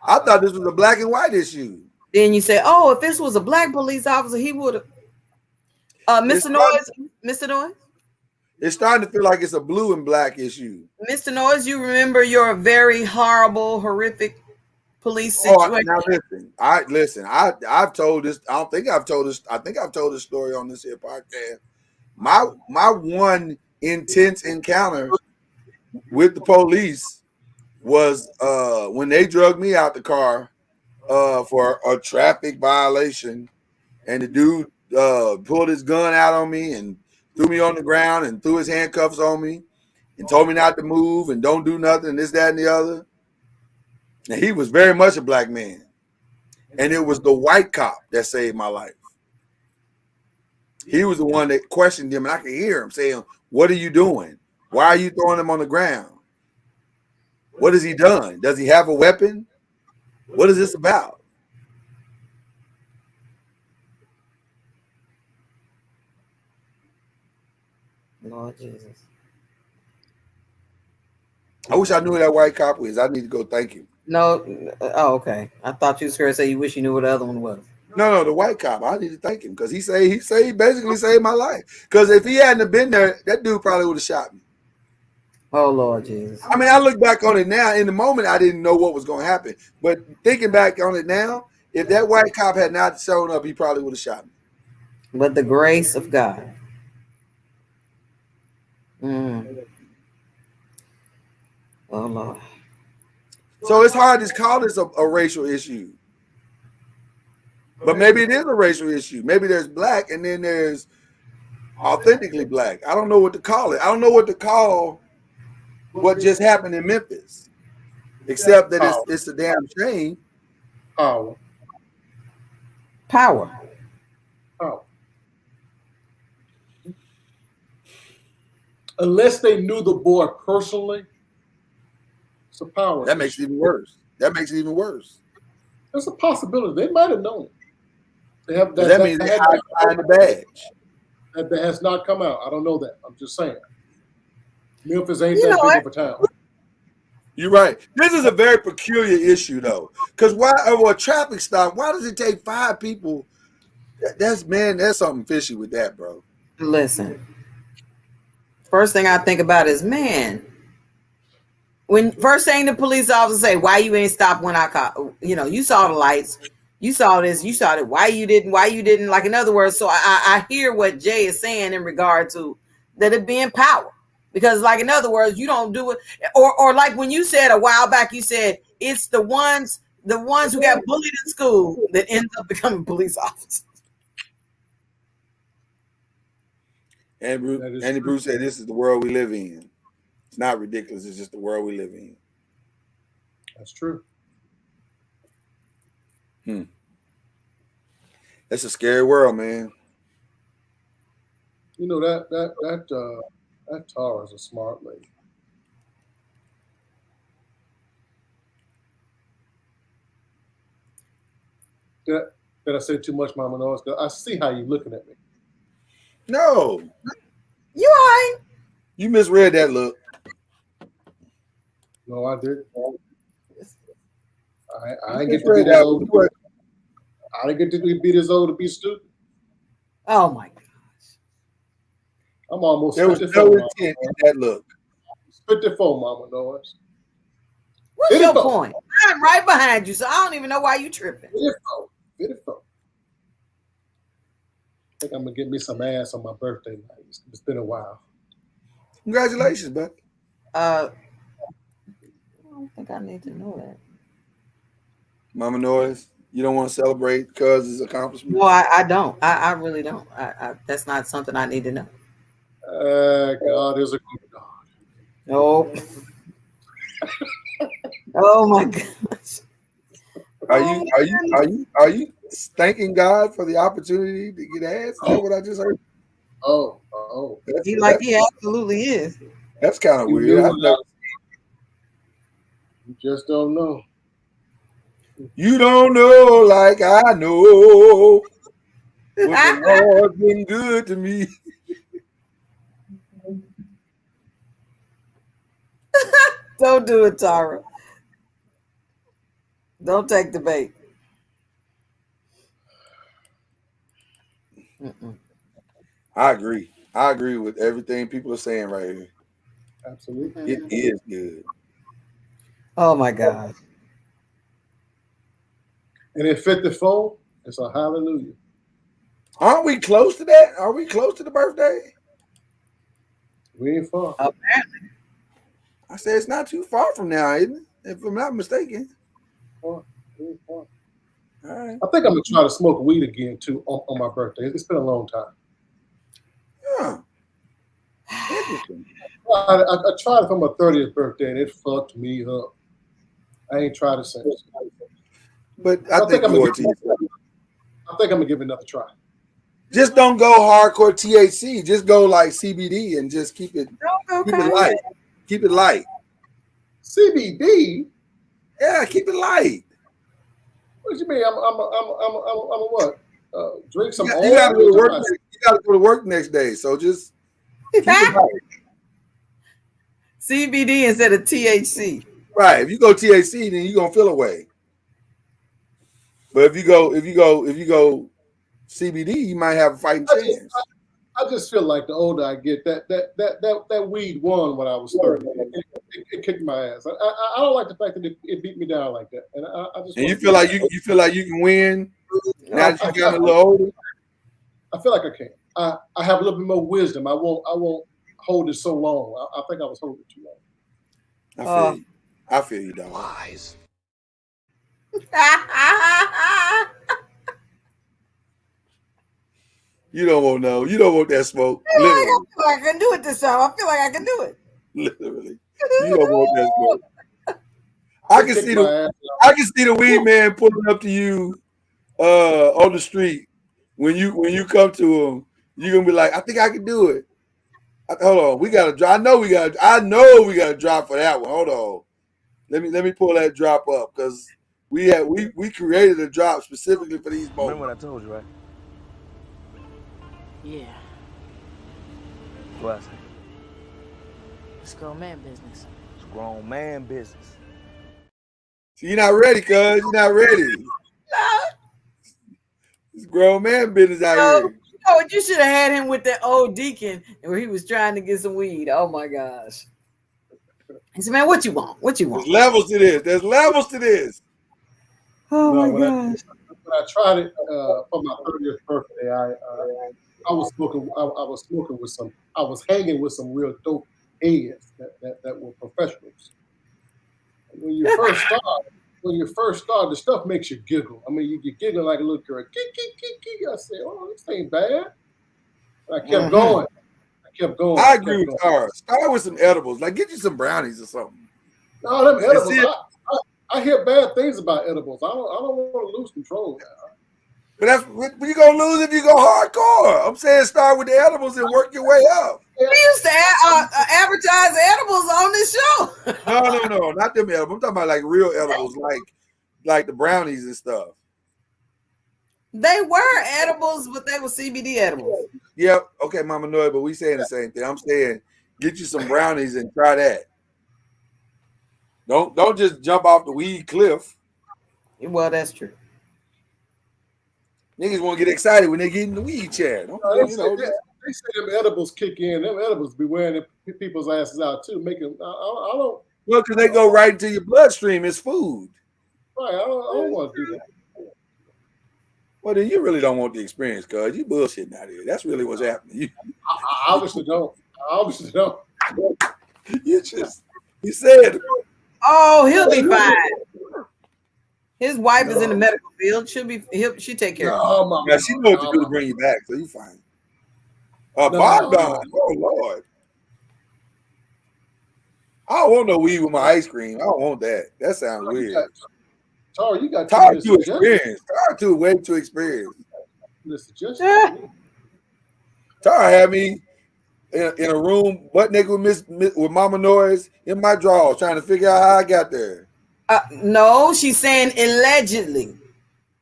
I thought this was a black and white issue. Then you say, "Oh, if this was a black police officer, he would have." Mr. Noise. It's starting to feel like it's a blue and black issue. Mr. Noise, you remember your very horrible, horrific police situation? Now listen. I've told this. I think I've told this story on this here podcast. My one intense encounter with the police was when they drugged me out the car for a traffic violation, and the dude pulled his gun out on me and threw me on the ground and threw his handcuffs on me and told me not to move and don't do nothing, this, that, and the other. And he was very much a black man. And it was the white cop that saved my life. He was the one that questioned him, and I could hear him saying, "What are you doing? Why are you throwing him on the ground? What has he done? Does he have a weapon? What is this about?" Lord Jesus. I wish I knew who that white cop was. I need to go thank him. No. Oh, okay. I thought you was going to say you wish you knew what the other one was. No, the white cop. I need to thank him because he basically saved my life. Because if he hadn't have been there, that dude probably would have shot me. Oh, Lord Jesus. I mean, I look back on it now. In the moment, I didn't know what was going to happen. But thinking back on it now, if that white cop had not shown up, he probably would have shot me. But the grace of God. Oh, Lord. So it's hard to call this a racial issue. But maybe it is a racial issue. Maybe there's black and then there's authentically black. I don't know what to call it. I don't know what to call what just happened in Memphis, except that it's a damn shame. Power. Unless they knew the boy personally, it's a power. That makes it even worse. That makes it even worse. There's a possibility. They might have known it. They have that means they hide behind the badge. That has not come out. I don't know that. I'm just saying. Memphis ain't that big of a town. You're right. This is a very peculiar issue, though. Because why, over a traffic stop, why does it take 5 people? There's something fishy with that, bro. Listen. First thing I think about is, man, when first thing the police officer say, why you ain't stopped when I caught, you saw the lights, you saw this, you saw that, why you didn't, like, in other words, so I hear what Jay is saying in regard to that it being power. Because, like, in other words, you don't do it, or like when you said a while back, you said it's the ones who got bullied in school that end up becoming police officers. Andy Bruce said, "This is the world we live in. It's not ridiculous. It's just the world we live in." That's true. That's a scary world, man. You know that Tara is a smart lady. Did I say too much, Mama Noise? I see how you're looking at me. No. You all right? You misread that look. No, I didn't. I didn't get to be that old. I didn't get to be this old to be stupid. Oh my gosh. I'm almost. There was no intent in that look. 54, Mama Noise. What's your point? I'm right behind you, so I don't even know why you tripping. 54. I think I'm gonna get me some ass on my birthday night. It's been a while. Congratulations, buddy. I don't think I need to know that. Mama Noise, you don't want to celebrate Cuz's accomplishment? No, I don't. I really don't. That's not something I need to know. God is a good God. Nope. Oh my gosh. Are you thanking God for the opportunity to get ass? Is that what I just heard? Oh. He absolutely is. That's kind of weird. You just don't know. You don't know like I know. But the Lord's been good to me. Don't do it, Tara. Don't take the bait. I agree with everything people are saying right here. Absolutely. It is good. Oh my God. And in 54, it's a hallelujah. Aren't we close to that? Are we close to the birthday? We ain't far. Apparently. I said it's not too far from now, isn't it? If I'm not mistaken. We ain't far. All right. I think I'm gonna try to smoke weed again too on my birthday. It's been a long time. Yeah. Interesting. I tried it for my 30th birthday and it fucked me up. I ain't tried it since. But I think I'm gonna give it another try. Just don't go hardcore THC. Just go like CBD and just keep it light. Keep it light. CBD? Yeah, keep it light. What do you mean? I'm a what? Drink some. You gotta go to work. You gotta go to work next day. So just keep it light. CBD instead of THC. Right. If you go THC, then you're gonna feel away. But if you go CBD, you might have a fighting chance. I just feel like the older I get, that weed won when I was 30. It kicked my ass. I don't like the fact that it beat me down like that. And I just. And you feel like you can win now that you got a little older. I feel like I can. I have a little bit more wisdom. I won't hold it so long. I think I was holding it too long. I feel you, dog. Wise. You don't want no. You don't want that smoke. I feel like I can do it this time. I feel like I can do it. Literally, you don't want that smoke. I can see the weed man pulling up to you on the street when you come to him. You're gonna be like, I think I can do it. Hold on, we got to drop. I know we got to drop for that one. Hold on, let me pull that drop up because we created a drop specifically for these moments. Remember what I told you, right? Yeah. What I say? It's grown man business. It's grown man business. So you're not ready, cuz. You're not ready. It's grown man business out here. Oh, you should have had him with that old deacon where he was trying to get some weed. Oh my gosh. He said, man, what you want? What you want? There's levels to this. There's levels to this. Oh my when gosh. When I tried it for my 30th birthday, I was smoking. I was hanging with some real dope heads that were professionals. When you first start, the stuff makes you giggle. I mean, you giggle like a little girl. I said, "Oh, this ain't bad." And I kept going. I agree with Tara. Start with some edibles. Like, get you some brownies or something. No, them edibles. I hear bad things about edibles. I don't want to lose control now. But that's what you're gonna lose if you go hardcore. I'm saying start with the edibles and work your way up. We used to advertise edibles on this show. No, not them edibles. I'm talking about like real edibles, like the brownies and stuff. They were edibles, but they were CBD edibles. Yep. Okay, Mama Noy, but we saying the same thing. I'm saying get you some brownies and try that. Don't just jump off the weed cliff. Well, that's true. Niggas want to get excited when they get in the weed chair. They say them edibles kick in. Them edibles be wearing people's asses out too. Making I don't. Well, because they go right into your bloodstream. It's food. Right. I don't want to do that. Well, then you really don't want the experience, cuz you bullshitting out here. That's really what's happening. I obviously don't. You said. Oh, he'll be fine. His wife is in the medical field. She take care of him. Yeah, she knows what to do to bring you back, so you fine. Bogdan, oh Lord. I don't want no weed with my ice cream. I don't want that. That sounds weird. Tara, you got too experienced. Tara too way too experienced. Tara had me in a room, butt naked with Mama Noise in my drawers, trying to figure out how I got there. No, she's saying allegedly.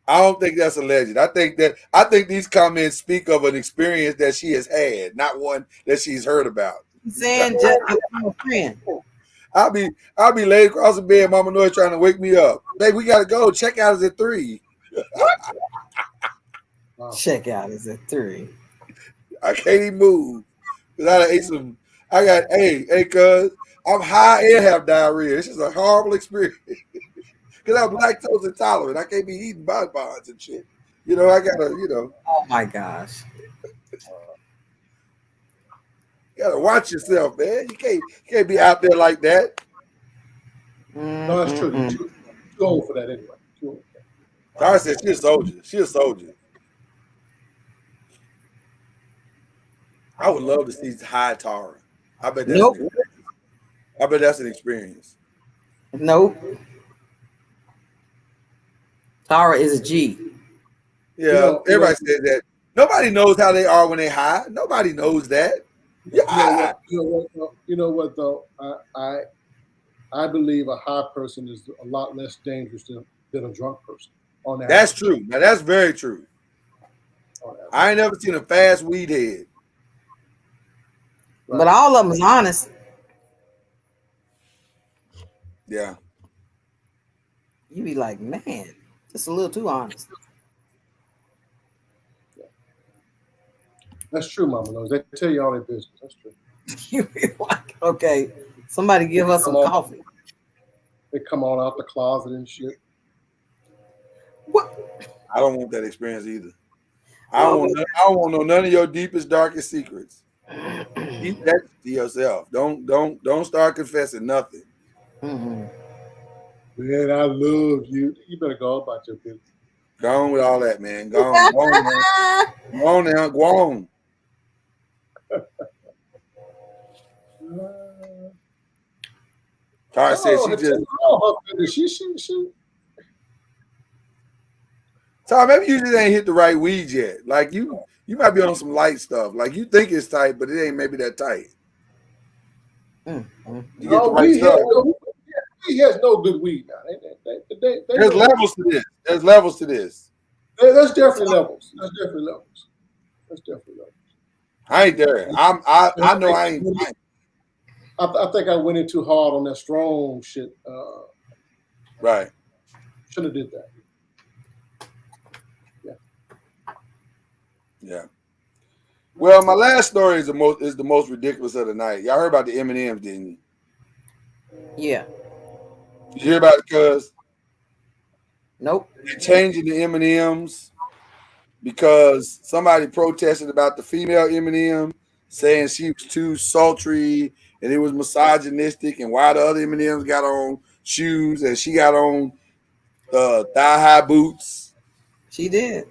I don't think that's alleged. I think these comments speak of an experience that she has had, not one that she's heard about. Saying just a friend. I'll be laid across the bed, Mama Noise trying to wake me up. Babe, we gotta go. Checkout is at 3. Checkout is at 3. I can't even move. Because I ate some. I got cuz I'm high and have diarrhea. It's just a horrible experience. Because I'm lactose intolerant. I can't be eating bonbons and shit. I gotta, Oh my gosh. You gotta watch yourself, man. You can't be out there like that. No, that's true. Too old for that anyway. Tara said she's a soldier. I would love to see high Tara. I bet that's an experience. Nope. Tara is a G. Yeah, everybody said that. Nobody knows how they are when they high. Nobody knows that. Yeah. You know what though? I believe a high person is a lot less dangerous than a drunk person. That's true. Now that's very true. I ain't never seen a fast weed head. But all of them is honest. Yeah. You be like, man, just a little too honest. That's true, Mama knows. They tell you all their business. That's true. You be like, okay, somebody give us some coffee. They come on out the closet and shit. What? I don't want that experience either. I don't want to know none of your deepest, darkest secrets. Keep that to yourself. Don't start confessing nothing. Mm-hmm. Man, I love you. You better go about your business. Go on with all that, man. Go on. Go on now. Go on. Tara said she. Tara, maybe you just ain't hit the right weed yet. Like you You might be on some light stuff. Like you think it's tight, but it ain't maybe that tight. You get the right stuff. He has no good weed now. There's levels to this. There's levels to this. There's definitely levels. I ain't there. I know I ain't. I think I went in too hard on that strong shit. Right. Should have did that. Yeah. Well, my last story is the most ridiculous of the night. Y'all heard about the M&Ms, didn't you? Yeah. Did you hear about it, cuz? Nope. They're changing the M&Ms because somebody protested about the female M&M, saying she was too sultry and it was misogynistic, and why the other M&Ms got on shoes and she got on thigh-high boots. She did.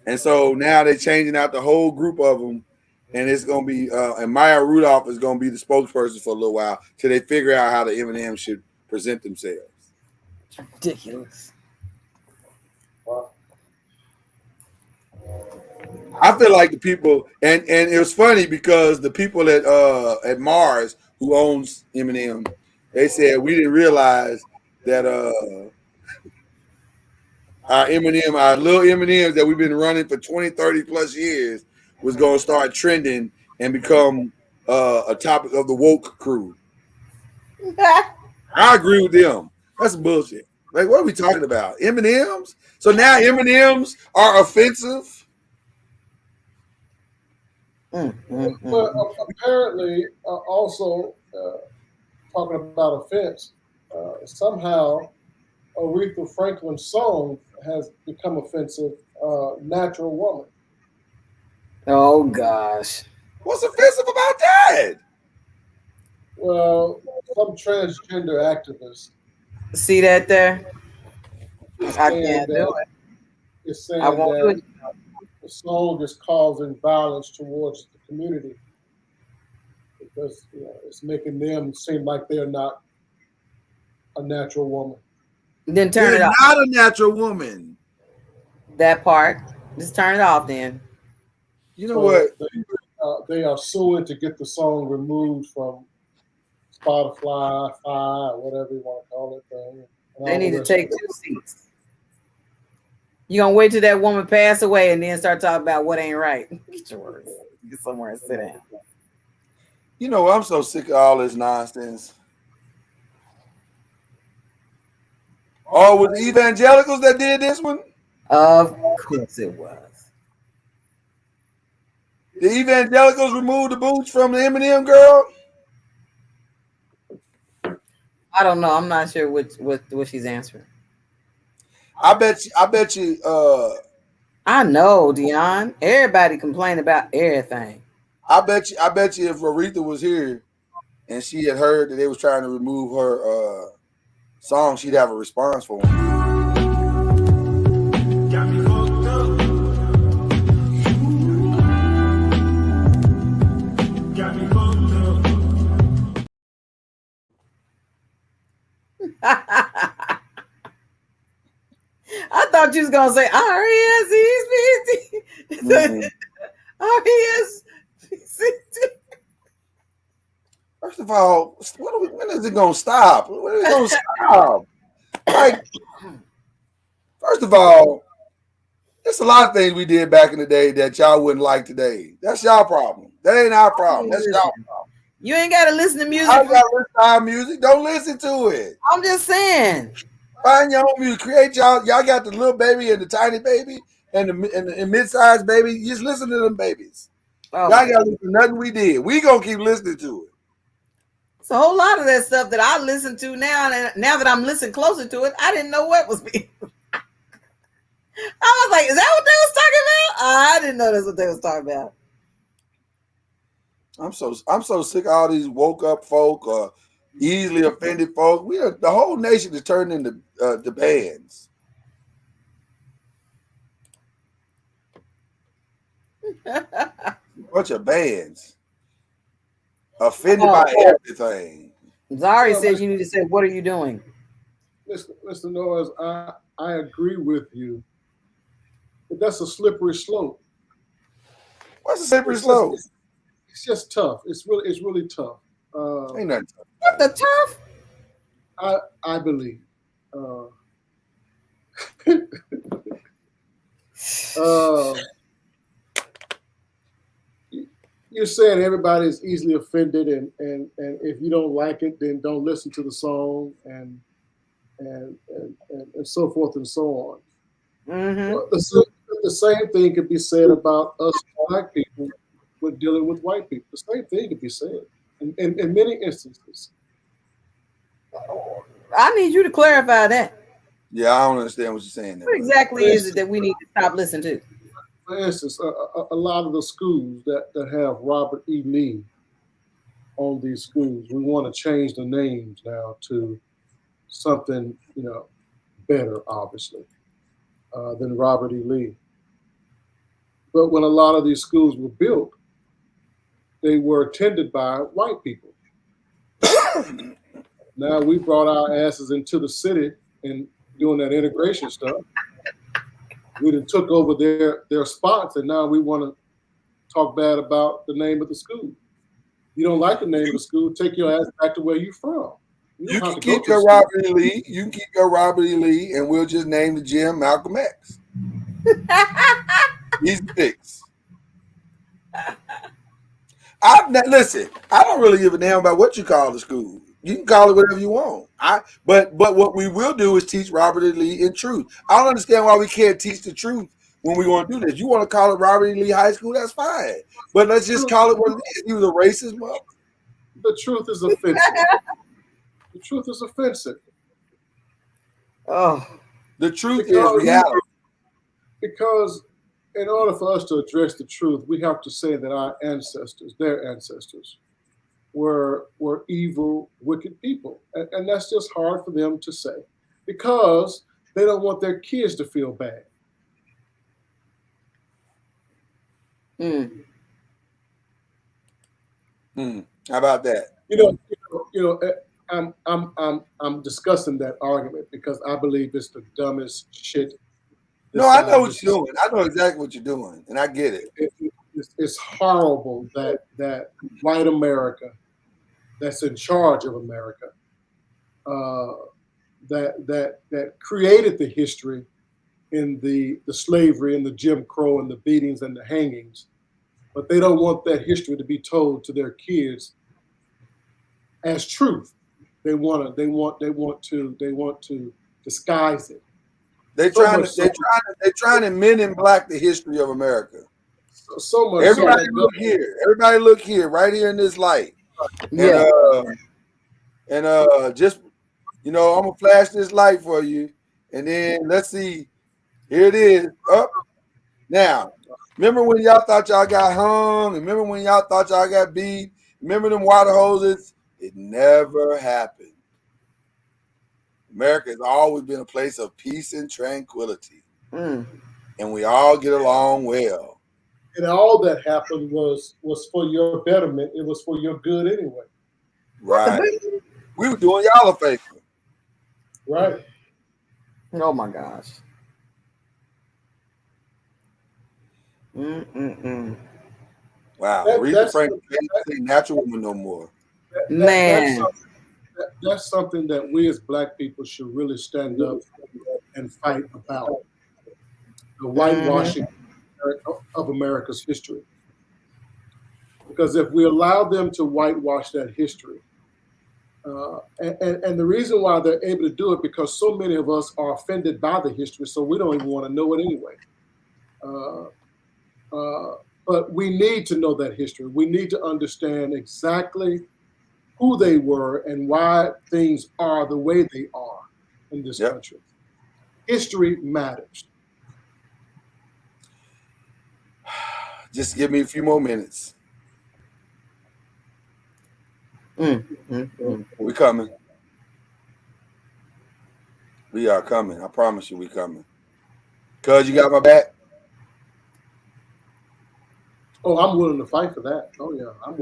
And so now they're changing out the whole group of them, and it's going to be and Maya Rudolph is going to be the spokesperson for a little while till they figure out how the M&M should present themselves. Ridiculous. Wow. I feel like the people, and it was funny because the people at Mars who owns M&M, they said we didn't realize that our M&M, our little M&Ms that we've been running for 20, 30 plus years was going to start trending and become a topic of the woke crew. I agree with them. That's some bullshit. Like, what are we talking about? M&Ms? So now M&Ms are offensive? Well, apparently, also talking about offense, somehow Aretha Franklin's song has become offensive. Natural Woman. Oh gosh. What's offensive about that? Well, some transgender activists. See that there? I can't do it. It's saying I won't do it. The song is causing violence towards the community because it's making them seem like they're not a natural woman. Then turn it off. Not a natural woman. That part. Just turn it off then. You know what? They are suing to get the song removed from Spotify, whatever you want to call it. They need to take 2 seats. You gonna wait till that woman pass away and then start talking about what ain't right. Get your words. Get somewhere and sit down. You know, I'm so sick of all this nonsense. Oh, was the evangelicals that did this one? Of course it was. The evangelicals removed the boots from the M&M girl? I don't know. I'm not sure what she's answering. I bet you. I know, Dion. Everybody complain about everything. I bet you if Aretha was here and she had heard that they was trying to remove her song, she'd have a response for them. Got me fucked up. Got me fucked up. I thought you was gonna say R-E-S-E-C-T. R-E-S-C-T. First of all, when is it gonna stop? When is it gonna stop? Like, first of all, there's a lot of things we did back in the day that y'all wouldn't like today. That's y'all problem. That ain't our problem. That's y'all problem. You ain't gotta listen to music. I gotta listen to our music. Don't listen to it. I'm just saying. Find your own music. Create y'all. Y'all got the little baby and the tiny baby and the mid-sized baby. You just listen to them babies. Oh, y'all got to listen to nothing we did. We gonna keep listening to it. It's a whole lot of that stuff that I listen to now. And now that I'm listening closer to it, I didn't know what was being. I was like, "Is that what they was talking about?" I didn't know that's what they was talking about. I'm so sick of all these woke up folk or easily offended folk. The whole nation is turning into the bands. Bunch of bands offended by everything. Zari says you need to say, "What are you doing?" Mr. Noise, I agree with you, but that's a slippery slope. What's the slippery slope? It's just tough. It's really tough. Ain't nothing tough. What the tough? I believe. You're saying everybody is easily offended, and if you don't like it, then don't listen to the song, and so forth and so on. Mm-hmm. Well, the same thing could be said about us black people with dealing with white people. The same thing could be said in many instances. I need you to clarify that. Yeah, I don't understand what you're saying there. What exactly is it that we need to stop listening to? For instance, a lot of the schools that have Robert E. Lee on these schools, we want to change the names now to something, better, obviously, than Robert E. Lee. But when a lot of these schools were built, they were attended by white people. Now we brought our asses into the city and doing that integration stuff. We done took over their spots, and now we want to talk bad about the name of the school. You don't like the name of the school, take your ass back to where you're from. You can keep your Robert E. Lee. You can keep your Robert E. Lee, and we'll just name the gym Malcolm X. Easy fix. Listen, I don't really give a damn about what you call the school. You can call it whatever you want. But what we will do is teach Robert E. Lee in truth. I don't understand why we can't teach the truth when we want to do this. You want to call it Robert E. Lee High School? That's fine. But let's just call it what it is. He was a racist mother. The truth is offensive. The truth is offensive. Oh, the truth is reality. Because in order for us to address the truth, we have to say that our ancestors, their ancestors, were evil, wicked people. And that's just hard for them to say because they don't want their kids to feel bad. How about that? I'm discussing that argument because I believe it's the dumbest shit. No, I know what you're doing. I know exactly what you're doing, and I get it. It's horrible that white America, that's in charge of America, that created the history in the slavery and the Jim Crow and the beatings and the hangings, but they don't want that history to be told to their kids as truth. They want to disguise it. They're trying to men in black the history of America. So much. Everybody look here. Everybody look here, right here in this light. Yeah. And just I'm gonna flash this light for you, and then let's see. Here it is. Up now. Remember when y'all thought y'all got hung? Remember when y'all thought y'all got beat? Remember them water hoses? It never happened. America has always been a place of peace and tranquility. And we all get along well. And all that happened was for your betterment. It was for your good anyway. Right. We were doing y'all a favor. Right. Oh my gosh. Wow. Aretha Franklin ain't natural woman no more. Man. That's something that we as black people should really stand up and fight about. The whitewashing of America's history. Because if we allow them to whitewash that history, and the reason why they're able to do it because so many of us are offended by the history, so we don't even want to know it anyway. But we need to know that history. We need to understand exactly who they were and why things are the way they are in this country. History matters. Just give me a few more minutes. We coming. We are coming. I promise you we coming. Cuz you got my back? Oh, I'm willing to fight for that. Oh yeah, I'm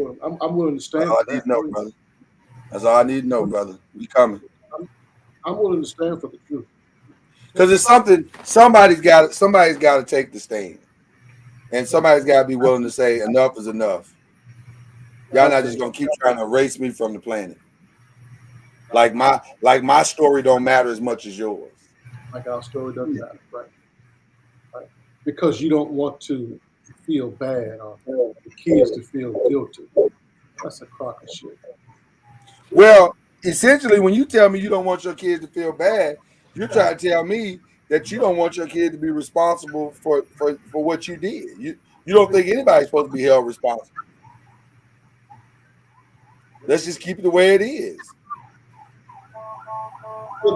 willing to stand for that. That's all I need to know, brother. That's all I need to know, brother. We coming. I'm willing to stand for the truth. Because it's something somebody's got to take the stand. And somebody's got to be willing to say enough is enough. Y'all not just gonna keep trying to erase me from the planet. Like my story don't matter as much as yours. Like our story doesn't matter, right? Because you don't want to feel bad or the kids to feel guilty. That's a crock of shit. Well, essentially, when you tell me you don't want your kids to feel bad, you're trying to tell me that you don't want your kid to be responsible for what you did. You don't think anybody's supposed to be held responsible. Let's just keep it the way it is. Well,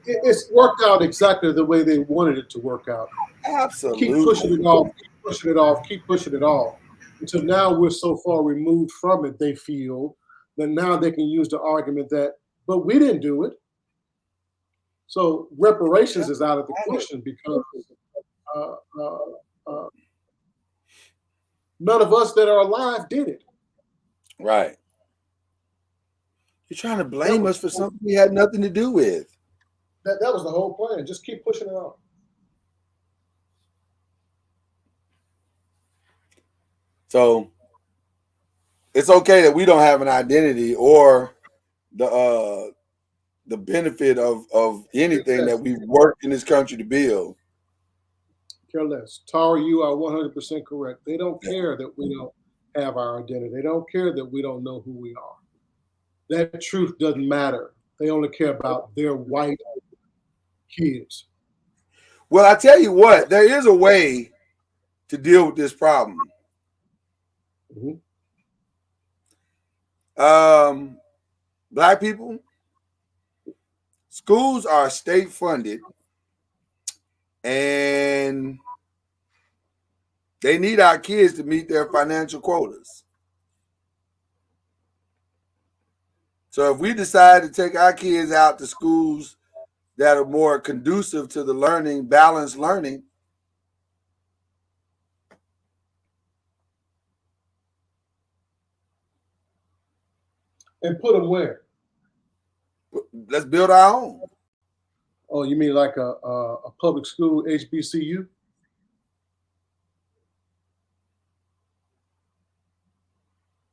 it's worked out exactly the way they wanted it to work out. Absolutely. Keep pushing it off, keep pushing it off. Until now we're so far removed from it, they feel that now they can use the argument that, but we didn't do it. So reparations is out of the question because none of us that are alive did it. Right. You're trying to blame us for something we had nothing to do with. That was the whole plan. Just keep pushing it off. So it's okay that we don't have an identity or the benefit of anything that we've worked in this country to build. Care less. Tara, you are 100% correct. They don't care that we don't have our identity. They don't care that we don't know who we are. That truth doesn't matter. They only care about their white kids. Well, I tell you what, there is a way to deal with this problem. Mm-hmm. Black people, schools are state funded and they need our kids to meet their financial quotas. So if we decide to take our kids out to schools that are more conducive to the learning, balanced learning, and put them where? Let's build our own. Oh, you mean like a public school HBCU?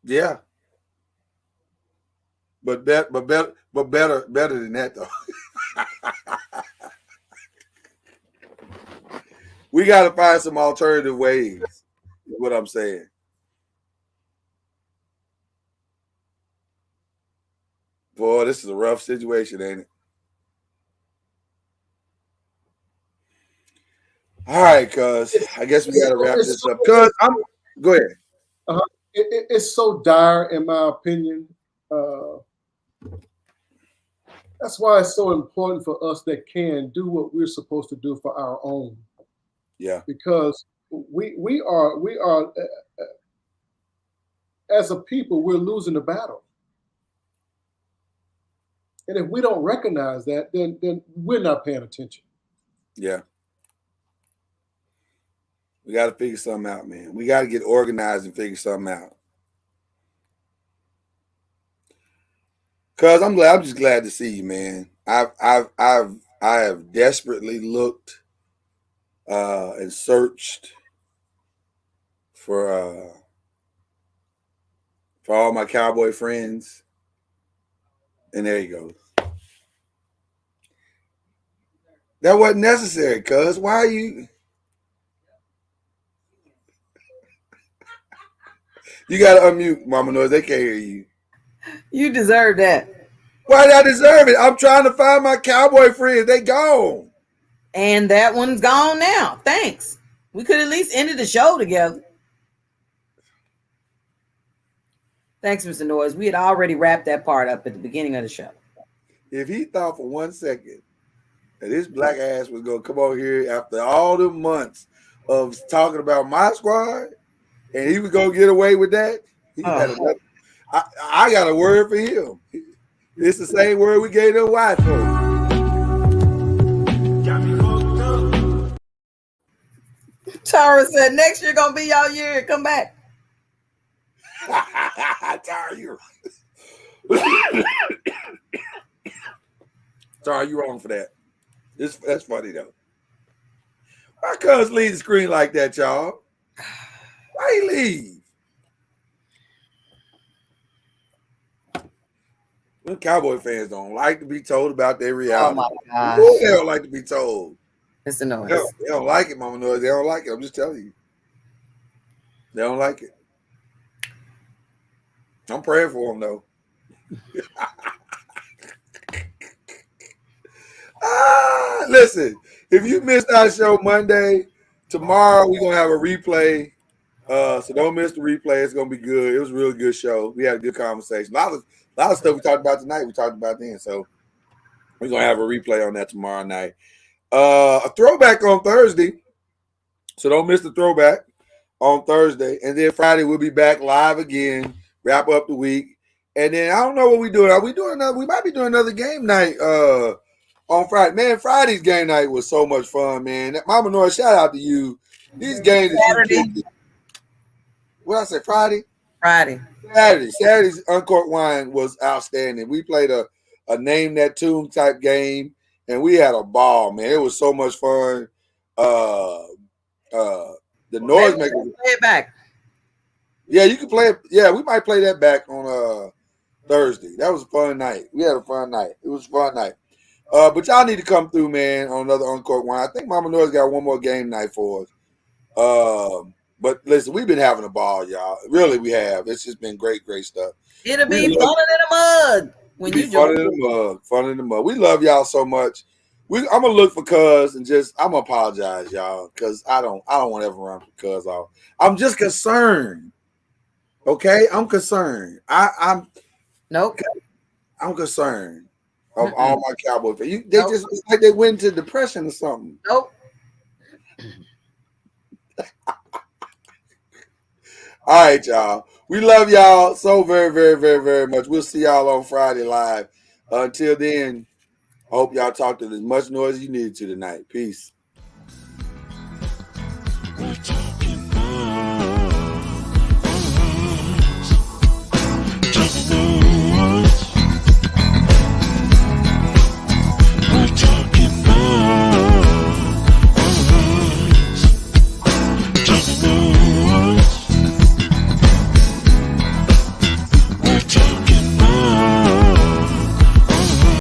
Yeah. But better than that though. We got to find some alternative ways. Is what I'm saying. Boy, this is a rough situation, ain't it? All right, cuz I guess we got to wrap this up. Cuz go ahead. It's so dire, in my opinion. That's why it's so important for us that can do what we're supposed to do for our own. Yeah. Because we are as a people, we're losing the battle. And if we don't recognize that, then we're not paying attention. Yeah. We got to figure something out, man. We got to get organized and figure something out. Cuz I'm just glad to see you, man. I have desperately looked and searched for all my cowboy friends. And there you go. That wasn't necessary, cuz. Why are you? You got to unmute, Mama Noise. They can't hear you. You deserve that. Why did I deserve it? I'm trying to find my cowboy friends. They gone. And that one's gone now. Thanks. We could at least end the show together. Thanks, Mr. Noise. We had already wrapped that part up at the beginning of the show. If he thought for 1 second that his black ass was going to come over here after all the months of talking about my squad and he was going to get away with that, I got a word for him. It's the same word we gave them white folks. Tara said next year gonna be y'all year. Come back. Tara, you're Tara, you wrong for that. That's funny though. Why cuz leave the screen like that, y'all? Why he leave? Them Cowboy fans don't like to be told about their reality. Oh my gosh. Ooh, they don't like to be told. Mr. Noise. They don't like it, Mama Noise. They don't like it. I'm just telling you. They don't like it. I'm praying for them, though. Listen, if you missed our show Monday, tomorrow we're going to have a replay. So don't miss the replay. It's going to be good. It was a really good show. We had a good conversation. A lot of stuff we talked about tonight, we talked about then. So we're going to have a replay on that tomorrow night. A throwback on Thursday. So don't miss the throwback on Thursday. And then Friday, we'll be back live again, wrap up the week. And then I don't know what we're doing. Are we doing another? We might be doing another game night on Friday. Man, Friday's game night was so much fun, man. Mama Nora, shout out to you. These games that you picked. What did I say, Friday? Saturday's Uncorked Wine was outstanding. We played a name that tune type game, and we had a ball, man. It was so much fun. The Noisemaker. Play it back. Yeah, you can play it. Yeah, we might play that back on Thursday. That was a fun night. We had a fun night. It was a fun night. But y'all need to come through, man, on another Uncorked Wine. I think Mama Noise got one more game night for us. But listen, we've been having a ball, y'all. Really, we have. It's just been great stuff. It'll be fun in the mud when you join. Fun in the mud. We love y'all so much. I'm gonna look for Cuz and I'm gonna apologize, y'all, because I don't want to ever run for Cuz off. I'm just concerned. Okay, I'm concerned. I'm concerned of all my Cowboy fans. It's like they went into depression or something. Nope. All right, y'all. We love y'all so very, very, very, very much. We'll see y'all on Friday live. Until then, I hope y'all talked to as much noise as you needed to tonight. Peace.